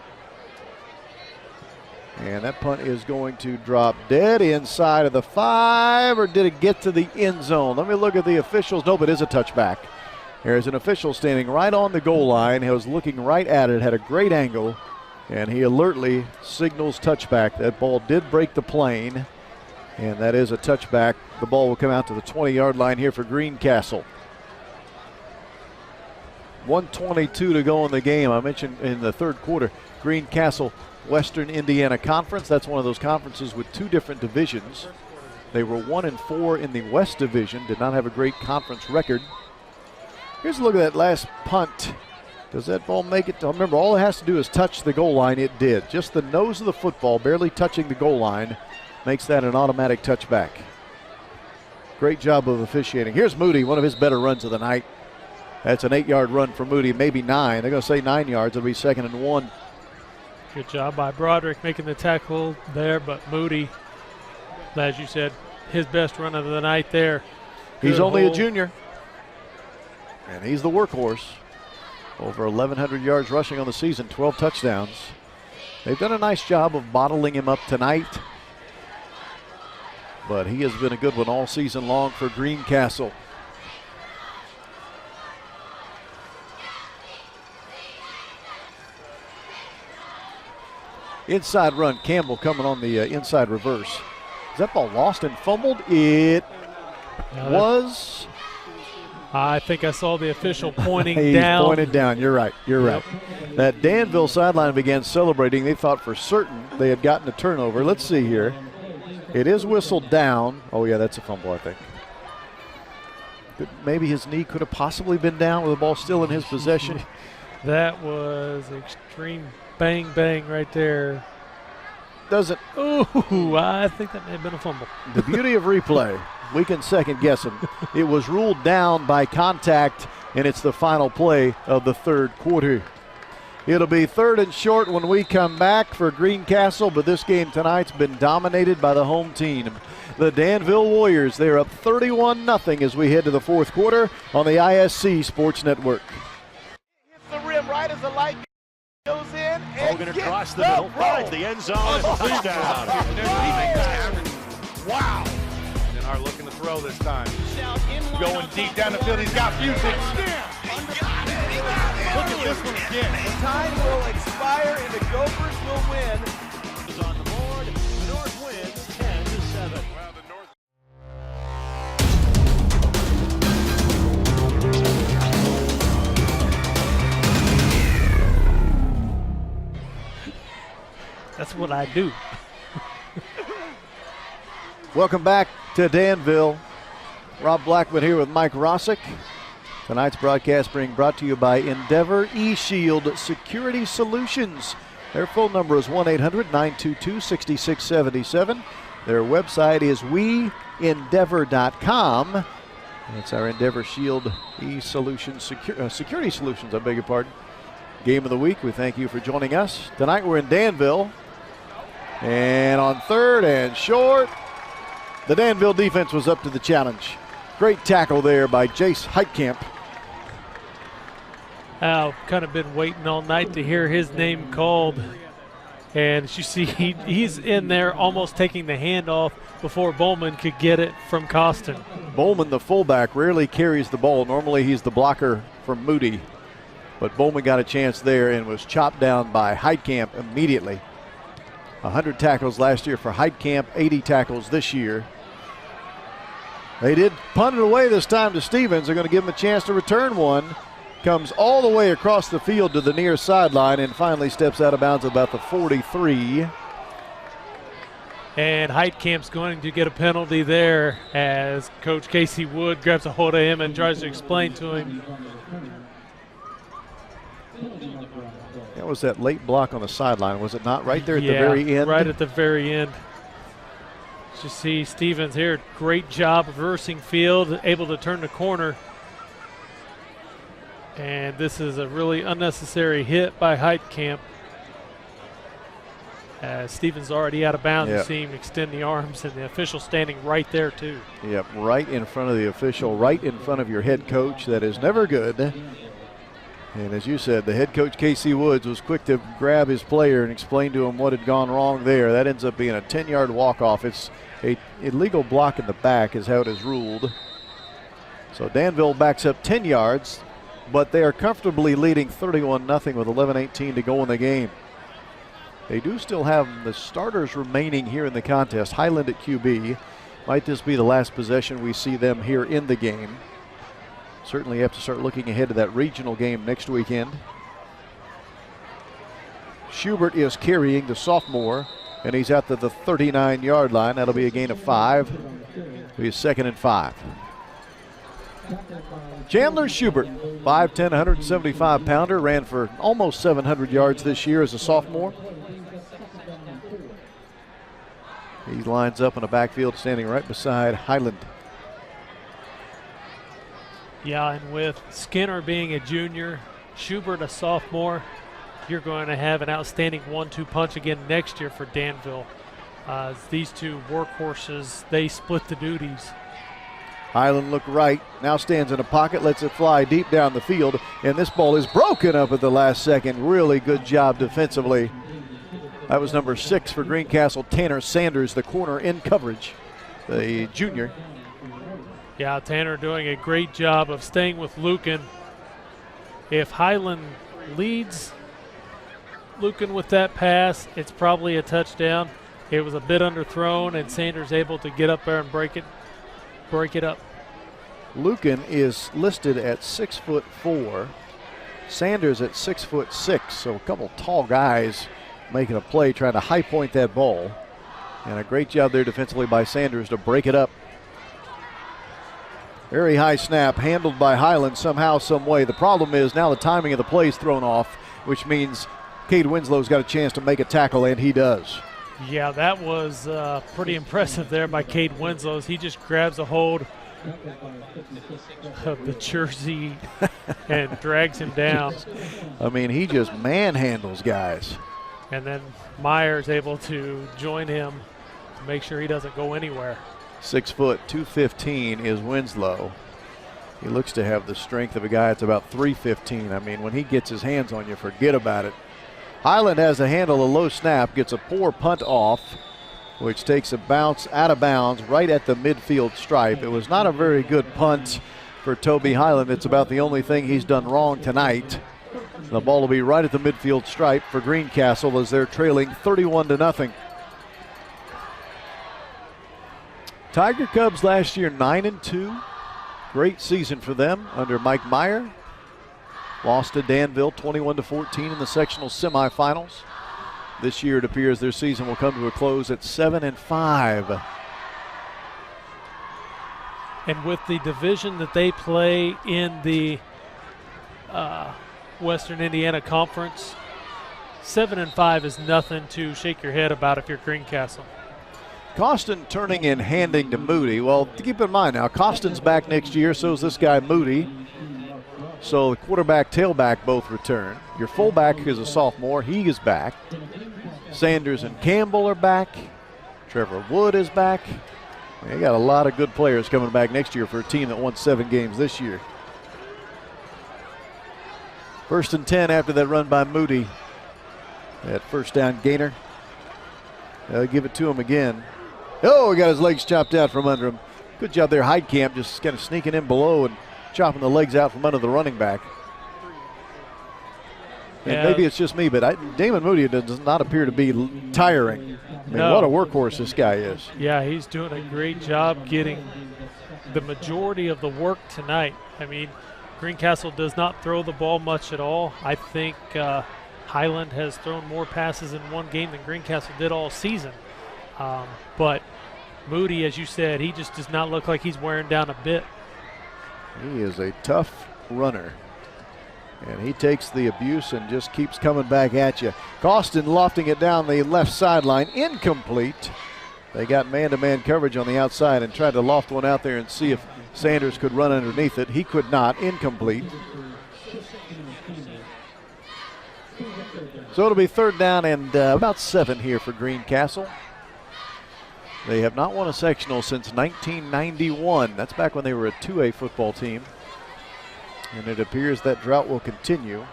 And that punt is going to drop dead inside of the 5, or did it get to the end zone? Let me look at the officials. Nope, it is a touchback. There's an official standing right on the goal line. He was looking right at it, had a great angle, and he alertly signals touchback. That ball did break the plane, and that is a touchback. The ball will come out to the 20-yard line here for Greencastle. 1:22 to go in the game. I mentioned in the third quarter, Greencastle Western Indiana Conference. That's one of those conferences with 2 different divisions. They were 1-4 in the West Division, did not have a great conference record. Here's a look at that last punt. Does that ball make it? Remember, all it has to do is touch the goal line. It did. Just the nose of the football, barely touching the goal line, makes that an automatic touchback. Great job of officiating. Here's Moody, one of his better runs of the night. That's an 8-yard run for Moody, maybe 9. They're going to say 9 yards. It'll be 2nd and 1. Good job by Broderick making the tackle there, but Moody, as you said, his best run of the night there. He's only a junior, and he's the workhorse. Over 1,100 yards rushing on the season, 12 touchdowns. They've done a nice job of bottling him up tonight, but he has been a good one all season long for Greencastle. Inside run, Campbell coming on the inside reverse. Is that ball lost and fumbled? It was. I think I saw the official pointing He down. pointed down. You're right. You're right. That Danville sideline began celebrating. They thought for certain they had gotten a turnover. Let's see here. It is whistled down. Oh, yeah, that's a fumble, I think. Maybe his knee could have possibly been down with the ball still in his possession. That was extreme bang, bang right there. Does it? Ooh, I think that may have been a fumble. The beauty of replay, we can second guess him. It was ruled down by contact, and it's the final play of the third quarter. It'll be 3rd and short when we come back for Greencastle, but this game tonight's been dominated by the home team. The Danville Warriors, they're up 31-0 as we head to the fourth quarter on the ISC Sports Network. Hits the rim right as the light goes in. And Hogan across the middle, finds the end zone, and touchdown. Wow. Denard looking to throw this time. Going deep down the field, he's got Fusich. Look at this one again. The time will expire and the Gophers will win. Is on the board. The North wins 10-7. Well, the North. That's what I do. Welcome back to Danville. Rob Blackman here with Mike Rossick. Tonight's broadcast being brought to you by Endeavor eShield Security Solutions. Their phone number is 1-800-922-6677. Their website is weendeavor.com. It's our Endeavor Shield eSolutions Security Solutions, I beg your pardon. Game of the week. We thank you for joining us. Tonight we're in Danville. And on 3rd and short, the Danville defense was up to the challenge. Great tackle there by Jace Heitkamp. I've kind of been waiting all night to hear his name called. And as you see, he's in there almost taking the handoff before Bowman could get it from Costin. Bowman, the fullback, rarely carries the ball. Normally he's the blocker from Moody. But Bowman got a chance there and was chopped down by Heitkamp immediately. 100 tackles last year for Heitkamp, 80 tackles this year. They did punt it away this time to Stevens. They're going to give him a chance to return one. Comes all the way across the field to the near sideline and finally steps out of bounds at about the 43. And Heitkamp's going to get a penalty there as Coach Casey Wood grabs a hold of him and tries to explain to him. That was that late block on the sideline, was it not? Right there at the Yeah, very end? right at the very end. You see Stevens here, great job reversing field, able to turn the corner. And this is a really unnecessary hit by Heitkamp. Stevens already out of bounds. You see him extend the arms, and the official standing right there too. Yep, right in front of the official, right in front of your head coach. That is never good. And as you said, the head coach, Casey Woods, was quick to grab his player and explain to him what had gone wrong there. That ends up being a 10-yard walk-off. It's an illegal block in the back is how it is ruled. So Danville backs up 10 yards, but they are comfortably leading 31-0 with 11:18 to go in the game. They do still have the starters remaining here in the contest. Highland at QB. Might this be the last possession we see them here in the game? Certainly have to start looking ahead to that regional game next weekend. Schubert is carrying the sophomore, and he's at the 39-yard line. That'll be a gain of 5. It'll be 2nd and 5. Chandler Schubert, 5'10", 175-pounder, ran for almost 700 yards this year as a sophomore. He lines up in a backfield standing right beside Highland. Yeah, and with Skinner being a junior, Schubert a sophomore, you're going to have an outstanding 1-2 punch again next year for Danville. These two workhorses, they split the duties. Highland look right, now stands in a pocket, lets it fly deep down the field, and this ball is broken up at the last second. Really good job defensively. That was number 6 for Greencastle, Tanner Sanders, the corner in coverage, the junior. Yeah, Tanner doing a great job of staying with Lucan. If Highland leads Lucan with that pass, it's probably a touchdown. It was a bit underthrown, and Sanders able to get up there and break it up. Lucan is listed at 6'4", Sanders at 6'6", so a couple tall guys making a play, trying to high point that ball. And a great job there defensively by Sanders to break it up. Very high snap, handled by Highland somehow, some way. The problem is now the timing of the play is thrown off, which means Cade Winslow's got a chance to make a tackle, and he does. Yeah, that was pretty impressive there by Cade Winslow. He just grabs a hold of the jersey and drags him down. I mean, he just manhandles guys. And then Meyer's able to join him to make sure he doesn't go anywhere. 6 foot, 215 is Winslow. He looks to have the strength of a guy that's about 315. I mean, when he gets his hands on you, forget about it. Highland has a handle, a low snap, gets a poor punt off, which takes a bounce out of bounds right at the midfield stripe. It was not a very good punt for Toby Highland. It's about the only thing he's done wrong tonight. The ball will be right at the midfield stripe for Greencastle as they're trailing 31-0. Tiger Cubs last year 9-2. Great season for them under Mike Meyer. Lost to Danville 21-14 in the sectional semifinals. This year it appears their season will come to a close at 7-5. And with the division that they play in the Western Indiana Conference, 7-5 is nothing to shake your head about if you're Greencastle. Costin turning and handing to Moody. Well, keep in mind now, Costin's back next year, so is this guy Moody. So the quarterback, tailback both return. Your fullback is a sophomore. He is back. Sanders and Campbell are back. Trevor Wood is back. They got a lot of good players coming back next year for a team that won 7 games this year. 1st and 10 after that run by Moody. That first down gainer. They'll give it to him again. Oh, he got his legs chopped out from under him. Good job there, Heitkamp, just kind of sneaking in below and chopping the legs out from under the running back. And maybe it's just me, but Damon Moody does not appear to be tiring. I mean, what a workhorse this guy is. Yeah, he's doing a great job getting the majority of the work tonight. I mean, Greencastle does not throw the ball much at all. I think Highland has thrown more passes in one game than Greencastle did all season. But Moody, as you said, he just does not look like he's wearing down a bit. He is a tough runner. And he takes the abuse and just keeps coming back at you. Costin lofting it down the left sideline, incomplete. They got man-to-man coverage on the outside and tried to loft one out there and see if Sanders could run underneath it. He could not. Incomplete. So it'll be 3rd down and about 7 here for Greencastle. They have not won a sectional since 1991. That's back when they were a 2A football team. And it appears that drought will continue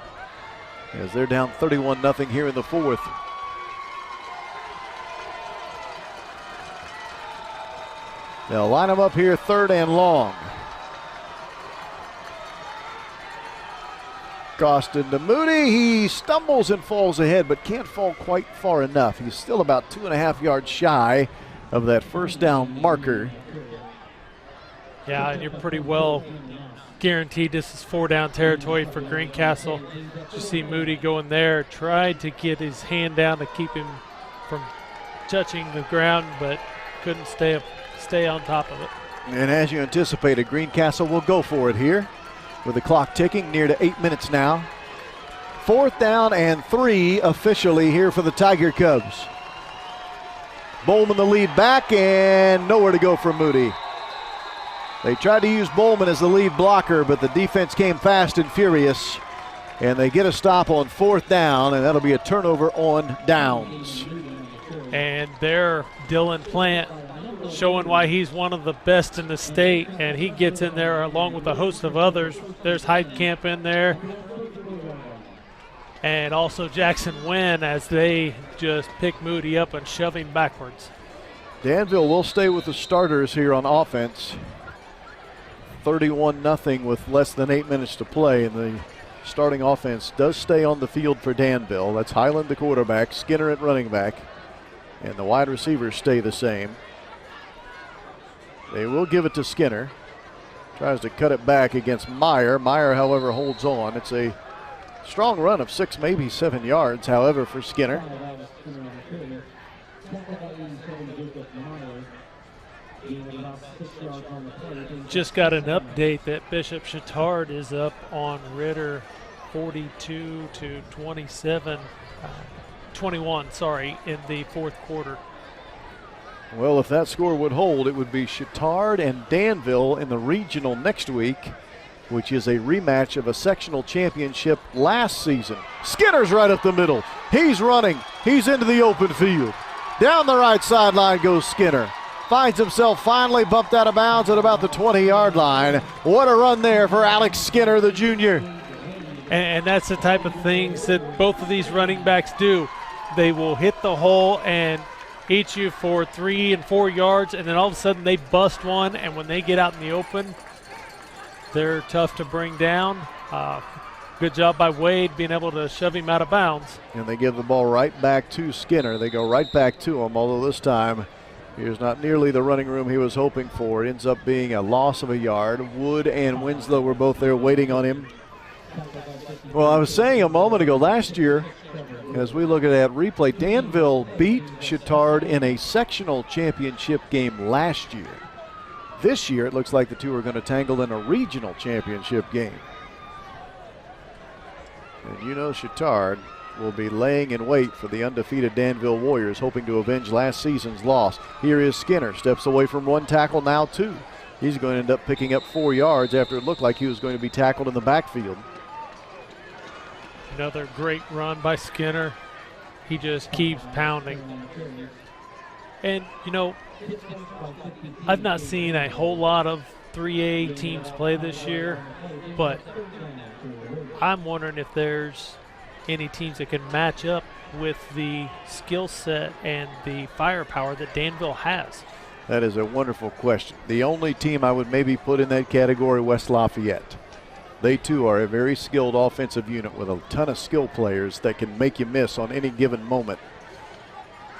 as they're down 31-0 here in the 4th. They'll line them up here 3rd and long. Costin to Moody. He stumbles and falls ahead, but can't fall quite far enough. He's still about 2.5 yards shy of that 1st down marker. Yeah, and you're pretty well guaranteed this is 4 down territory for Greencastle. You see Moody going there, tried to get his hand down to keep him from touching the ground, but couldn't stay on top of it. And as you anticipated, Greencastle will go for it here with the clock ticking near to 8 minutes now. 4th down and 3 officially here for the Tiger Cubs. Bowman the lead back and nowhere to go for Moody. They tried to use Bowman as the lead blocker, but the defense came fast and furious, and they get a stop on 4th down, and that'll be a turnover on downs. And there, Dylan Plant showing why he's one of the best in the state, and he gets in there along with a host of others. There's Heidkamp in there, and also Jackson Wynn as they just pick Moody up and shove him backwards. Danville will stay with the starters here on offense. 31-0 with less than 8 minutes to play, and the starting offense does stay on the field for Danville. That's Highland, the quarterback, Skinner at running back, and the wide receivers stay the same. They will give it to Skinner. Tries to cut it back against Meyer. Meyer, however, holds on. It's a strong run of 6, maybe 7 yards, however, for Skinner. Just got an update that Bishop Chittard is up on Ritter 42 to 27, 21, in the 4th quarter. Well, if that score would hold, it would be Chittard and Danville in the regional next week, which is a rematch of a sectional championship last season. Skinner's right up the middle. He's running. He's into the open field. Down the right sideline goes Skinner. Finds himself finally bumped out of bounds at about the 20-yard line. What a run there for Alex Skinner, the junior. And that's the type of things that both of these running backs do. They will hit the hole and eat you for 3 and 4 yards, and then all of a sudden they bust one, and when they get out in the open, they're tough to bring down. Good job by Wade being able to shove him out of bounds. And they give the ball right back to Skinner. They go right back to him, although this time here's not nearly the running room he was hoping for. It ends up being a loss of a yard. Wood and Winslow were both there waiting on him. Well, I was saying a moment ago, last year, as we look at that replay, Danville beat Chittard in a sectional championship game last year. This year, it looks like the two are going to tangle in a regional championship game. And you know Chittard will be laying in wait for the undefeated Danville Warriors, hoping to avenge last season's loss. Here is Skinner, steps away from 1 tackle, now 2. He's going to end up picking up 4 yards after it looked like he was going to be tackled in the backfield. Another great run by Skinner. He just keeps pounding. And, you know, I've not seen a whole lot of 3A teams play this year, but I'm wondering if there's any teams that can match up with the skill set and the firepower that Danville has. That is a wonderful question. The only team I would maybe put in that category, West Lafayette. They too are a very skilled offensive unit with a ton of skill players that can make you miss on any given moment.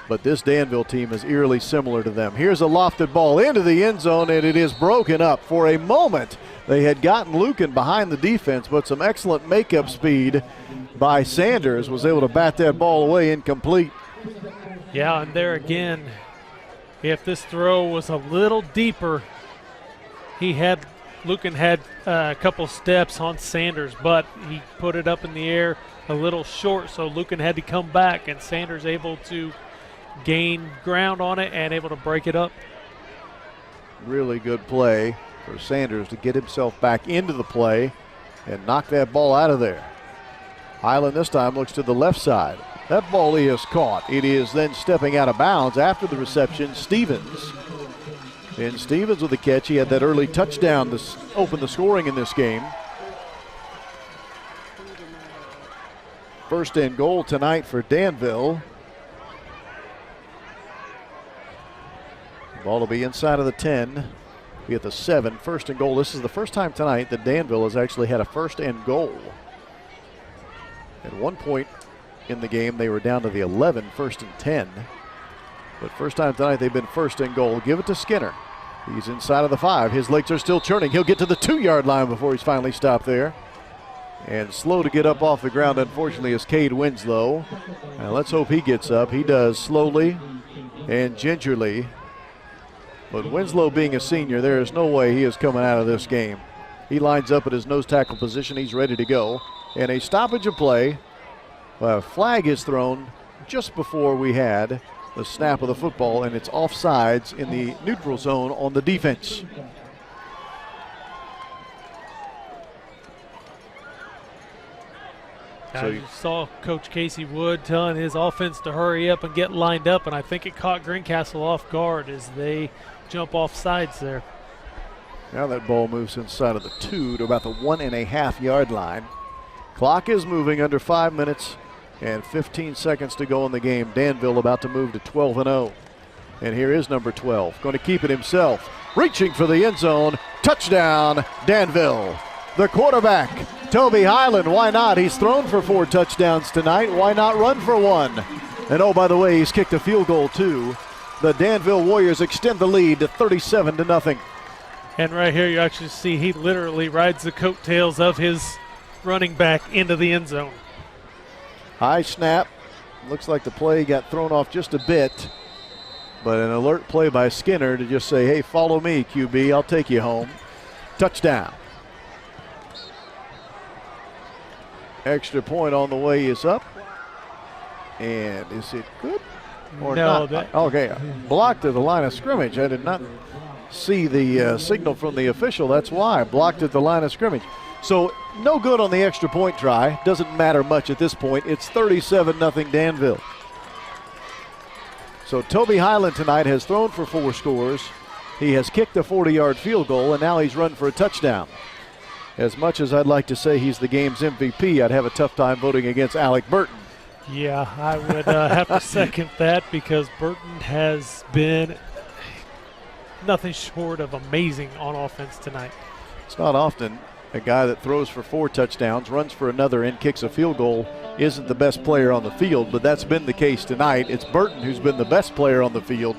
But this Danville team is eerily similar to them. Here's a lofted ball into the end zone, and it is broken up. For a moment, they had gotten Lucan behind the defense, but some excellent makeup speed by Sanders was able to bat that ball away, incomplete. Yeah, and there again, if this throw was a little deeper, Lucan had a couple steps on Sanders, but he put it up in the air a little short, so Lucan had to come back, and Sanders able to gain ground on it and able to break it up. Really good play for Sanders to get himself back into the play and knock that ball out of there. Highland this time looks to the left side. That ball is caught. It is then stepping out of bounds after the reception. Stevens. And Stevens with the catch. He had that early touchdown to open the scoring in this game. First and goal tonight for Danville. The ball will be inside of the 10. Be at the 7. First and goal. This is the first time tonight that Danville has actually had a first and goal. At one point in the game, they were down to the 11, first and 10. But first time tonight, they've been first and goal. Give it to Skinner. He's inside of the 5. His legs are still churning. He'll get to the 2-yard line before he's finally stopped there. And slow to get up off the ground, unfortunately, is Cade Winslow. Now let's hope he gets up. He does slowly and gingerly. But Winslow being a senior, there is no way he is coming out of this game. He lines up at his nose tackle position. He's ready to go. And a stoppage of play. A flag is thrown just before we had the snap of the football, and it's offsides in the neutral zone on the defense. So you saw Coach Casey Wood telling his offense to hurry up and get lined up, and I think it caught Greencastle off guard as they jump off sides there. Now that ball moves inside of the 2 to about the 1.5-yard line. Clock is moving, under 5 minutes and 15 seconds to go in the game. Danville about to move to 12-0. And here is number 12, going to keep it himself. Reaching for the end zone. Touchdown, Danville. The quarterback, Toby Highland. Why not? He's thrown for 4 touchdowns tonight. Why not run for 1? And oh, by the way, he's kicked a field goal too. The Danville Warriors extend the lead to 37-0. And right here you actually see he literally rides the coattails of his running back into the end zone. High snap. Looks like the play got thrown off just a bit. But an alert play by Skinner to just say, hey, follow me, QB. I'll take you home. Touchdown. Extra point on the way is up. And is it good or not? Okay, blocked at the line of scrimmage. I did not see the signal from the official. That's why. Blocked at the line of scrimmage. So no good on the extra point try. Doesn't matter much at this point. It's 37-0 Danville. So Toby Highland tonight has thrown for 4 scores. He has kicked a 40-yard field goal, and now he's run for a touchdown. As much as I'd like to say he's the game's MVP, I'd have a tough time voting against Alec Burton. Yeah, I would have to second that, because Burton has been nothing short of amazing on offense tonight. It's not often a guy that throws for 4 touchdowns, runs for another, and kicks a field goal isn't the best player on the field, but that's been the case tonight. It's Burton who's been the best player on the field,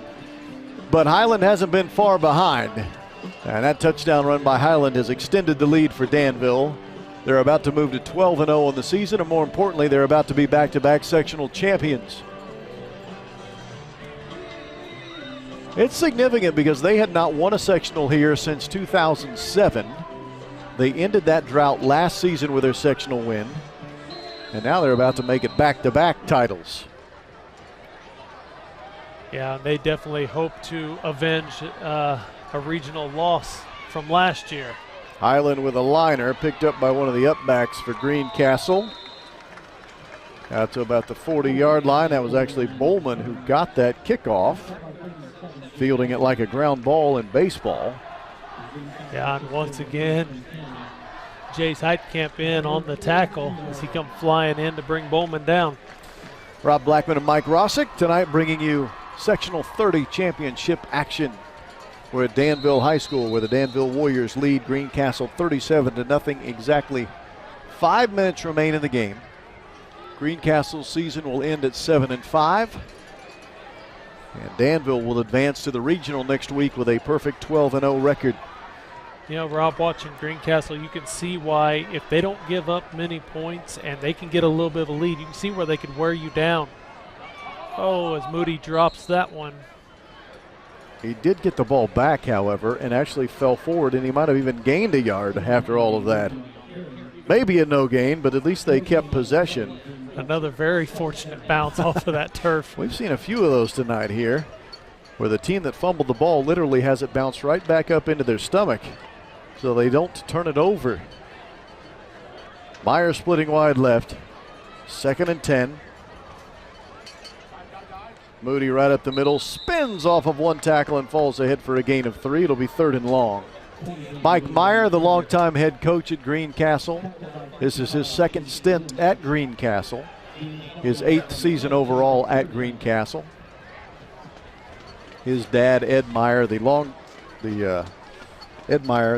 but Highland hasn't been far behind. And that touchdown run by Highland has extended the lead for Danville. They're about to move to 12-0 in the season, and more importantly, they're about to be back-to-back sectional champions. It's significant because they had not won a sectional here since 2007. They ended that drought last season with their sectional win, and now they're about to make it back-to-back titles. Yeah, they definitely hope to avenge a regional loss from last year. Highland with a liner picked up by one of the upbacks for Greencastle. Out to about the 40-yard line. That was actually Bowman who got that kickoff, fielding it like a ground ball in baseball. Yeah, and once again, Jace Heitkamp in on the tackle as he come flying in to bring Bowman down. Rob Blackman and Mike Rossick tonight bringing you Sectional 30 championship action. We're at Danville High School where the Danville Warriors lead Greencastle 37-0. Exactly 5 minutes remain in the game. Greencastle's season will end at 7-5. And Danville will advance to the regional next week with a perfect 12-0 record. You know, Rob, watching Greencastle, you can see why if they don't give up many points and they can get a little bit of a lead, you can see where they could wear you down. Oh, as Moody drops that one. He did get the ball back, however, and actually fell forward, and he might have even gained a yard after all of that. Maybe a no gain, but at least they kept possession Another very fortunate bounce off of that turf. We've seen a few of those tonight here, where the team that fumbled the ball literally has it bounce right back up into their stomach so they don't turn it over. Meyer splitting wide left. 2nd and 10. Moody right up the middle, spins off of one tackle and falls ahead for a gain of 3. It'll be 3rd and long. Mike Meyer, the longtime head coach at Greencastle. This is his 2nd stint at Greencastle. His 8th season overall at Greencastle. His dad, Ed Meyer,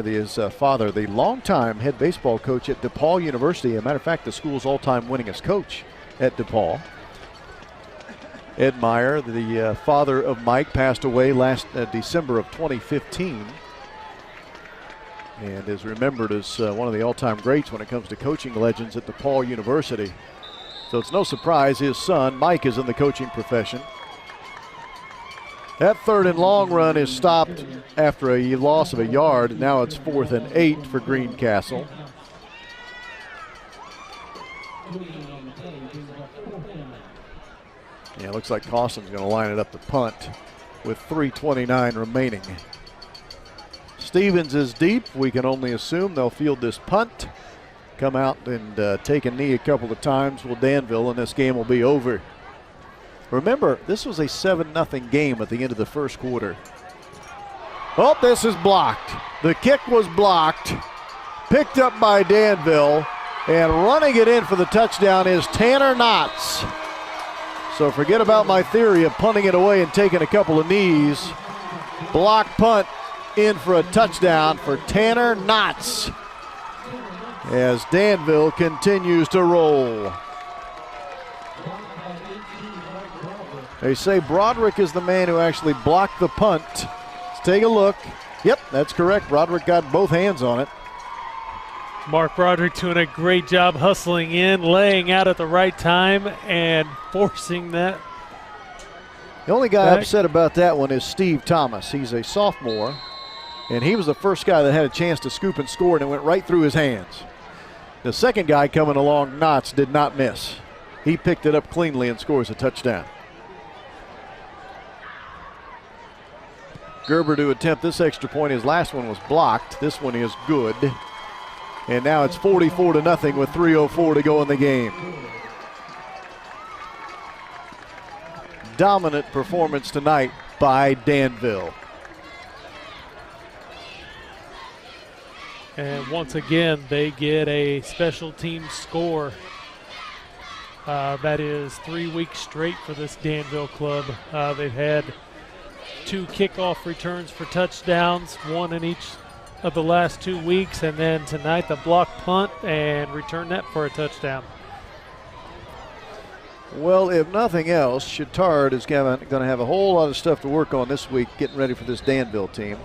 his father, the longtime head baseball coach at DePaul University. As a matter of fact, the school's all-time winningest coach at DePaul. Ed Meyer, the father of Mike, passed away last December of 2015. And is remembered as one of the all-time greats when it comes to coaching legends at DePaul University. So it's no surprise his son, Mike, is in the coaching profession. That 3rd and long run is stopped after a loss of a yard. Now it's 4th and 8 for Greencastle. Yeah, it looks like Cawson's going to line it up to punt with 3:29 remaining. Stevens is deep. We can only assume they'll field this punt. Come out and take a knee a couple of times will Danville, and this game will be over. Remember, this was a 7-0 game at the end of the first quarter. Oh, this is blocked. The kick was blocked, picked up by Danville, and running it in for the touchdown is Tanner Knotts. So forget about my theory of punting it away and taking a couple of knees. Block punt in for a touchdown for Tanner Knotts as Danville continues to roll. They say Broderick is the man who actually blocked the punt. Let's take a look. Yep, that's correct. Broderick got both hands on it. Mark Broderick doing a great job hustling in, laying out at the right time, and forcing that. The only guy upset about that one is Steve Thomas. He's a sophomore, and he was the first guy that had a chance to scoop and score, and it went right through his hands. The second guy coming along, Knotts, did not miss. He picked it up cleanly and scores a touchdown. Gerber to attempt this extra point. His last one was blocked. This one is good. And now it's 44-0 with 3:04 to go in the game. Dominant performance tonight by Danville. And once again, they get a special team score. That is 3 weeks straight for this Danville club. They've had 2 kickoff returns for touchdowns, 1 in each of the last 2 weeks, and then tonight the block punt and return that for a touchdown. Well, if nothing else, Chittard is going to have a whole lot of stuff to work on this week getting ready for this Danville team.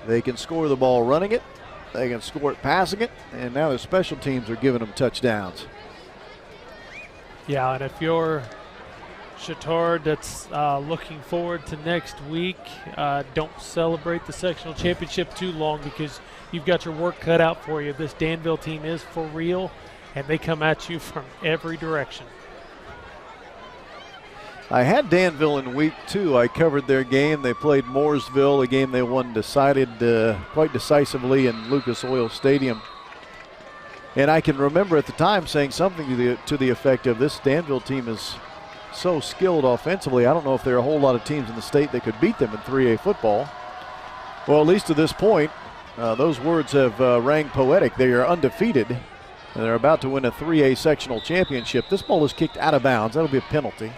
They can score the ball running it, they can score it passing it, and now their special teams are giving them touchdowns. Yeah, and if you're Chittard that's looking forward to next week, don't celebrate the sectional championship too long because you've got your work cut out for you. This Danville team is for real, and they come at you from every direction. I had Danville in week 2. I covered their game. They played Mooresville, a game they won decided quite decisively in Lucas Oil Stadium. And I can remember at the time saying something to the effect of this Danville team is so skilled offensively. I don't know if there are a whole lot of teams in the state that could beat them in 3A football. Well, at least to this point, those words have rang poetic. They are undefeated, and they're about to win a 3A sectional championship. This ball is kicked out of bounds. That'll be a penalty.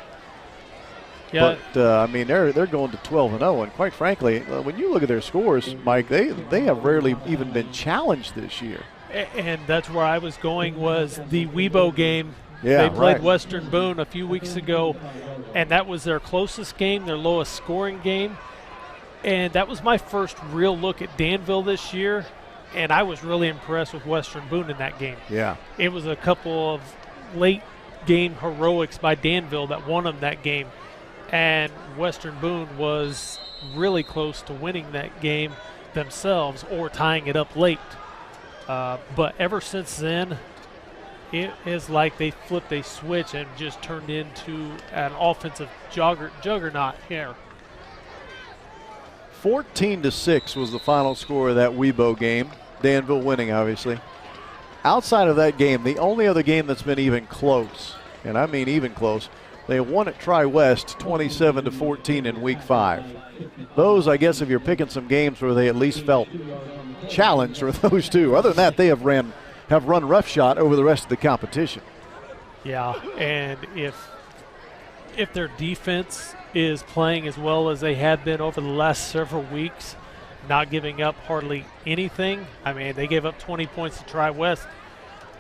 Yeah. But, I mean, they're going to 12-0, and quite frankly, when you look at their scores, Mike, they have rarely even been challenged this year. And that's where I was going was the Webo game. Yeah, they played Western Boone a few weeks ago, and that was their closest game, their lowest scoring game. And that was my first real look at Danville this year, and I was really impressed with Western Boone in that game. Yeah. It was a couple of late game heroics by Danville that won them that game. And Western Boone was really close to winning that game themselves or tying it up late. But ever since then, it is like they flipped a switch and just turned into an offensive juggernaut here. 14-6 was the final score of that Weibo game. Danville winning, obviously. Outside of that game, the only other game that's been even close, and I mean even close, they won at Tri-West 27-14 in week 5. Those, I guess, if you're picking some games where they at least felt challenged, are those two. Other than that, they have run roughshod over the rest of the competition. Yeah, and if their defense is playing as well as they have been over the last several weeks, not giving up hardly anything. I mean, they gave up 20 points to Tri-West,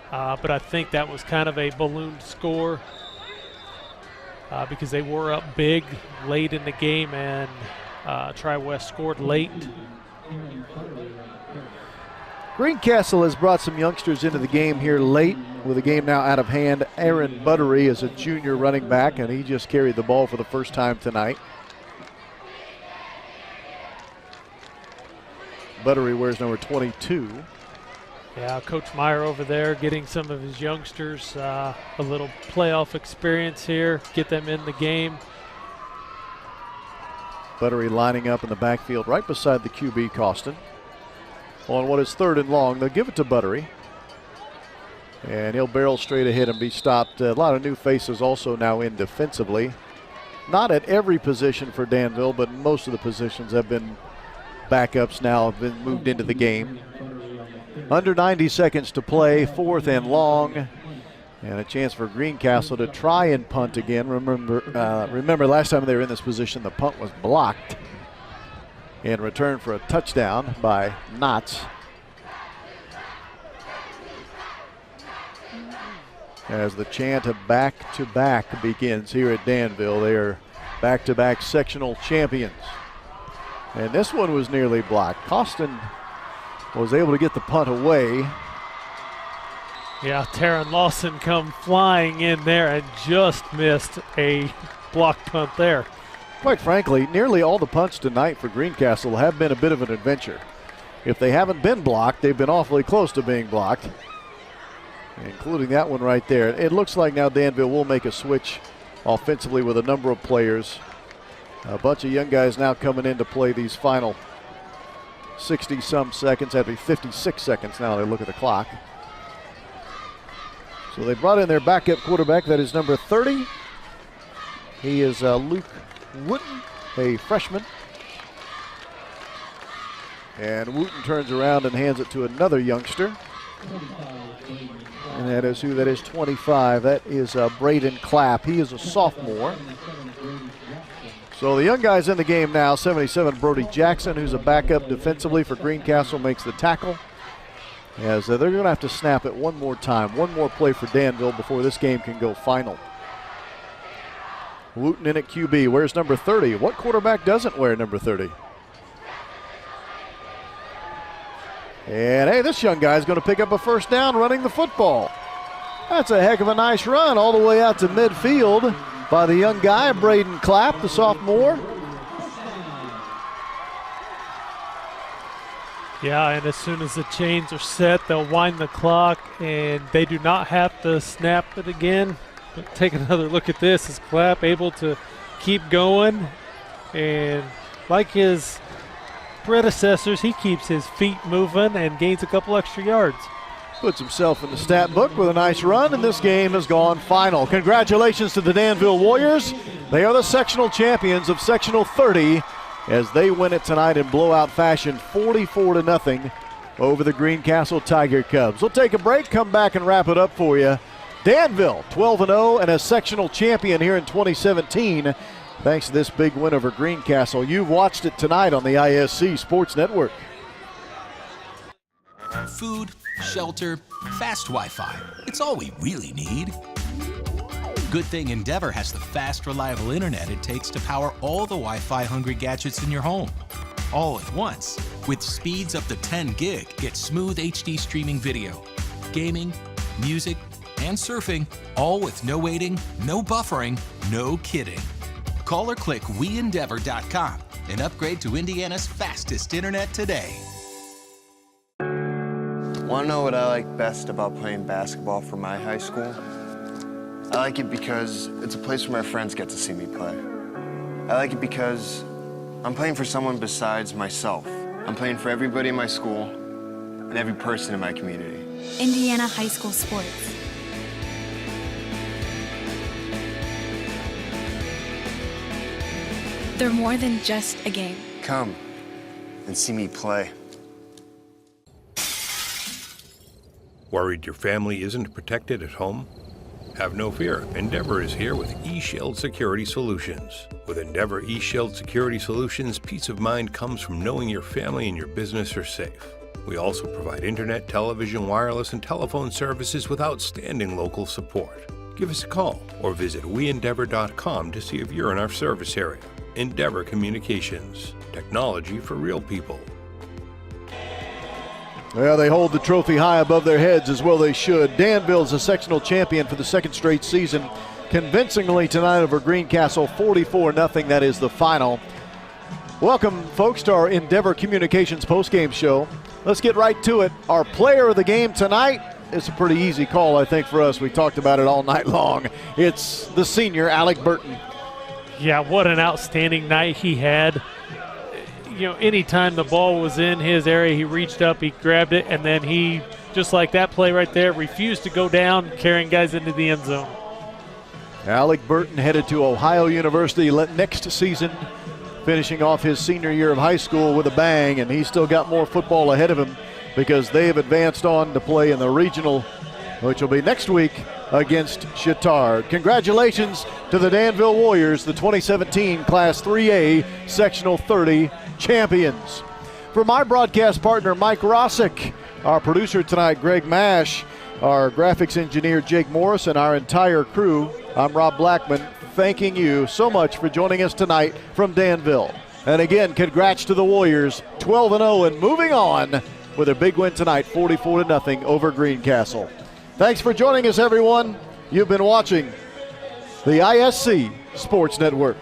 but I think that was kind of a ballooned score because they were up big late in the game, and Tri-West scored late. Greencastle has brought some youngsters into the game here late with the game now out of hand. Aaron Buttery is a junior running back, and he just carried the ball for the first time tonight. Buttery wears number 22. Yeah, Coach Meyer over there getting some of his youngsters a little playoff experience here, get them in the game. Buttery lining up in the backfield right beside the QB, Costin. On what is 3rd and long, they'll give it to Buttery. And he'll barrel straight ahead and be stopped. A lot of new faces also now in defensively. Not at every position for Danville, but most of the positions have been backups now, have been moved into the game. Under 90 seconds to play, 4th and long. And a chance for Greencastle to try and punt again. Remember last time they were in this position, the punt was blocked in return for a touchdown by Knotts. As the chant of back-to-back begins here at Danville. They are back-to-back sectional champions. And this one was nearly blocked. Costin was able to get the punt away. Yeah, Taryn Lawson come flying in there and just missed a blocked punt there. Quite frankly, nearly all the punts tonight for Greencastle have been a bit of an adventure. If they haven't been blocked, they've been awfully close to being blocked, including that one right there. It looks like now Danville will make a switch offensively with a number of players. A bunch of young guys now coming in to play these final 60-some seconds, actually 56 seconds now they look at the clock. So they brought in their backup quarterback, that is number 30. He is Luke Wooten, a freshman. And Wooten turns around and hands it to another youngster. And that is who? That is 25. That is Braden Clapp. He is a sophomore. So the young guys in the game now. 77, Brody Jackson, who's a backup defensively for Greencastle, makes the tackle. As they're going to have to snap it one more time. One more play for Danville before this game can go final. Wooten in at QB. Where's number 30? What quarterback doesn't wear number 30? And hey, this young guy is going to pick up a first down running the football. That's a heck of a nice run all the way out to midfield by the young guy, Braden Clapp, the sophomore. Yeah, and as soon as the chains are set, they'll wind the clock, and they do not have to snap it again. But take another look at this. Is Clapp able to keep going? And like his predecessors, he keeps his feet moving and gains a couple extra yards. Puts himself in the stat book with a nice run, and this game has gone final. Congratulations to the Danville Warriors. They are the sectional champions of Sectional 30 as they win it tonight in blowout fashion, 44-0 over the Greencastle Tiger Cubs. We'll take a break, come back and wrap it up for you. Danville 12-0 and a sectional champion here in 2017 thanks to this big win over Greencastle. You've watched it tonight on the ISC Sports Network. Food, shelter, fast Wi-Fi. It's all we really need. Good thing Endeavor has the fast, reliable internet it takes to power all the Wi-Fi hungry gadgets in your home. All at once. With speeds up to 10 gig, get smooth HD streaming video, gaming, music, and surfing, all with no waiting, no buffering, no kidding. Call or click WeEndeavor.com and upgrade to Indiana's fastest internet today. Want to know what I like best about playing basketball for my high school? I like it because it's a place where my friends get to see me play. I like it because I'm playing for someone besides myself. I'm playing for everybody in my school and every person in my community. Indiana high school sports. They're more than just a game. Come and see me play. Worried your family isn't protected at home? Have no fear. Endeavor is here with eShield Security Solutions. With Endeavor eShield Security Solutions, peace of mind comes from knowing your family and your business are safe. We also provide internet, television, wireless, and telephone services with outstanding local support. Give us a call or visit weendeavor.com to see if you're in our service area. Endeavor Communications. Technology for real people. Well, they hold the trophy high above their heads, as well they should. Danville's a sectional champion for the second straight season. Convincingly tonight over Greencastle, 44-0. That is the final. Welcome, folks, to our Endeavor Communications postgame show. Let's get right to it. Our player of the game tonight is a pretty easy call, I think, for us. We talked about it all night long. It's the senior, Alec Burton. Yeah, what an outstanding night he had. You know, anytime the ball was in his area, he reached up, he grabbed it, and then he, just like that play right there, refused to go down, carrying guys into the end zone. Alec Burton headed to Ohio University next season, finishing off his senior year of high school with a bang, and he's still got more football ahead of him because they have advanced on to play in the regional, which will be next week against Chittard. Congratulations to the Danville Warriors, the 2017 Class 3A Sectional 30 champions. For my broadcast partner, Mike Rossick, our producer tonight, Greg Mash, our graphics engineer, Jake Morris, and our entire crew, I'm Rob Blackman, thanking you so much for joining us tonight from Danville. And again, congrats to the Warriors, 12-0 and moving on with a big win tonight, 44-0 over Greencastle. Thanks for joining us, everyone. You've been watching the ISC Sports Network.